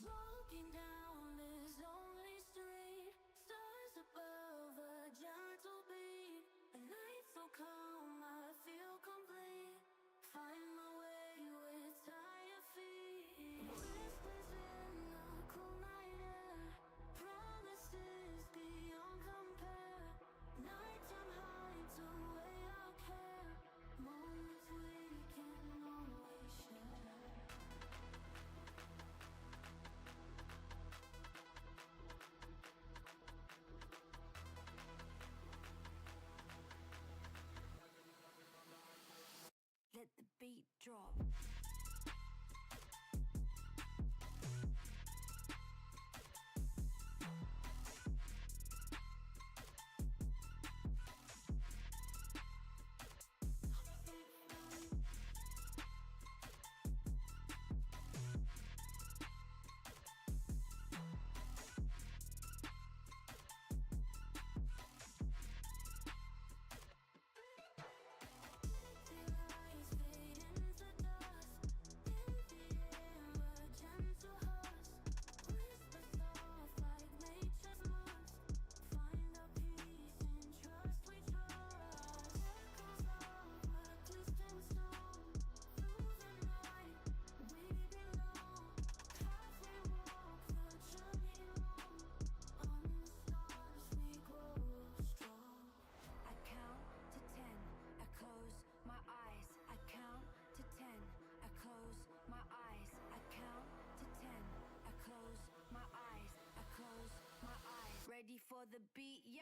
Walking down this lonely street, stars above a gentle beat. A night so calm, I feel complete. Find my way with tired feet. Whispers in the cool night air, promises beyond compare. Nighttime hides away our care, moments we can always share. Let the beat drop. Ready for the beat, yeah?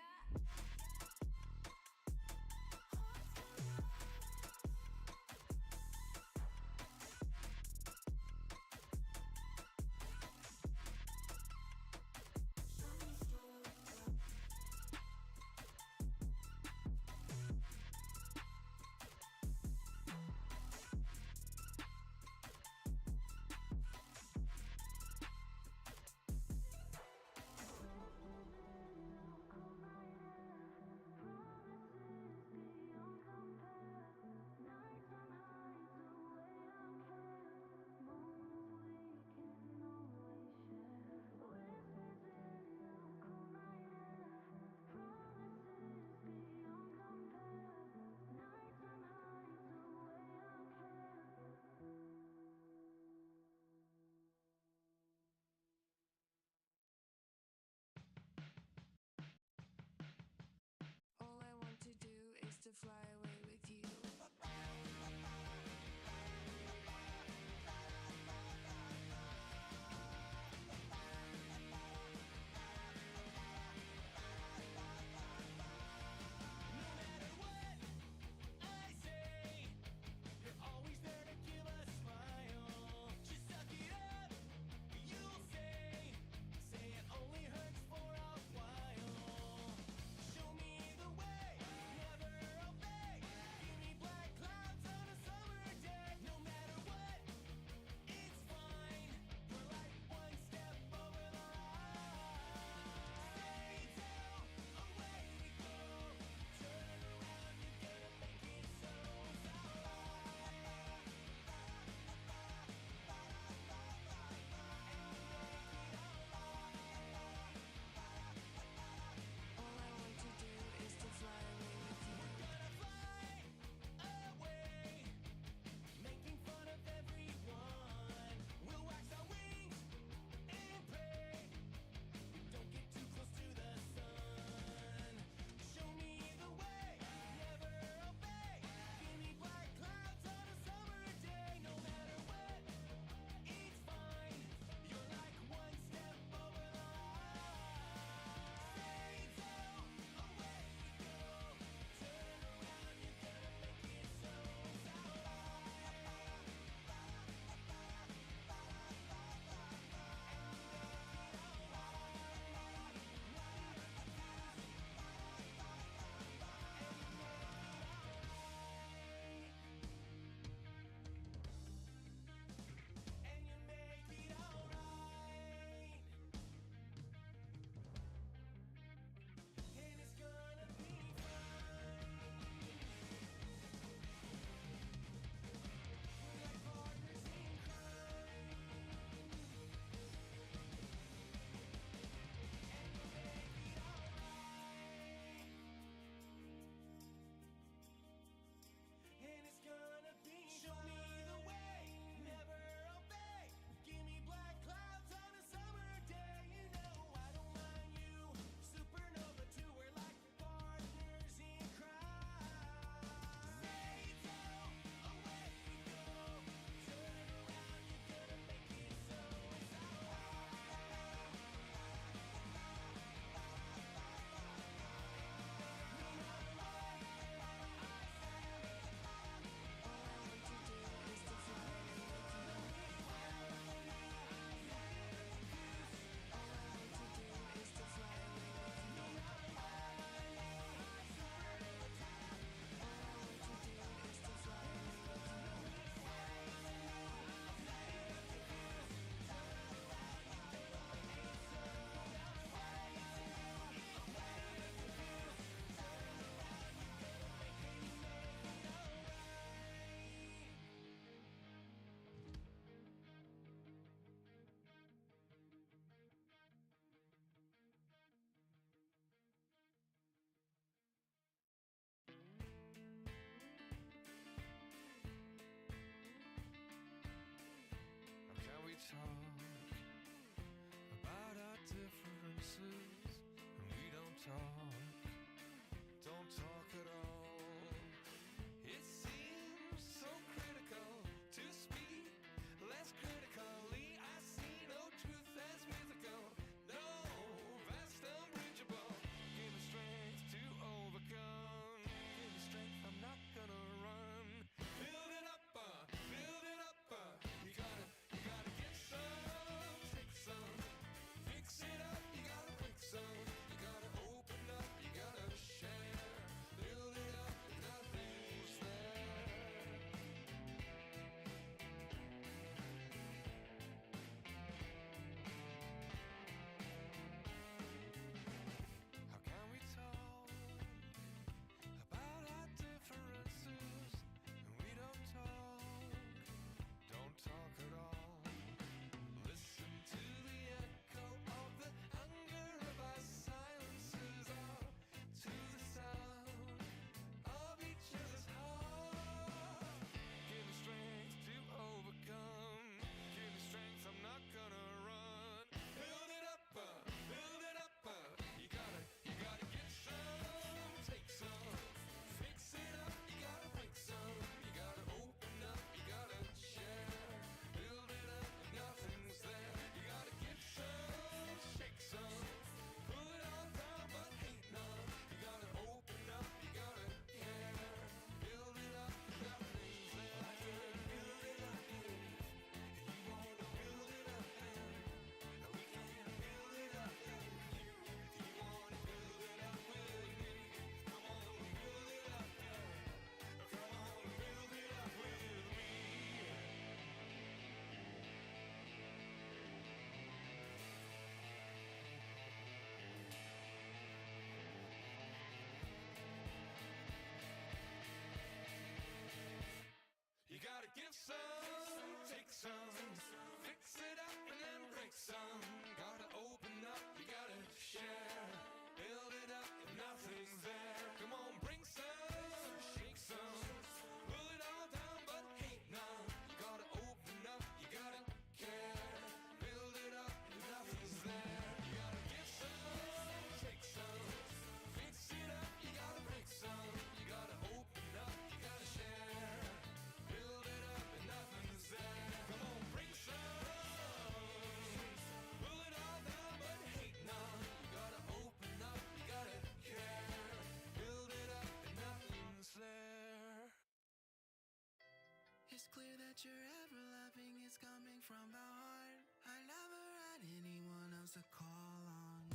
clear that you're ever loving is coming from the heart. I never had anyone else to call on.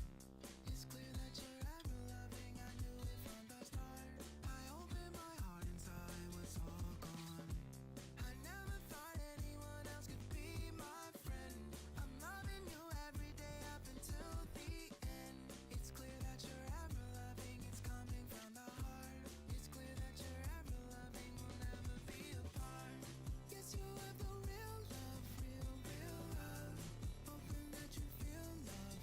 It's clear that you're ever loving, I knew it from the start. I opened my heart and saw it was all gone. I never thought anyone else could be my friend. I'm loving you every day up until the end. It's clear that you're ever loving, it's coming from the heart. It's clear that you're ever loving, we'll never be apart. Yes, you have the real love, real love. Hoping that you feel love,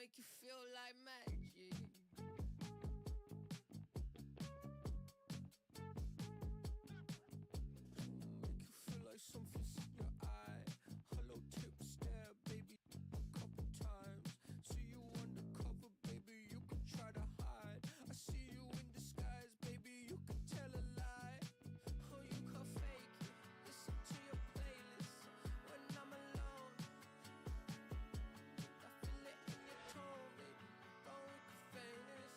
make you feel like magic. Make you feel like something's in your eye. Hello tip stare, baby, a couple times. See you undercover, baby, you can try to hide. I see you in disguise, baby, you can tell a lie. Oh, you can fake it, listen to your playlist when I'm alone. I feel it in your tone, baby, thought we could fake this.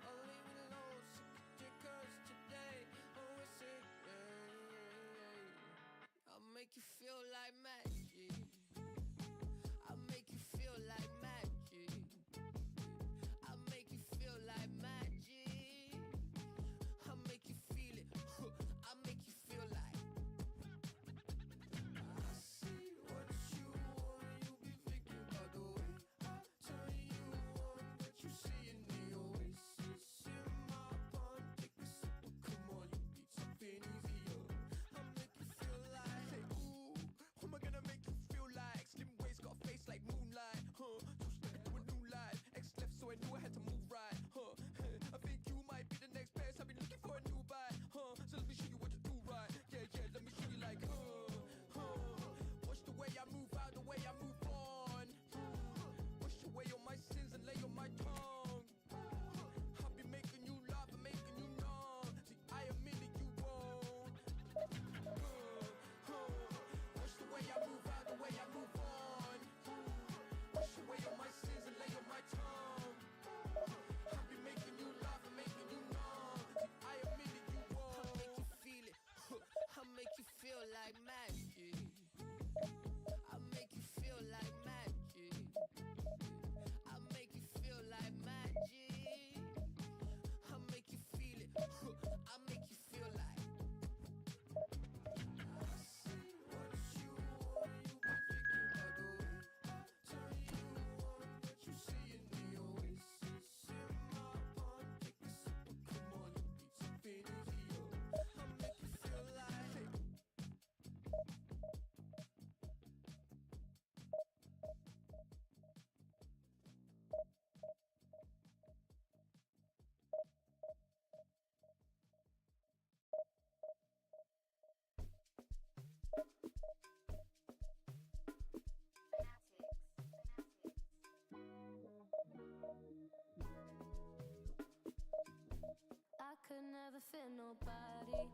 I'll leave it alone, sick of dickers today. Oh, it's it, I'll make you feel like magic. I'll make you feel like magic. I'll make you feel like magic. I'll make you feel it. I'll make you feel like. I see what you want. You be thinking about the way I turn you on. What you see in the oasis in my pond. Take a sip, come on, you need something easier. I'll make you feel like. Say, ooh, who am I gonna make you feel like? Slim waist, got a face like moonlight, huh? Two step into a new life. X left, so I knew I had to move right, huh? I think you might be the next best. I've been looking for a new bite, huh? So let me show you what to do right. Yeah, yeah, let me show you like, watch the way I move out, the way I move on. Wash away all my sins and lay on my tongue. I'll be making you laugh and making you numb. See, I admit that you won't. Watch the way I move out, the way I move on. Wash away all my sins and lay on my tongue. I'll be making you laugh and making you numb. See, I admit that you won't. I'll make you feel it. I'll make you feel like magic. I'll make you feel like magic. I'll make you feel like magic. I'll make you feel it. I'll make you feel like. I see what you want. You be thinking about the way I turn you on. What you see in the oasis in my pond. Take a sip, come on, you need something easier. I'll make you feel like. I could never fit nobody.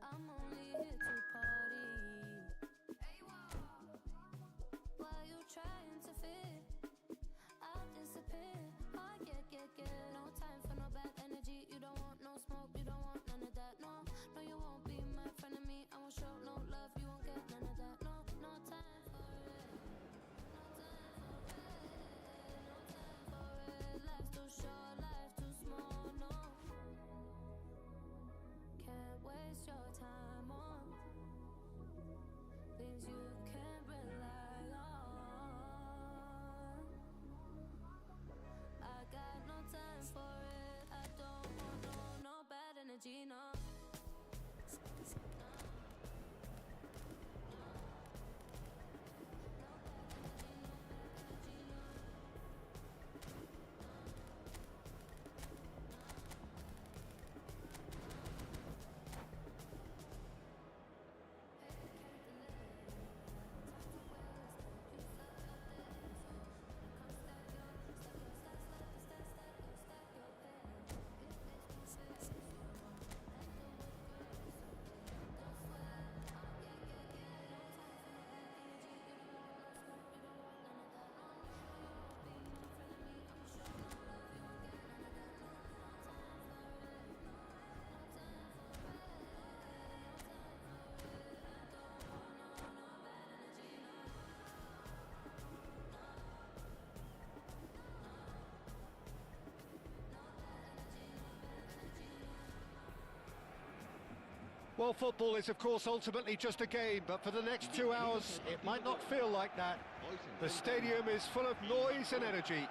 I'm only here to party. Why you trying to fit? I'll disappear. Oh, yeah. No time for no bad energy. You don't want no smoke. You don't want none of that. No, no, you won't be my friend of me. I won't show no love. You won't get none of that. No, no time for it. Life's too short, life's too small, no. Can't waste your time on things you can't rely on. I got no time for it. I don't want no bad energy, no. Well, football is, of course, ultimately just a game, but for the next 2 hours, it might not feel like that. The stadium is full of noise and energy.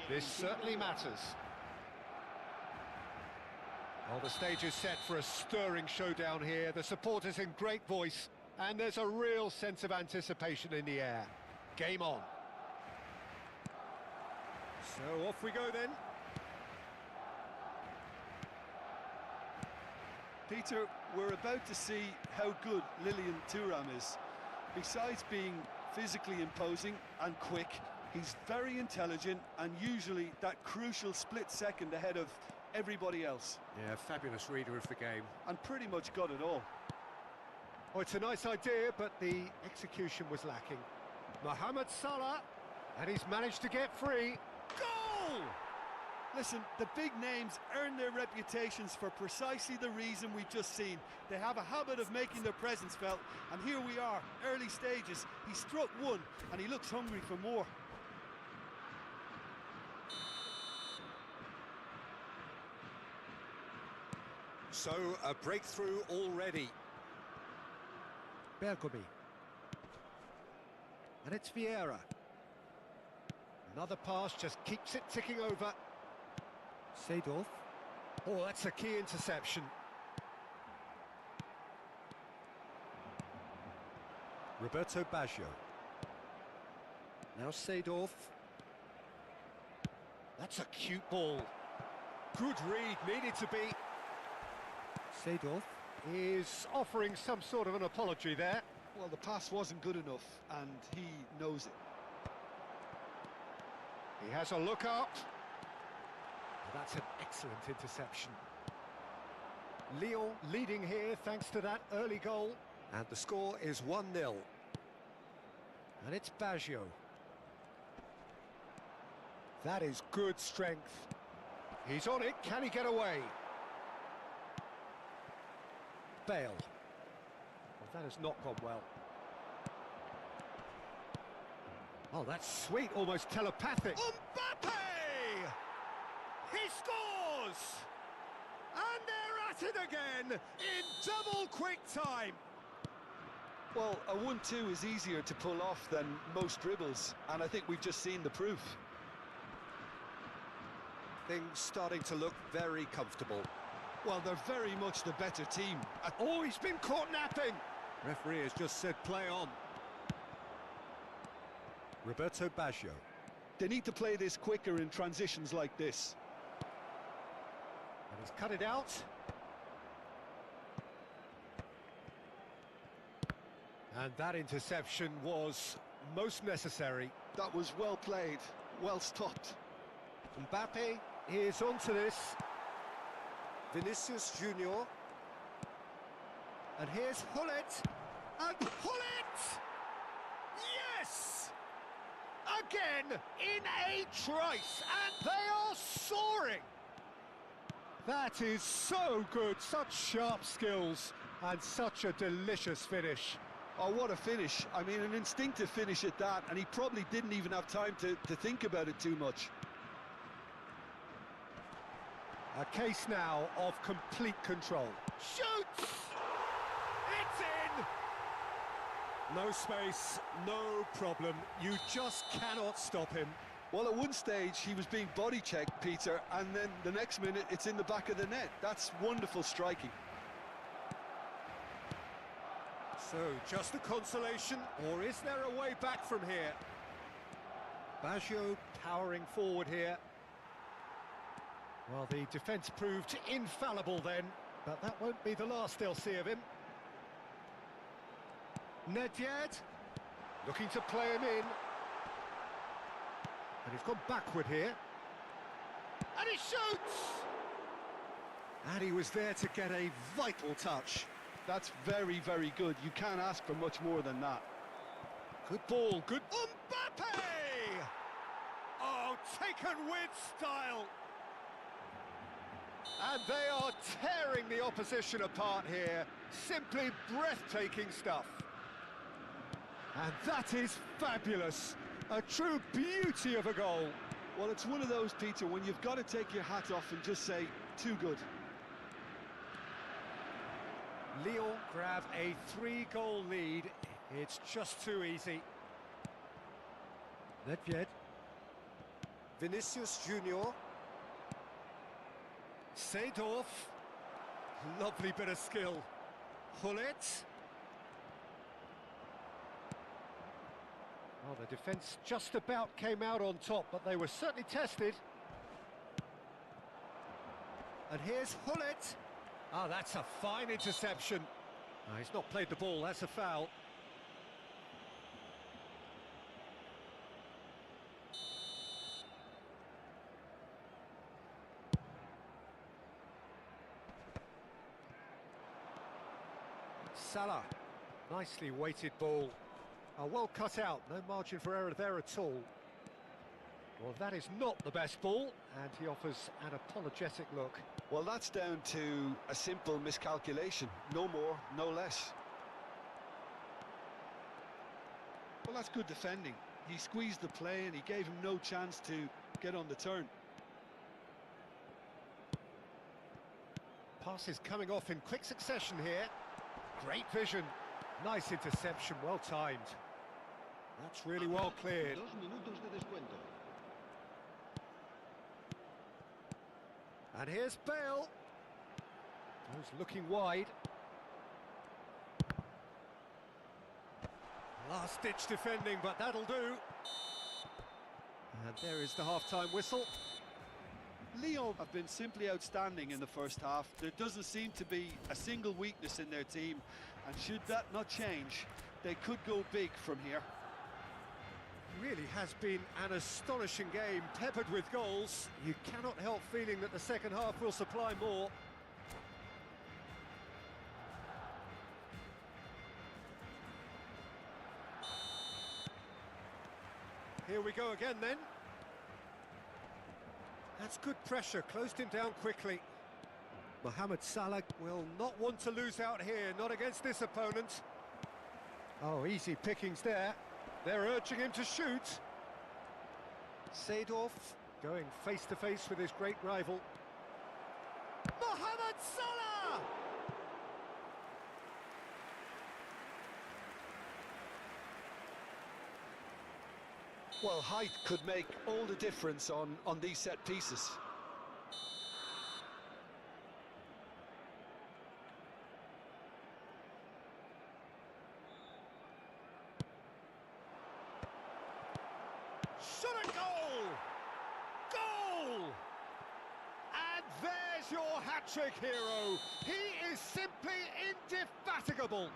This certainly matters. Well, the stage is set for a stirring showdown here. The supporters in great voice, and there's a real sense of anticipation in the air. Game on. So off we go then. Peter, we're about to see how good Lilian Thuram is. Besides being physically imposing and quick, he's very intelligent and usually that crucial split second ahead of everybody else. Yeah, fabulous reader of the game. And pretty much got it all. Oh, it's a nice idea, but the execution was lacking. Mohamed Salah, and he's managed to get free. Goal! Listen, the big names earn their reputations for precisely the reason we've just seen. They have a habit of making their presence felt, and here we are, early stages. He struck one, and he looks hungry for more. So, a breakthrough already. Bergomi. And it's Vieira. Another pass just keeps it ticking over. Seedorf. Oh, that's a key interception. Roberto Baggio. Now Seedorf. That's a cute ball. Good read, needed to be. Seedorf is offering some sort of an apology there. Well, the pass wasn't good enough, and he knows it. He has a look up. That's an excellent interception. Lyon leading here thanks to that early goal. And the score is 1-0. And it's Baggio. That is good strength. He's on it, can he get away? Bale. Well, that has not gone well. Oh, that's sweet, almost telepathic. Mbappe! He scores! And they're at it again in double quick time. Well, a 1-2 is easier to pull off than most dribbles, and I think we've just seen the proof. Things starting to look very comfortable. Well, they're very much the better team. Oh, he's been caught napping! Referee has just said play on. Roberto Baggio. They need to play this quicker in transitions like this. And he's cut it out. And that interception was most necessary. That was well played, well stopped. Mbappe is onto this. Vinicius Junior. And here's Hullet. And Hullet! Yes! Again in a trice, and they are soaring! That is so good, such sharp skills, and such a delicious finish. Oh, what a finish. I mean, an instinctive finish at that, and he probably didn't even have time to think about it too much. A case now of complete control. Shoots! It's in! No space, no problem. You just cannot stop him. Well, at one stage, he was being body checked, Peter, and then the next minute, it's in the back of the net. That's wonderful striking. So, just a consolation, or is there a way back from here? Baggio powering forward here. Well, the defence proved infallible then, but that won't be the last they'll see of him. Nedved, looking to play him in. And he's gone backward here. And he shoots! And he was there to get a vital touch. That's very, very good. You can't ask for much more than that. Good ball, good... Mbappe! Oh, taken with style! And they are tearing the opposition apart here. Simply breathtaking stuff. And that is fabulous. A true beauty of a goal. Well, it's one of those, Peter, when you've got to take your hat off and just say, too good. Lyon grab a 3-goal lead. It's just too easy. Nedved. Vinicius Junior. Seedorf. Lovely bit of skill. Hullet. Well, the defence just about came out on top, but they were certainly tested. And here's Hullet. Ah, that's a fine interception. No, he's not played the ball, that's a foul. Salah, nicely weighted ball. Well cut out, no margin for error there at all. Well, that is not the best ball, and he offers an apologetic look. Well, that's down to a simple miscalculation. No more, no less. Well, that's good defending. He squeezed the play and he gave him no chance to get on the turn. Passes coming off in quick succession here. Great vision. Nice interception, well timed. That's really well cleared. 2 minutos de descuento. And here's Bale. Who's looking wide. Last-ditch defending, but that'll do. And there is the half-time whistle. Lyon have been simply outstanding in the first half. There doesn't seem to be a single weakness in their team, and should that not change, they could go big from here. Really has been an astonishing game, peppered with goals. You cannot help feeling that the second half will supply more. Here we go again then. That's good pressure, closed him down quickly. Mohamed Salah will not want to lose out here, not against this opponent. Oh, easy pickings there. They're urging him to shoot. Seedorf going face-to-face with his great rival. Mohamed Salah! Well, height could make all the difference on these set pieces. Shot a goal! Goal! And there's your hat-trick hero. He is simply indefatigable.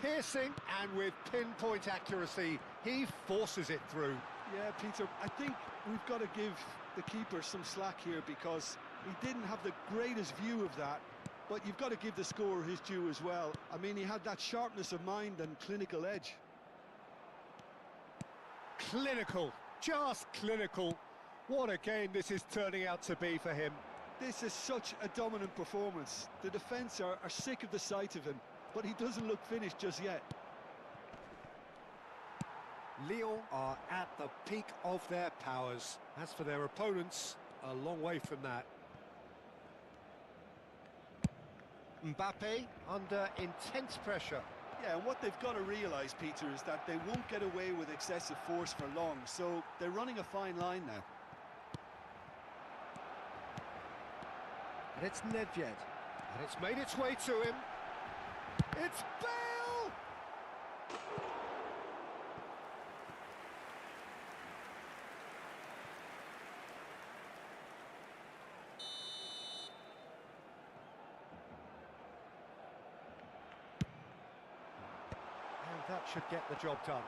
Piercing, and with pinpoint accuracy, he forces it through. Yeah, Peter, I think we've got to give the keeper some slack here because he didn't have the greatest view of that, but you've got to give the scorer his due as well. I mean, he had that sharpness of mind and clinical edge. Clinical, just clinical. What a game this is turning out to be for him. This is such a dominant performance. The defence are sick of the sight of him, but he doesn't look finished just yet. Lyon are at the peak of their powers. As for their opponents, a long way from that. Mbappe under intense pressure. Yeah, and what they've got to realise, Peter, is that they won't get away with excessive force for long, so they're running a fine line now. And it's Nedved. And it's made its way to him. It's Bale! And that should get the job done.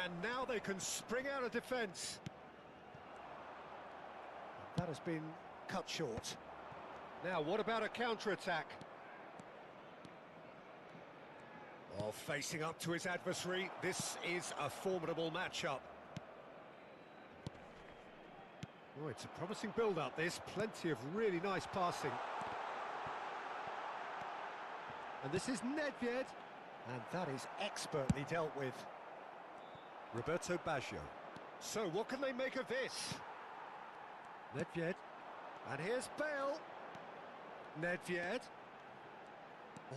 And now they can spring out of defence. That has been cut short. Now, what about a counter-attack? Oh, facing up to his adversary, this is a formidable matchup. Oh, it's a promising build-up, this. Plenty of really nice passing. And this is Nedved. And that is expertly dealt with. Roberto Baggio. So, what can they make of this? Nedved. And here's Bale. Nedved.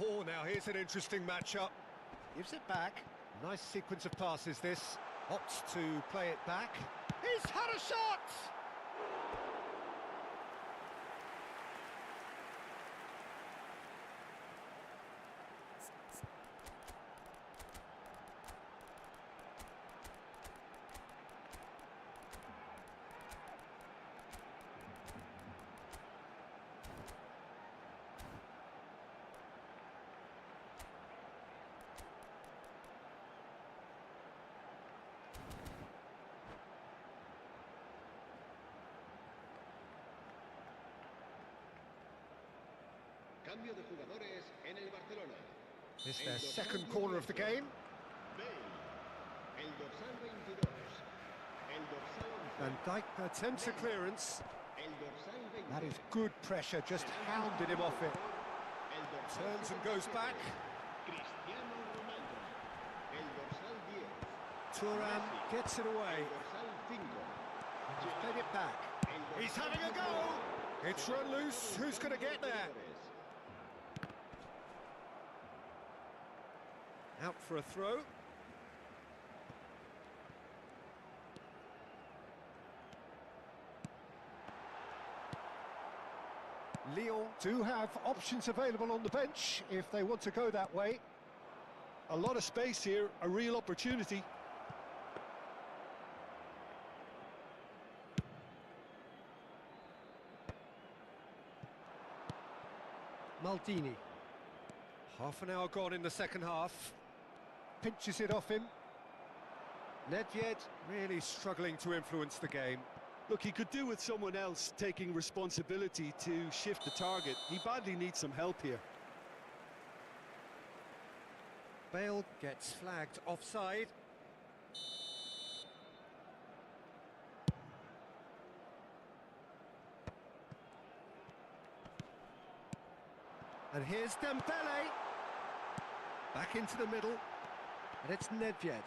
Oh, now here's an interesting matchup. Gives it back. Nice sequence of passes, this. Opts to play it back. He's had a shot! Cambio de jugadores en el Barcelona. It's El their dorsal second corner of the game. Bale. El dorsal 22. El dorsal 11. Van Dijk attempts a clearance. El dorsal 20. That is good pressure, just hounded him off it. El dorsal Turns and goes back. Cristiano Ronaldo. El dorsal 10. Thuram gets it away. El dorsal 5. He's played it back. He's having a go. It's run loose. Who's going to get there? Out for a throw. Lyon do have options available on the bench if they want to go that way. A lot of space here, a real opportunity. Maldini. Half an hour gone in the second half. Pinches it off him. Nedved really struggling to influence the game. Look, he could do with someone else taking responsibility to shift the target. He badly needs some help here. Bale gets flagged offside. And here's Dembele. Back into the middle. And it's Nedved.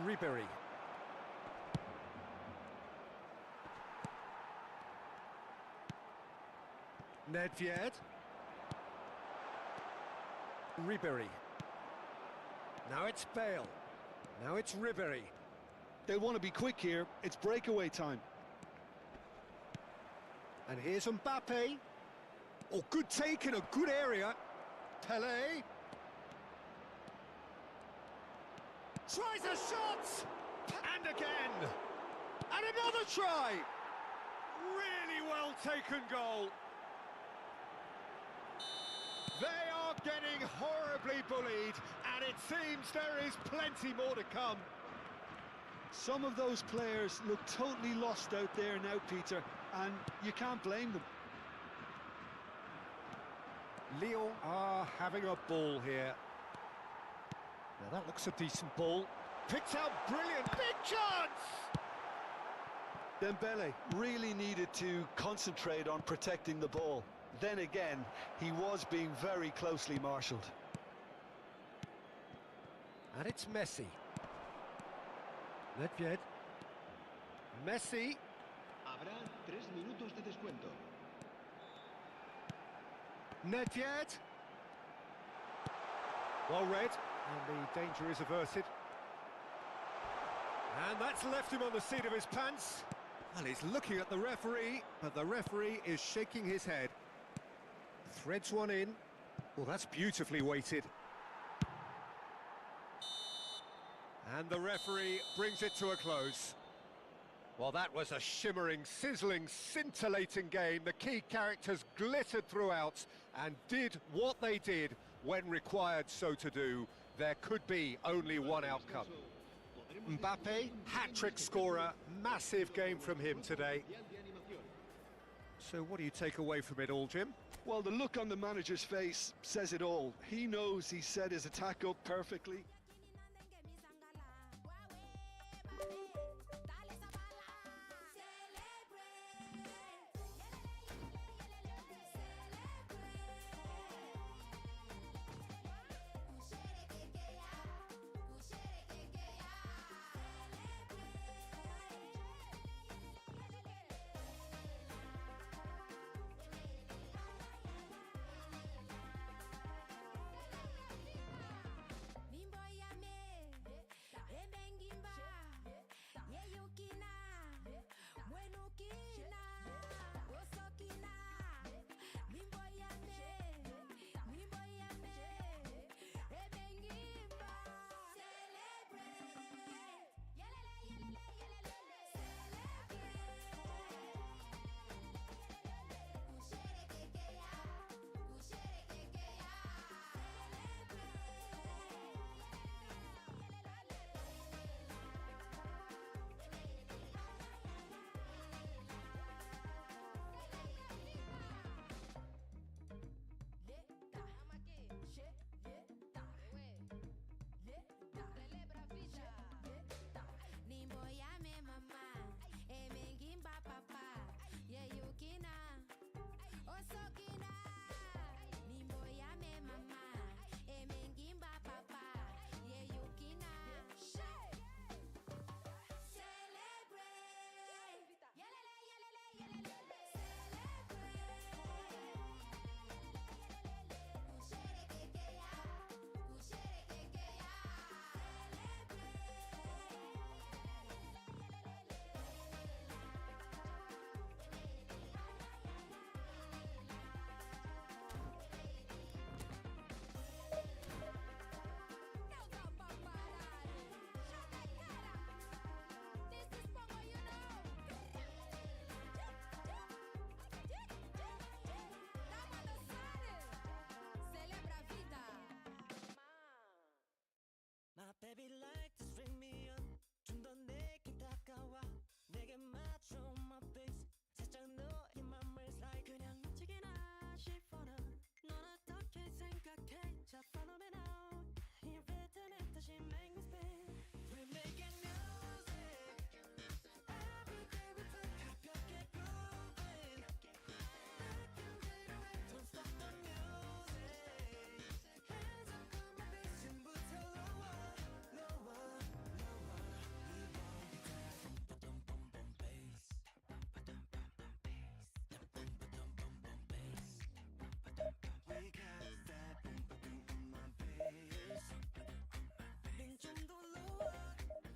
Ribéry. Nedved. Ribéry. Now it's Bale. Now it's Ribéry. They'll want to be quick here. It's breakaway time. And here's Mbappe. Oh, good take in a good area. Pelé. Tries a shot! And again! And another try! Really well taken goal. They are getting horribly bullied, and it seems there is plenty more to come. Some of those players look totally lost out there now, Peter, and you can't blame them. Lyon are having a ball here. Now that looks a decent ball. Picked out brilliant, big chance! Dembele really needed to concentrate on protecting the ball. Then again, he was being very closely marshalled. And it's Messi. Nedved. Messi. Habrá 3 minutos de descuento. Nedved. Well read, and the danger is averted. And that's left him on the seat of his pants. Well, he's looking at the referee, but the referee is shaking his head. Threads one in. Well, that's beautifully weighted. And the referee brings it to a close. Well, that was a shimmering, sizzling, scintillating game. The key characters glittered throughout and did what they did when required so to do. There could be only one outcome. Mbappe, Hat-trick scorer, massive game from him today. So what do you take away from it all, Jim? Well, the look on the manager's face says it all. He knows he set his attack up perfectly. Baby like to string me on 좀 더 내게 다가와 내게 맞춰 my face 살짝 너의 맘을 slide 그냥 미치게나 싶어나 넌 어떻게 생각해 자 follow me now 이 rhythm 에 다시 make me spin We're making music Every day we play 가볍게 grooving Don't stop the music Hands up on my face 지금부터 lower lower lower We want that bum bum bum bass We got that bum bum bum my bass 좀 더 lower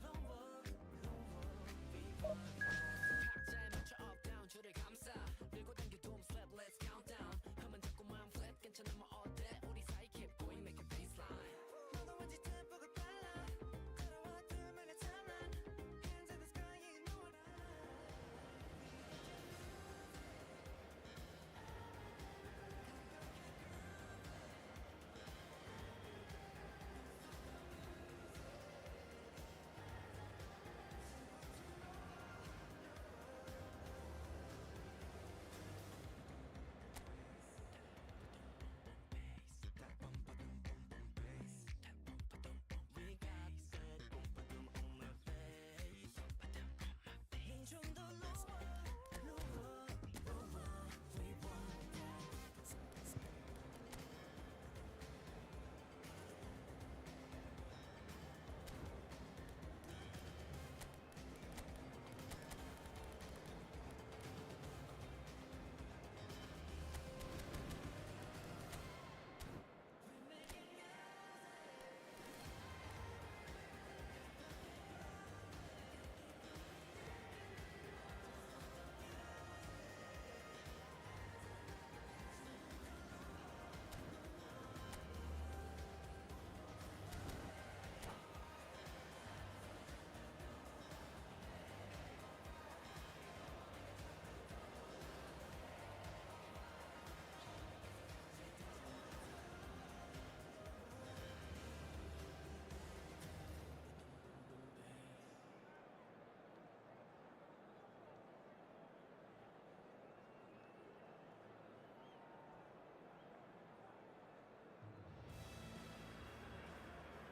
lower lower We want that 각자에 맞춰 up down 줄을 감싸 들고 당겨 doom slap let's count down 가만 자꾸만 flat 괜찮아 뭐 어때 우리 사이 keep going make it baseline 너도 왠지 템포가 빨라 걸어와 둘만의 timeline hands in the sky you know what I We got that bum bum on my face 좀 더 lower lower lower We want that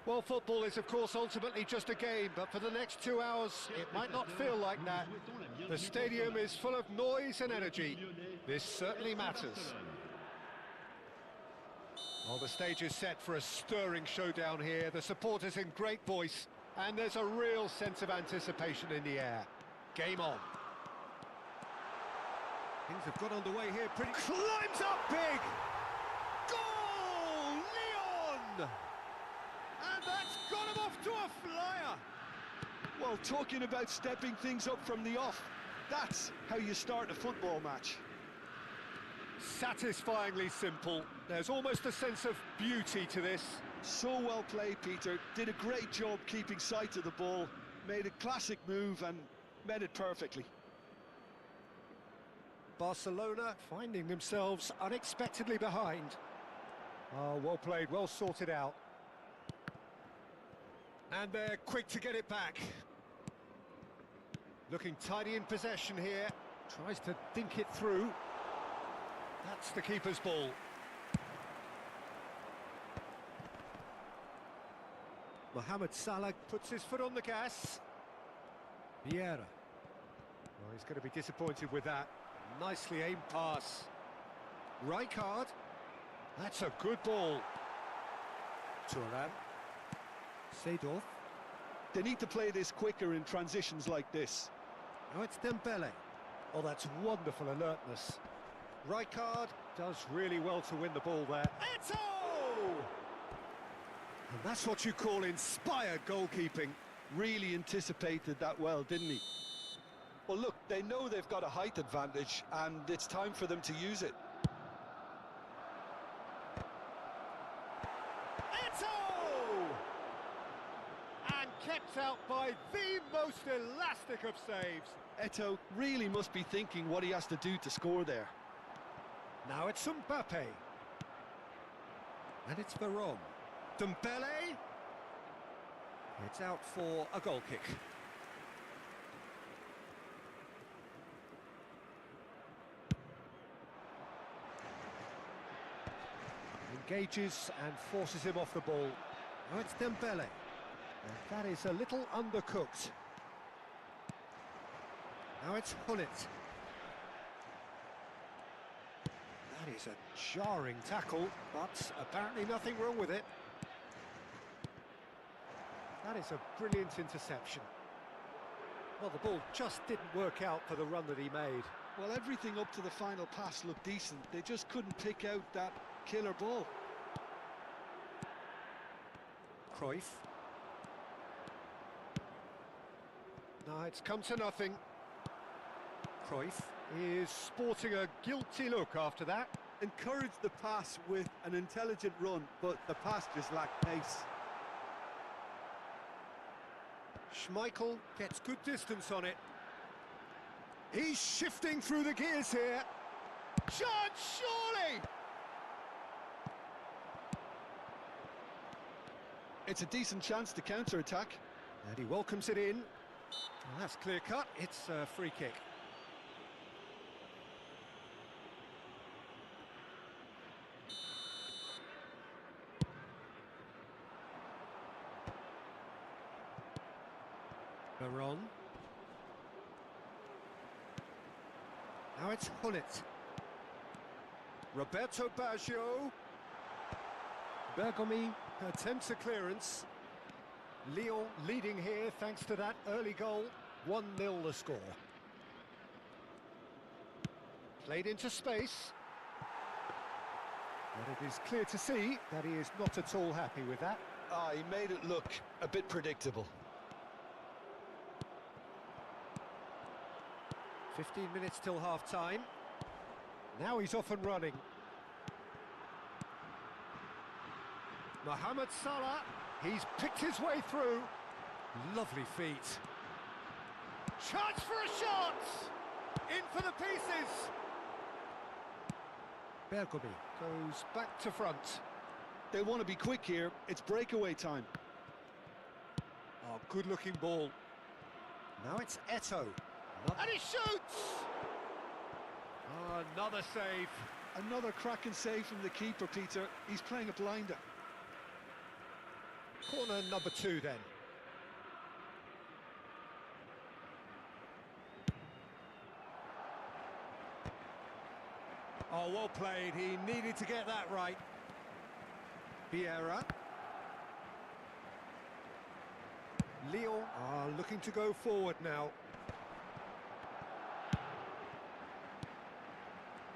Well, football is, of course, ultimately just a game, but for the next 2 hours, it might not feel like that. The stadium is full of noise and energy. This certainly matters. Well, the stage is set for a stirring showdown here. The supporters in great voice, and there's a real sense of anticipation in the air. Game on. Things have got underway here pretty... Climbs up big! Goal! Leon! And that's got him off to a flyer! Well, talking about stepping things up from the off, that's how you start a football match. Satisfyingly simple. There's almost a sense of beauty to this. So well played, Peter. Did a great job keeping sight of the ball, made a classic move and met it perfectly. Barcelona finding themselves unexpectedly behind. Oh, well played, well sorted out. And they're quick to get it back. Looking tidy in possession here. Tries to think it through. That's the keeper's ball. Mohamed Salah puts his foot on the gas. Vieira. Well, he's going to be disappointed with that. Nicely aimed pass. Rijkaard. That's a good ball. Thuram. Seedorf. They need to play this quicker in transitions like this. Now it's Dembele. Oh, that's wonderful alertness. Rijkaard does really well to win the ball there. Eto'o! And that's what you call inspired goalkeeping. Really anticipated that well, didn't he? Well, look, they know they've got a height advantage, and it's time for them to use it. Eto'o! And kept out by the most elastic of saves. Eto'o really must be thinking what he has to do to score there. Now it's Mbappe. And it's Veron. Dembele. It's out for a goal kick. Engages and forces him off the ball. Now it's Dembele. And that is a little undercooked. Now it's Hullet. That is a jarring tackle, but apparently nothing wrong with it. That is a brilliant interception. Well, the ball just didn't work out for the run that he made. Well, everything up to the final pass looked decent. They just couldn't pick out that killer ball. Cruyff. No, it's come to nothing. Cruyff is sporting a guilty look after that. Encouraged the pass with an intelligent run, but the pass just lacked pace. Schmeichel gets good distance on it. He's shifting through the gears here. Chance, surely! It's a decent chance to counter-attack. And he welcomes it in. Well, that's clear cut. It's a free kick. Baron. Now it's Hullet. Roberto Baggio. Bergomi attempts a clearance. Lyon leading here thanks to that early goal. 1-0 the score. Played into space. But it is clear to see that he is not at all happy with that. He made it look a bit predictable. 15 minutes till half-time. Now he's off and running. Mohamed Salah, he's picked his way through. Lovely feet. Chance for a shot! In for the pieces! Bergomi goes back to front. They want to be quick here. It's breakaway time. Oh, good-looking ball. Now it's Eto'o. And he shoots! Oh, another save. Another cracking save from the keeper, Peter. He's playing a blinder. Corner number 2 then. Oh, well played. He needed to get that right. Vieira. Lyon are looking to go forward now.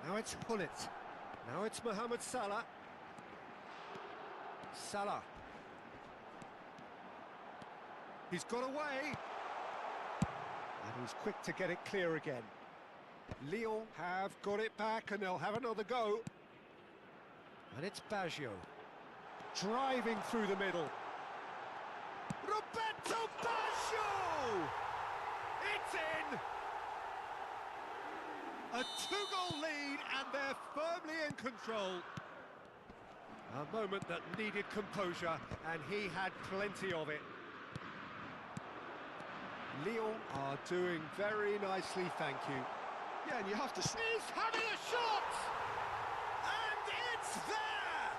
Now it's Hullet. Now it's Mohamed Salah. Salah. He's got away. And he's quick to get it clear again. Lyon have got it back and they'll have another go. And it's Baggio. Driving through the middle. Roberto Baggio! It's in! A 2-goal lead and they're firmly in control. A moment that needed composure and he had plenty of it. Lyon are doing very nicely, thank you. Yeah, and you have to... He's having a shot! And it's there!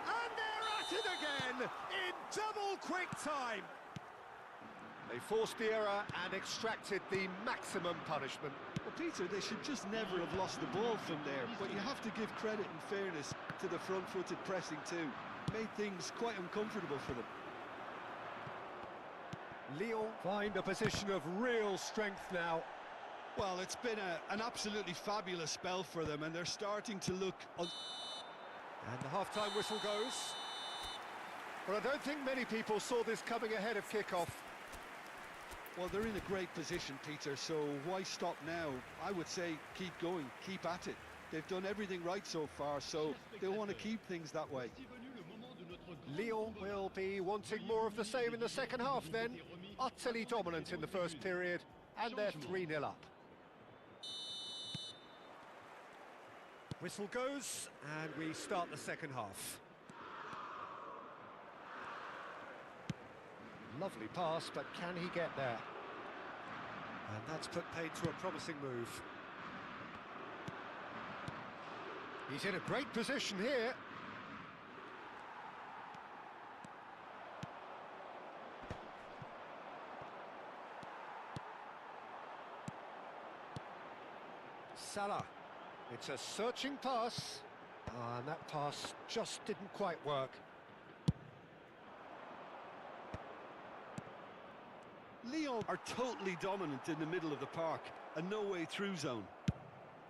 And they're at it again in double quick time. They forced the error and extracted the maximum punishment. Well, Peter, they should just never have lost the ball from there, but you have to give credit and fairness to the front-footed pressing too. Made things quite uncomfortable for them. Lyon find a position of real strength now. Well, it's been an absolutely fabulous spell for them, and they're starting to look... And the half-time whistle goes. But I don't think many people saw this coming ahead of kick-off. Well, they're in a great position, Peter, so why stop now? I would say keep going, keep at it. They've done everything right so far, so they'll want to keep things that way. Lyon will be wanting more of the same in the second half then. Utterly dominant in the first period, and they're 3-0 up. Whistle goes, and we start the second half. Lovely pass, but can he get there? And that's put paid to a promising move. He's in a great position here. Salah. It's a searching pass. And that pass just didn't quite work. Lyon are totally dominant in the middle of the park, a no-way through zone.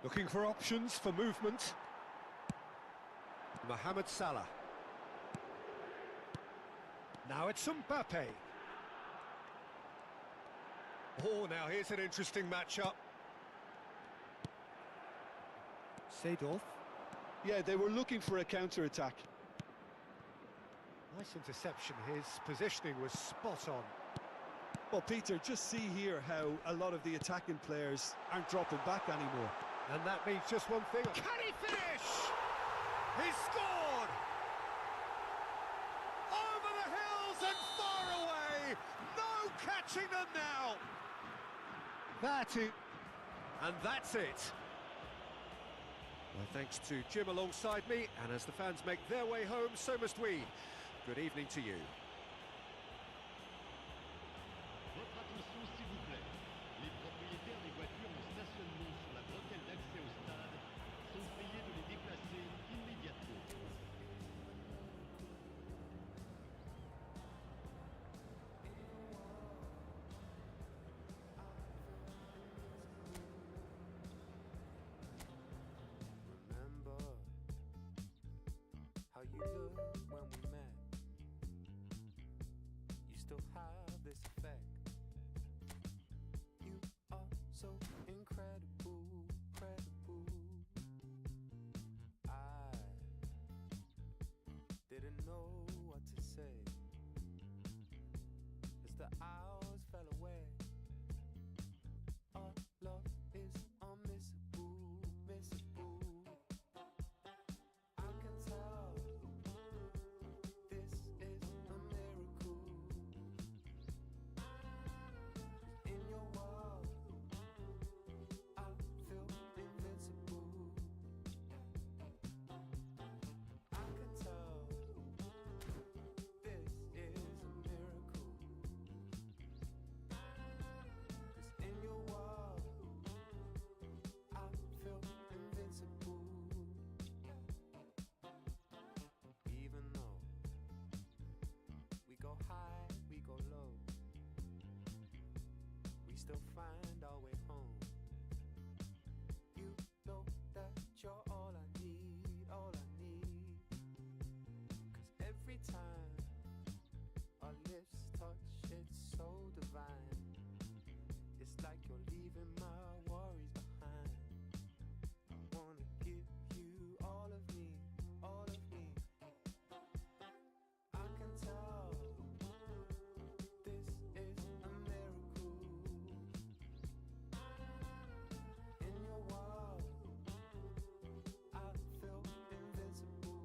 Looking for options for movement. Mohamed Salah. Now it's Mbappe. Oh, now here's an interesting matchup. Seedorf. Yeah, they were looking for a counter-attack. Nice interception. His positioning was spot on. Well, Peter, just see here how a lot of the attacking players aren't dropping back anymore. And that means just one thing. Can he finish? He scored! Over the hills and far away! No catching them now! And that's it. Well, thanks to Jim alongside me, and as the fans make their way home, so must we. Good evening to you. Votre attention s'il vous plaît. Les propriétaires des voitures en stationnement sur la bretelle d'accès au stade sont priés de les déplacer immédiatement. Remember how you looked when we met. You still have this effect. You are so incredible, credible. I didn't know what to say as the hours fell away. Our love is unmissable, missable. I can tell this is a miracle. In your world, I feel invincible. I can tell this is a miracle. 'Cause in your world, I feel invincible. Even though we go high, we go low, we still find our way home. You know that you're all I need, all I need. 'Cause every time our lips touch, it's so divine. It's like you're leaving my worries behind. I wanna give you all of me, all of me. I can tell this is a miracle. In your world, I feel invincible.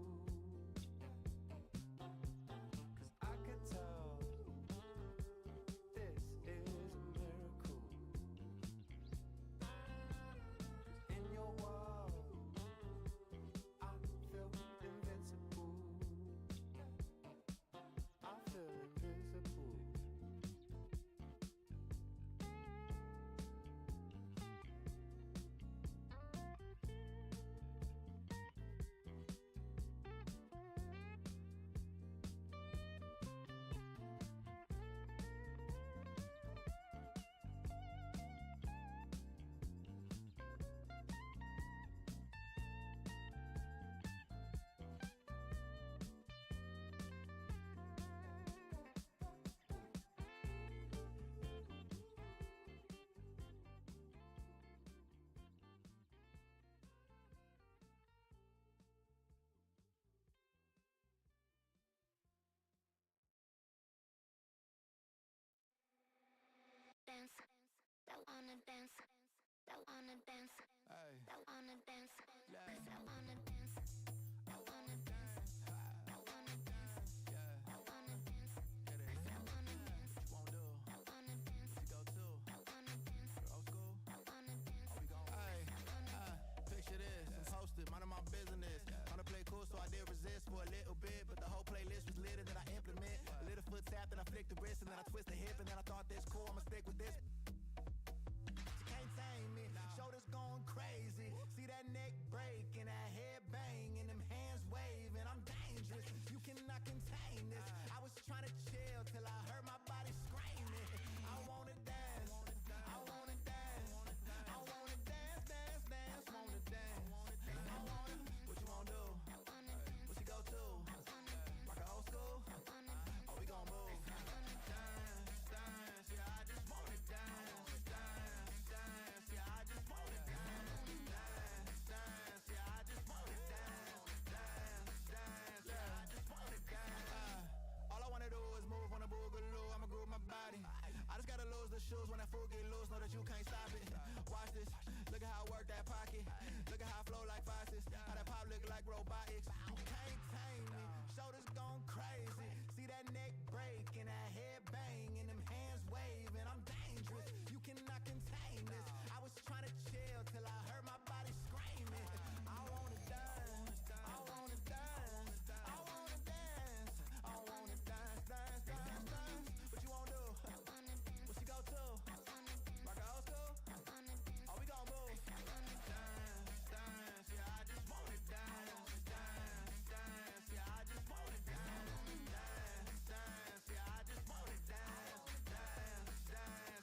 'Cause I can tell this is a miracle. 'Cause in your world, I feel invincible. I feel invisible. Dance, that wanna dance, that wanna dance, that wanna dance, that wanna dance, that wanna dance, that wanna dance, that wanna dance, that wanna dance. so I did resist for a little bit. But the whole playlist was lit and then I implement. A little foot tap, then I flick the wrist, and then I twist the hip, and then I thought this cool, I'ma stick with this. She can't tame me, shoulders going crazy. See that neck break and that head bang and them hands waving. I'm dangerous, you cannot contain this. I was trying to chill till I heard my body screaming. I wanna dance, I wanna dance, I wanna dance, dance, dance, wanna dance. I wanna, what you wanna do? What you go to? Rock a old school? Oh, we gon' move. Dance, dance, yeah, I just wanna dance, dance, dance, yeah, I just wanna dance, dance, dance, yeah, I just wanna dance, dance, dance, yeah, I just wanna dance. All I wanna do is move on a boogaloo, I'ma groove my body. I just gotta lose the shoes when that fool get loose, know that you can't stop it. Watch this, look at how I work that pocket. Look at how I flow like faucets, how that pop look like robotics. You can't tame me, shoulders gone crazy. See that neck break and that head bang and them hands waving. I'm dangerous, you cannot contain this. I was trying to chill till I heard my body screaming. I wanna dance, I wanna dance, I wanna dance, I wanna dance, dance, dance, dance. What you wanna do? What you go to? Rock a old school? Oh, we gon' move. Dance, dance, yeah, I just wanna dance, dance, dance, yeah, I just wanna dance, dance, dance, yeah, I just wanna dance, dance, dance,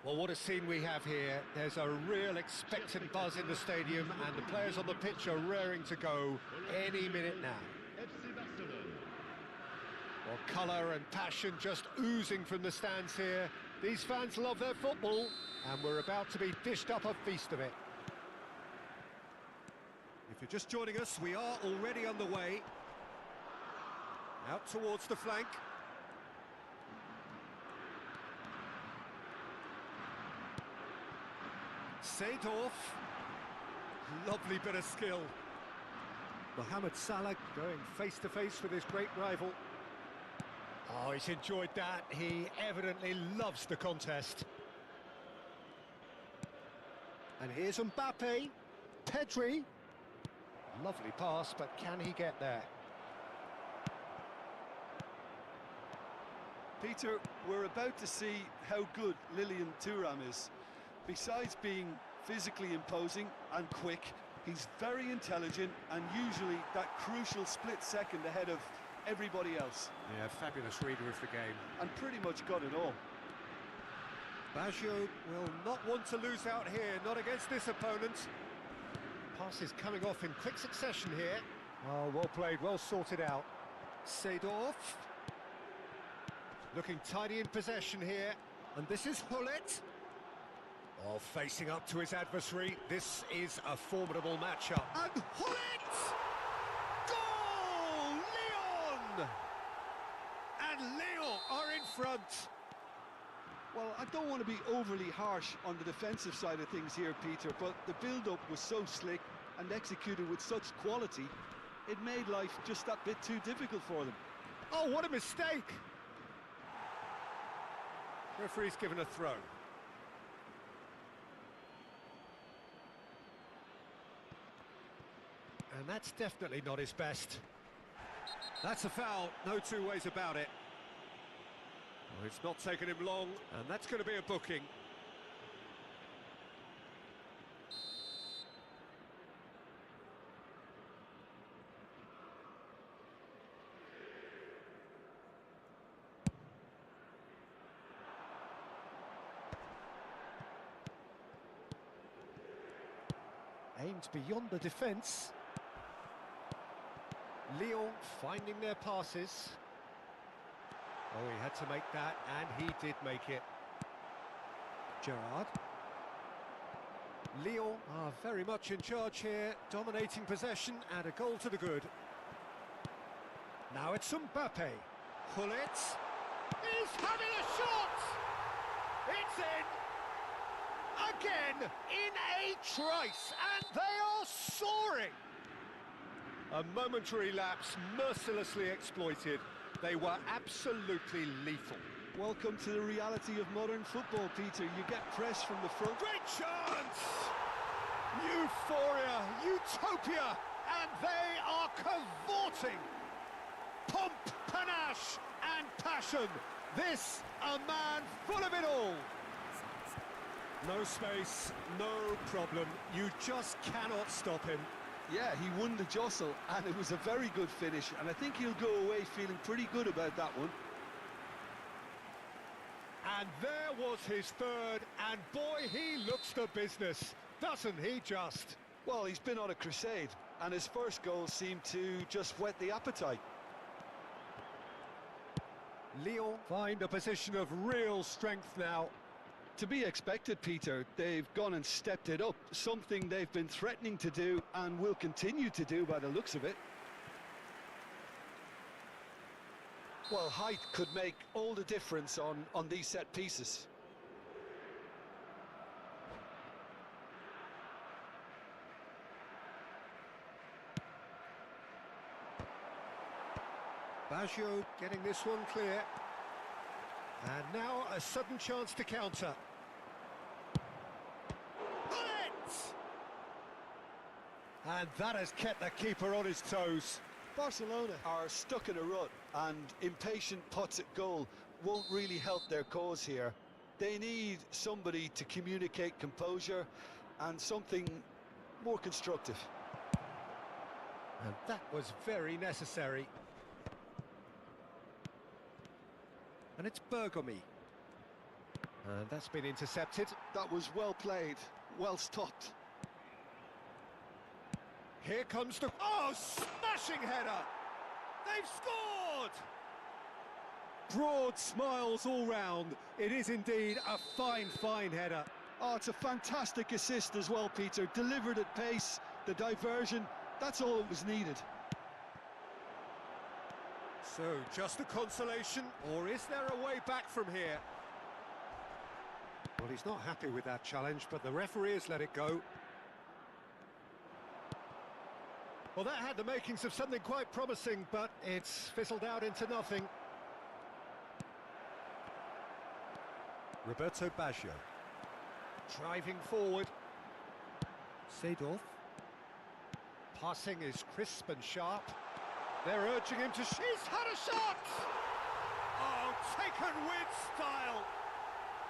Well, what a scene we have here. There's a real expectant buzz in the stadium, and the players on the pitch are raring to go any minute now. FC Barcelone. Well, colour and passion just oozing from the stands here. These fans love their football, and we're about to be dished up a feast of it. If you're just joining us, we are already underway. Out towards the flank. Seedorf. Lovely bit of skill. Mohamed Salah going face-to-face with his great rival. Oh, he's enjoyed that. He evidently loves the contest. And here's Mbappe. Pedri. Lovely pass, but can he get there? Peter, we're about to see how good Lilian Thuram is. Besides being physically imposing and quick, he's very intelligent and usually that crucial split second ahead of everybody else. Yeah, fabulous reader of the game. And pretty much got it all. Baggio will not want to lose out here, not against this opponent. Pass is coming off in quick succession here. Oh, well played, well sorted out. Seedorf. Looking tidy in possession here. And this is Hullet. Oh, facing up to his adversary. This is a formidable matchup. And Hullet! Goal! Lyon! And Lyon are in front. Well, I don't want to be overly harsh on the defensive side of things here, Peter, but the build-up was so slick and executed with such quality, it made life just that bit too difficult for them. Oh, what a mistake! Referee's given a throw. And that's definitely not his best. That's a foul, no two ways about it. Well, it's not taken him long, and that's going to be a booking. Aimed beyond the defence. Lyon finding their passes. Oh, he had to make that, and he did make it. Gerrard. Lyon are very much in charge here, dominating possession and a goal to the good. Now it's Mbappe. Hullet. He's having a shot! It's in! Again, in a trice, and they are soaring! A momentary lapse, mercilessly exploited. They were absolutely lethal. Welcome to the reality of modern football, Peter. You get press from the front. Great chance! Euphoria, utopia, and they are cavorting. Pomp, panache, and passion. This, a man full of it all. No space, no problem. You just cannot stop him. Yeah, he won the jostle, and it was a very good finish, and I think he'll go away feeling pretty good about that one. And there was his third, and boy, he looks the business, doesn't he just? Well, he's been on a crusade, and his first goal seemed to just whet the appetite. Lyon find a position of real strength now. To be expected, Peter. They've gone and stepped it up, something they've been threatening to do and will continue to do by the looks of it. Well, height could make all the difference on these set pieces. Baggio getting this one clear. And now a sudden chance to counter. Bullet! And that has kept the keeper on his toes. Barcelona are stuck in a rut, and impatient putts at goal won't really help their cause here. They need somebody to communicate composure and something more constructive. And that was very necessary. And it's Bergomi. And that's been intercepted. That was well played, well stopped. Here comes the... Oh, smashing header! They've scored! Broad smiles all round. It is indeed a fine, fine header. Oh, it's a fantastic assist as well, Peter. Delivered at pace, the diversion, that's all that was needed. So, just a consolation, or is there a way back from here? Well, he's not happy with that challenge, but the referee has let it go. Well, that had the makings of something quite promising, but it's fizzled out into nothing. Roberto Baggio. Driving forward. Seedorf. Passing is crisp and sharp. They're urging him to... He's had a shot! Oh, taken with style!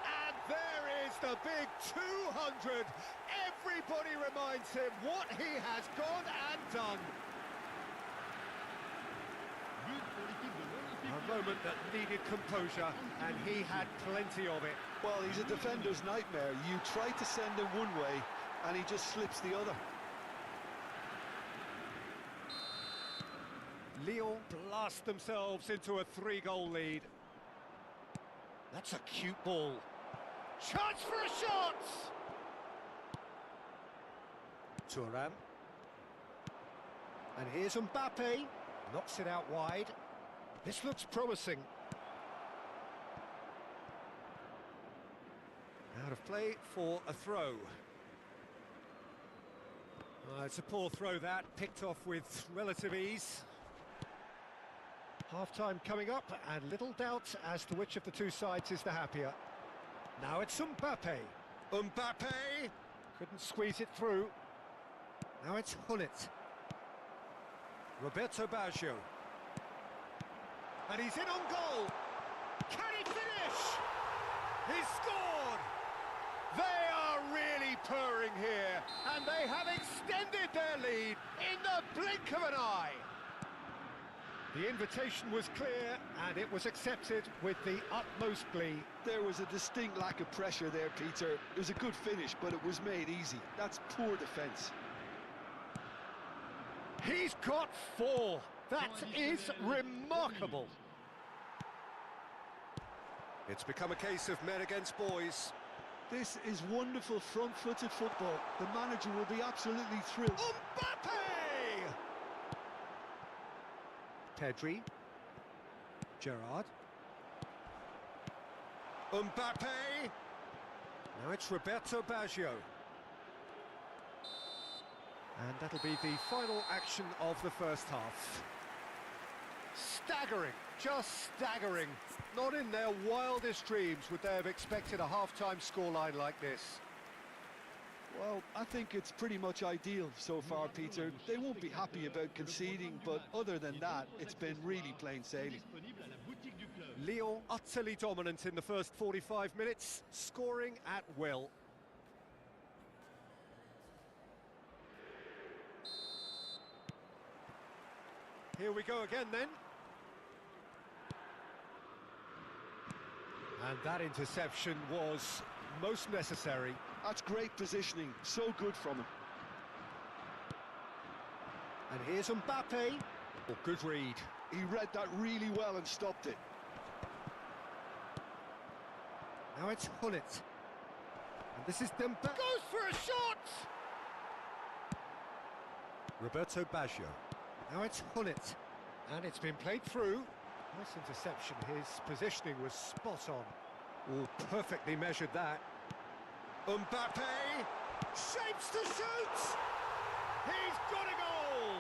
And there is the big 200. Everybody reminds him what he has gone and done. A moment that needed composure, and he had plenty of it. Well, he's a defender's nightmare. You try to send him one way, and he just slips the other. Lyon blast themselves into a 3-goal lead. That's a cute ball. Chance for a shot! Thuram. And here's Mbappe. Knocks it out wide. This looks promising. Out of play for a throw. It's a poor throw that, picked off with relative ease. Half-time coming up, and little doubt as to which of the two sides is the happier. Now it's Mbappe. Mbappe! Couldn't squeeze it through. Now it's Hullet. Roberto Baggio. And he's in on goal. Can he finish? He's scored! They are really purring here, and they have extended their lead in the blink of an eye. The invitation was clear, and it was accepted with the utmost glee. There was a distinct lack of pressure there, Peter. It was a good finish, but it was made easy. That's poor defence. He's got 4. That is remarkable. It's become a case of men against boys. This is wonderful front-footed football. The manager will be absolutely thrilled. Mbappe! Pedri. Gerrard. Mbappe! Now it's Roberto Baggio. And that'll be the final action of the first half. Staggering, just staggering. Not in their wildest dreams would they have expected a half-time scoreline like this. Well, I think it's pretty much ideal so far, Peter. They won't be happy about conceding, but other than that, it's been really plain sailing. Lyon utterly dominant in the first 45 minutes, scoring at will. Here we go again then. And that interception was most necessary. That's great positioning, so good from him. And here's Mbappe. Oh, good read. He read that really well and stopped it. Now it's Hullet. And this is Dembele. Goes for a shot! Roberto Baggio. Now it's Hullet. And it's been played through. Nice interception. His positioning was spot on. Oh, perfectly measured that. Mbappe shapes to shoot. He's got a goal.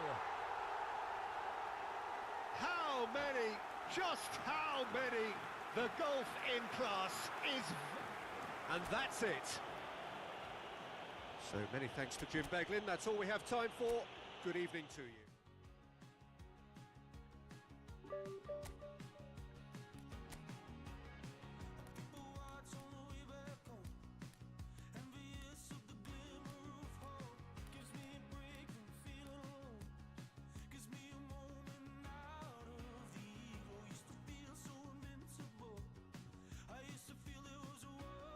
How many? Just how many? The golf in class is... And that's it. So many thanks to Jim Beglin. That's all we have time for. Good evening to you. I used to feel it was a war.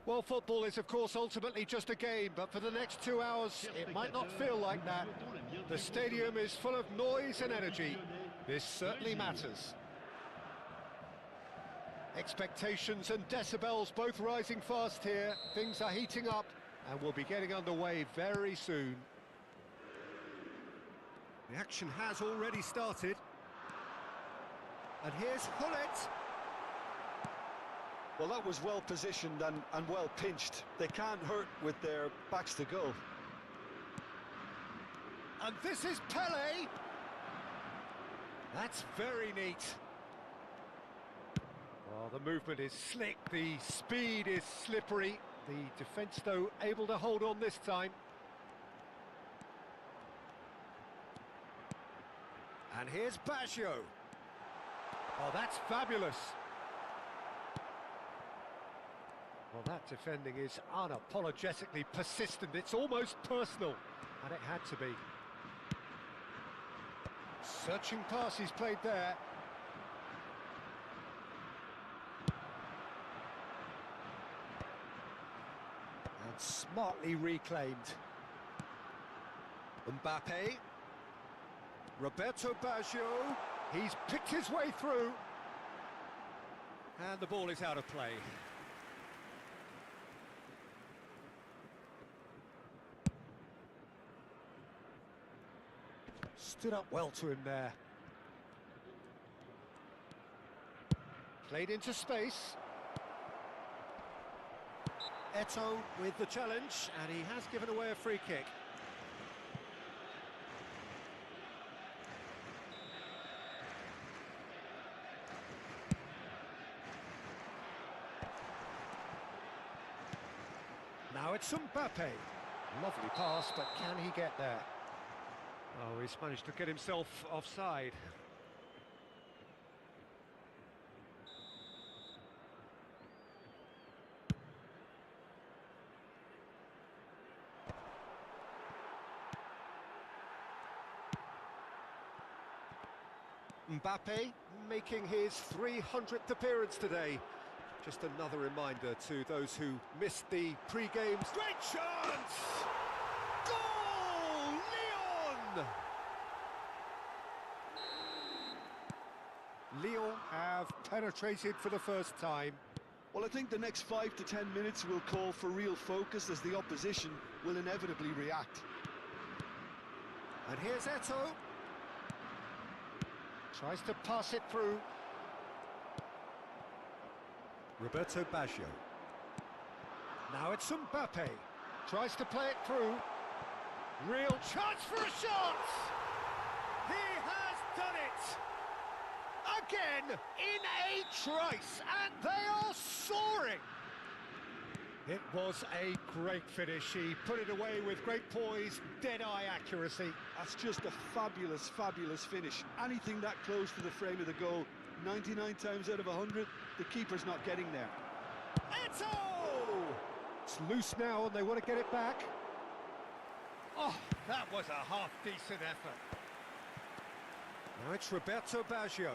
Well, football is, of course, ultimately just a game, but for the next 2 hours, it might not feel like that. The stadium is full of noise and energy. This certainly matters. Expectations and decibels both rising fast here. Things are heating up, and we'll be getting underway very soon. The action has already started. And here's Hullet. Well, that was well positioned and well pinched. They can't hurt with their backs to goal. And this is Pele. That's very neat. Well, the movement is slick, the speed is slippery. The defence, though, able to hold on this time. And here's Baggio. Oh, that's fabulous. Well, that defending is unapologetically persistent. It's almost personal, and it had to be. Searching pass he's played there. And smartly reclaimed. Mbappe. Roberto Baggio. He's picked his way through. And the ball is out of play. Stood up well to him there. Played into space. Eto'o with the challenge, and he has given away a free kick. Now it's Mbappe. Lovely pass, but can he get there? Oh, he's managed to get himself offside. Mbappe making his 300th appearance today. Just another reminder to those who missed the pre-game. Great chance! Goal! Lyon! Lyon have penetrated for the first time. Well, I think the next 5 to 10 minutes will call for real focus as the opposition will inevitably react. And here's Eto'o. Tries to pass it through. Roberto Baggio. Now it's Mbappe. Tries to play it through. Real chance for a shot! He has done it! Again, in a trice, and they are soaring! It was a great finish. He put it away with great poise, dead-eye accuracy. That's just a fabulous, fabulous finish. Anything that close to the frame of the goal, 99 times out of 100, the keeper's not getting there. Eto'o! It's loose now and they want to get it back. Oh, that was a half-decent effort. Now it's Roberto Baggio.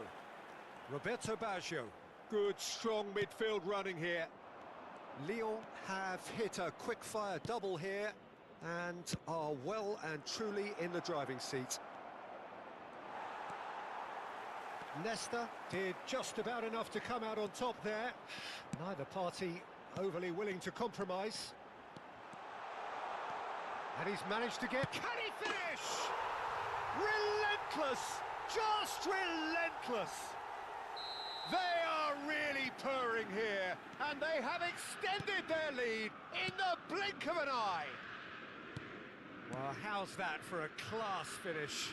Roberto Baggio. Good, strong midfield running here. Lyon have hit a quick-fire double here and are well and truly in the driving seat. Nesta did just about enough to come out on top there. Neither party overly willing to compromise. And he's managed to get... Can he finish? Relentless! Just relentless! They are really purring here, and they have extended their lead in the blink of an eye. Well, how's that for a class finish?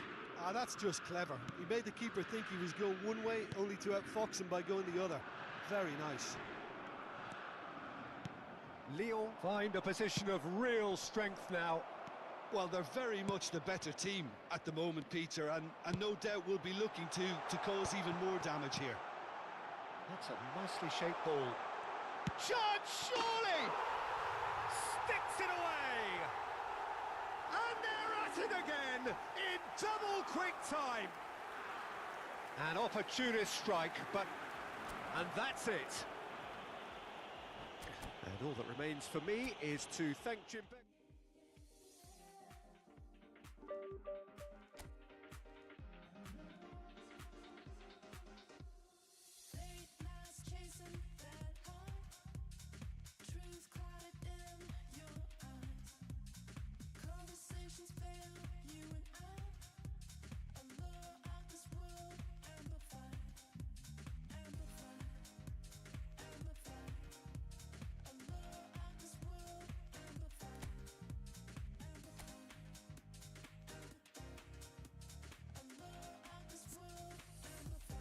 Ah, that's just clever. He made the keeper think he was going one way, only to outfox him by going the other. Very nice. Lyon find a position of real strength now. Well, they're very much the better team at the moment, Peter, and no doubt will be looking to cause even more damage here. That's a nicely shaped ball. Chance, surely! Sticks it away! And they're at it again in double quick time. An opportunist strike, but... And that's it. And all that remains for me is to thank Jim Beck. Late nights chasing that high, truth clouded in your eyes. Conversations fail, you and I. Allure of this world, amplified, amplified, amplified. Allure of this world, amplified, amplified, amplified. Allure of this world, amplified.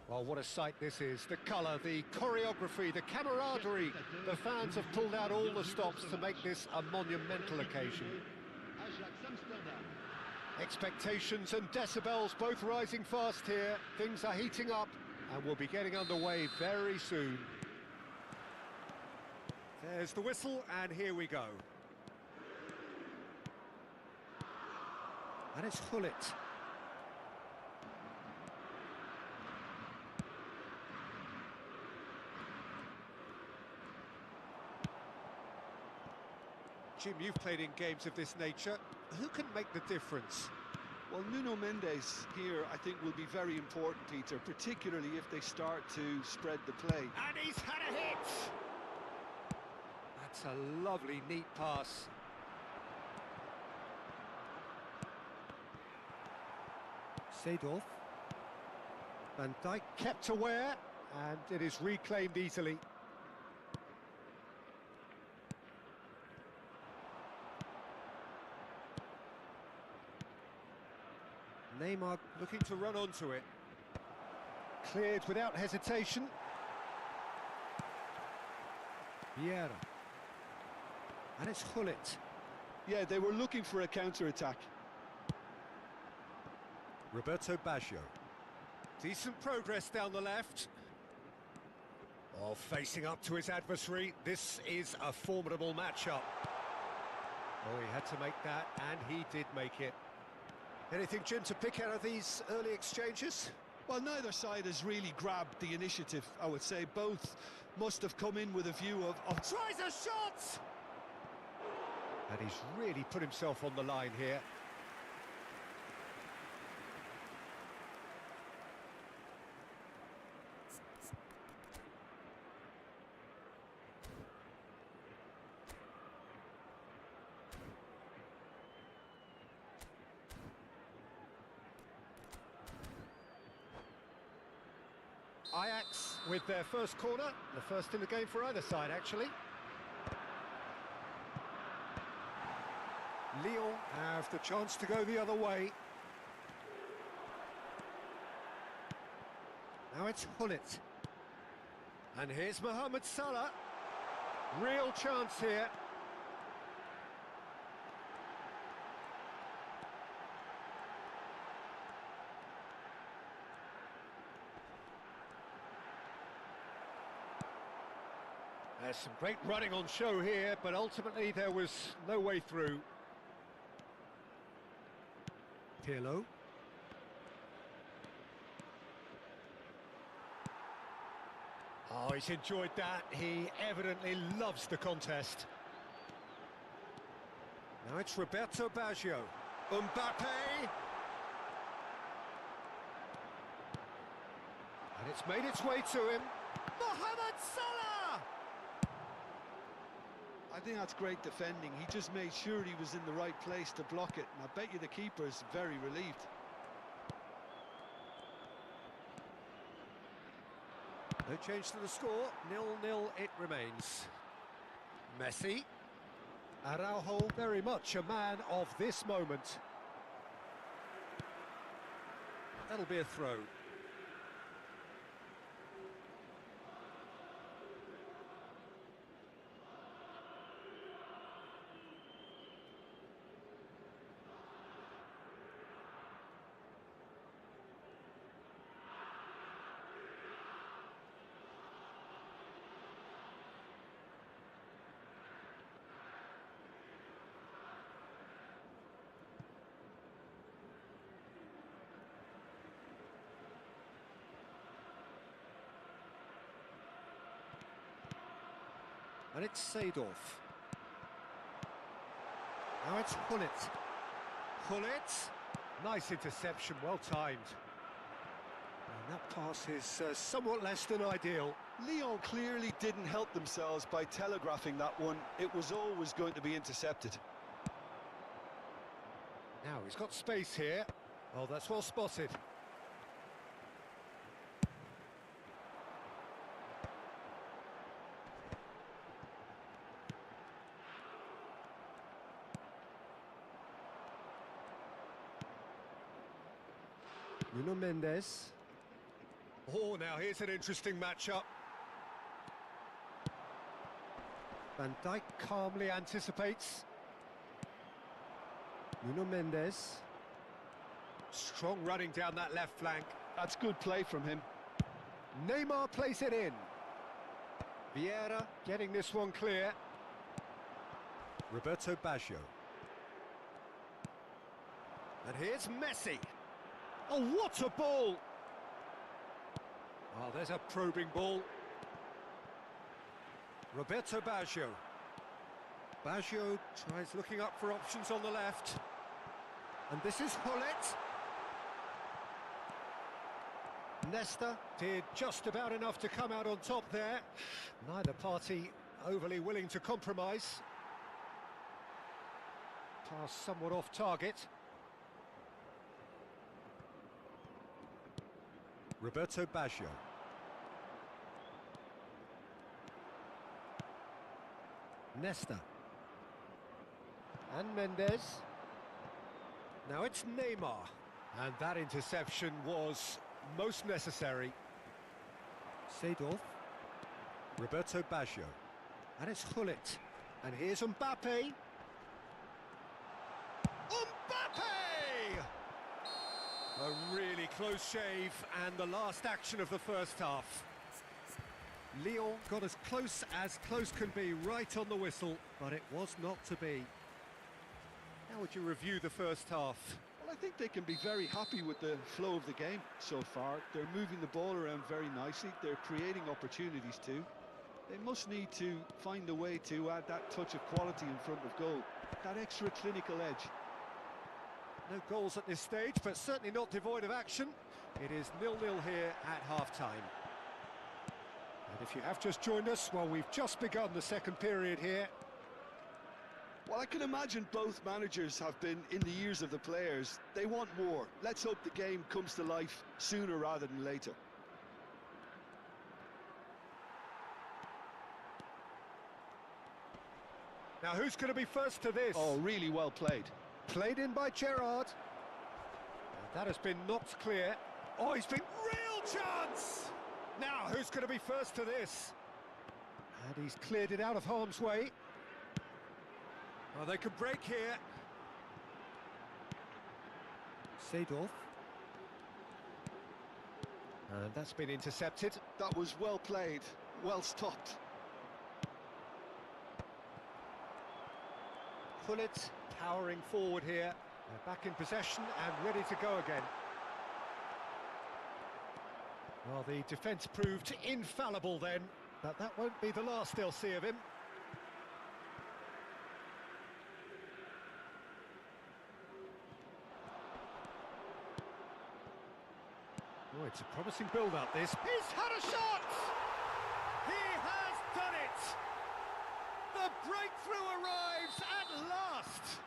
Well, what a sight this is. The colour, the choreography, the camaraderie. The fans have pulled out all the stops to make this a monumental occasion. Ajax Amsterdam. Expectations and decibels both rising fast here. Things are heating up and we'll be getting underway very soon. There's the whistle and here we go. And it's Gullit. Jim, you've played in games of this nature. Who can make the difference? Well, Nuno Mendes here, I think, will be very important, Peter, particularly if they start to spread the play. And he's had a hit! That's a lovely, neat pass. Seedorf. Van Dijk kept aware, and it is reclaimed easily. Neymar looking to run onto it. Cleared without hesitation. Vieira. And it's Gullit. Yeah, they were looking for a counter-attack. Roberto Baggio. Decent progress down the left. Oh, facing up to his adversary. This is a formidable matchup. Oh, he had to make that, and he did make it. Anything, Jim, to pick out of these early exchanges? Well, neither side has really grabbed the initiative, I would say. Both must have come in with a view of... Tries a shot! And he's really put himself on the line here. Ajax with their first corner, the first in the game for either side, actually. Lyon have the chance to go the other way. Now it's Hullet. And here's Mohamed Salah. Real chance here. There's some great running on show here, but ultimately there was no way through. Pirlo. Oh, he's enjoyed that. He evidently loves the contest. Now it's Roberto Baggio. Mbappe! And it's made its way to him. Mohamed Salah! I think that's great defending. He just made sure he was in the right place to block it, and I bet you the keeper's very relieved. No change to the score, 0-0 it remains. Messi. Araujo, very much a man of this moment. That'll be a throw. And it's Seedorf. Now it's Hullet. Hullet. Nice interception, well timed. And that pass is somewhat less than ideal. Lyon clearly didn't help themselves by telegraphing that one. It was always going to be intercepted. Now he's got space here. Oh, that's well spotted. Nuno Mendes. Oh, now here's an interesting matchup. Van Dijk calmly anticipates. Nuno Mendes. Strong running down that left flank. That's good play from him. Neymar plays it in. Vieira getting this one clear. Roberto Baggio. And here's Messi. Oh, what a ball! Oh, there's a probing ball. Roberto Baggio. Baggio tries looking up for options on the left. And this is Hullet. Nesta did just about enough to come out on top there. Neither party overly willing to compromise. Pass somewhat off target. Roberto Baggio. Nesta. And Mendes. Now it's Neymar. And that interception was most necessary. Seedorf. Roberto Baggio. And it's Hullet. And here's Mbappe. Mbappe! A really close shave, and the last action of the first half. Lyon got as close can be right on the whistle, but it was not to be. How would you review the first half? Well, I think they can be very happy with the flow of the game so far. They're moving the ball around very nicely. They're creating opportunities too. They must need to find a way to add that touch of quality in front of goal, that extra clinical edge. No goals at this stage, but certainly not devoid of action. It is 0-0 here at half-time. And if you have just joined us, well, we've just begun the second period here. Well, I can imagine both managers have been in the ears of the players. They want more. Let's hope the game comes to life sooner rather than later. Now, who's going to be first to this? Oh, really well played. Played in by Gerrard. That has been knocked clear. Oh, he's been real chance! Now, who's going to be first to this? And he's cleared it out of harm's way. Oh, they could break here. Seedorf. And that's been intercepted. That was well played, well stopped. Pullet powering forward here. They're back in possession and ready to go again. Well, the defence proved infallible then, but that won't be the last they'll see of him. Oh, it's a promising build-up, this. He's had a shot! He has done it! The breakthrough arrives at last!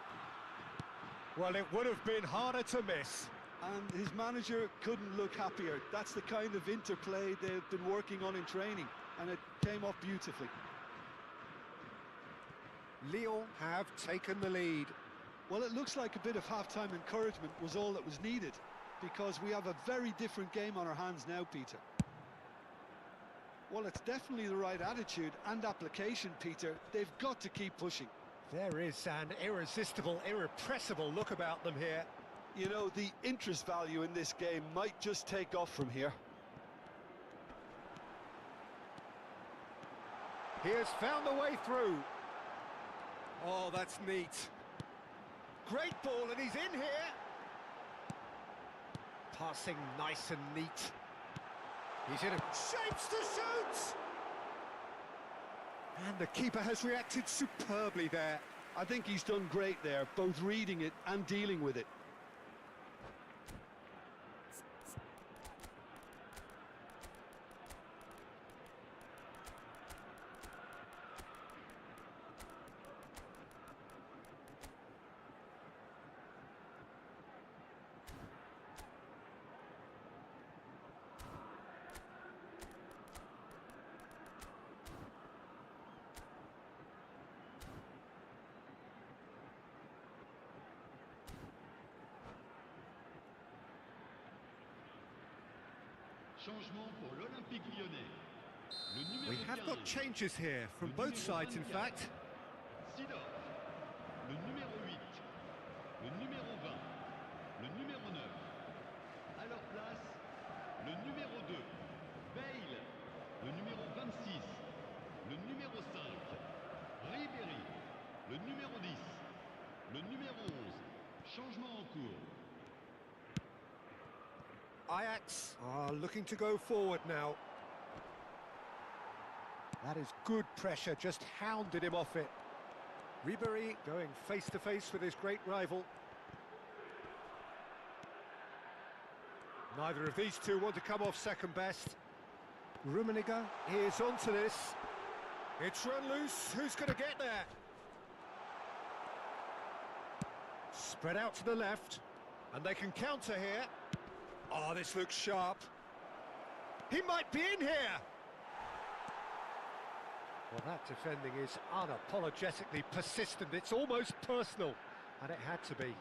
Well, it would have been harder to miss. And his manager couldn't look happier. That's the kind of interplay they've been working on in training, and it came off beautifully. Lyon have taken the lead. Well, it looks like a bit of half-time encouragement was all that was needed, because we have a very different game on our hands now, Peter. Well, it's definitely the right attitude and application, Peter. They've got to keep pushing. There is an irresistible, irrepressible look about them here. You know, the interest value in this game might just take off from here. He has found the way through. Oh, that's neat. Great ball, and he's in here. Passing nice and neat. He's in a shapes to shoot! And the keeper has reacted superbly there. I think he's done great there, both reading it and dealing with it. Changement pour l'Olympique Lyonnais. Le numéro We have got 15, changes here from le both numéro sides, in 24, fact. Seedorf. Le numéro 8, le numéro 20, le numéro 9. À leur place, le numéro 2, Bale. Le numéro 26, le numéro 5, Ribéry. Le numéro 10, le numéro 11. Changement en cours. Ajax are looking to go forward now. That is good pressure, just hounded him off it. Ribéry going face-to-face with his great rival. Neither of these two want to come off second best. Rummenigge is onto this. It's run loose, who's going to get there? Spread out to the left, and they can counter here. Oh, this looks sharp. He might be in here. Well, that defending is unapologetically persistent. It's almost personal, and it had to be.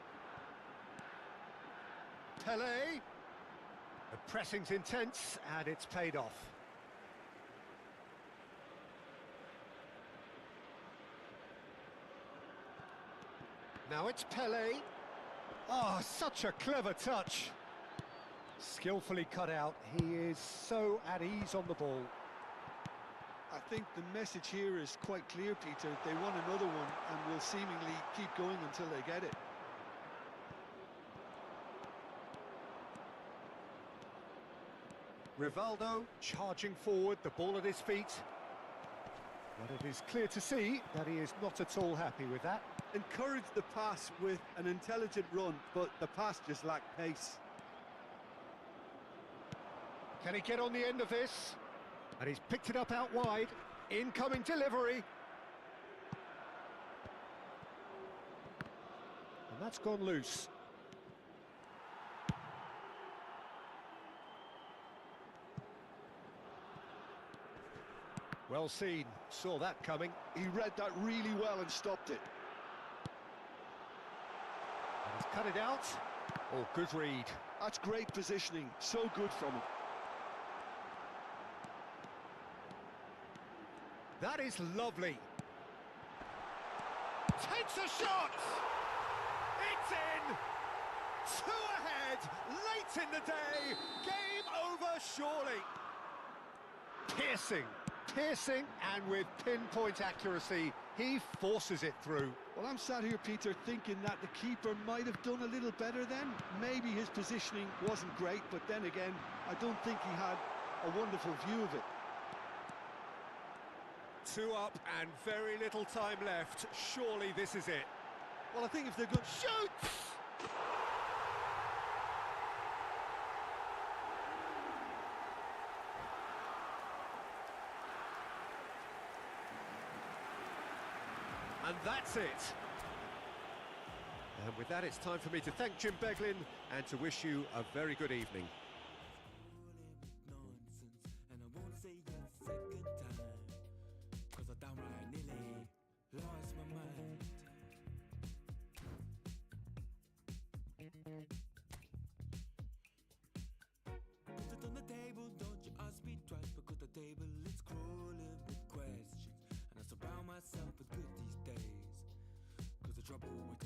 Pelé. The pressing's intense, and it's paid off. Now it's Pelé. Oh, such a clever touch. Skillfully cut out. He is so at ease on the ball. I think the message here is quite clear, Peter. They want another one and will seemingly keep going until they get it. Rivaldo charging forward, the ball at his feet. But it is clear to see that he is not at all happy with that. Encouraged the pass with an intelligent run, but the pass just lacked pace. Can he get on the end of this? And he's picked it up out wide. Incoming delivery. And that's gone loose. Well seen, saw that coming. He read that really well and stopped it. And he's cut it out. Oh, good read. That's great positioning, so good from him. That is lovely. Takes a shot! It's in! 2 ahead, late in the day. Game over, surely. Piercing, and with pinpoint accuracy, he forces it through. Well, I'm sat here, Peter, thinking that the keeper might have done a little better then. Maybe his positioning wasn't great, but then again, I don't think he had a wonderful view of it. 2 up and very little time left. Surely this is it. Well, I think if they're good... Shoots! And that's it. And with that, it's time for me to thank Jim Beglin and to wish you a very good evening. And I won't say it a second time, 'cause I downright nearly lost my mind. Put it on the table, don't you ask me twice, because the table is crawling with questions, and I surround myself with good these days, 'cause the trouble with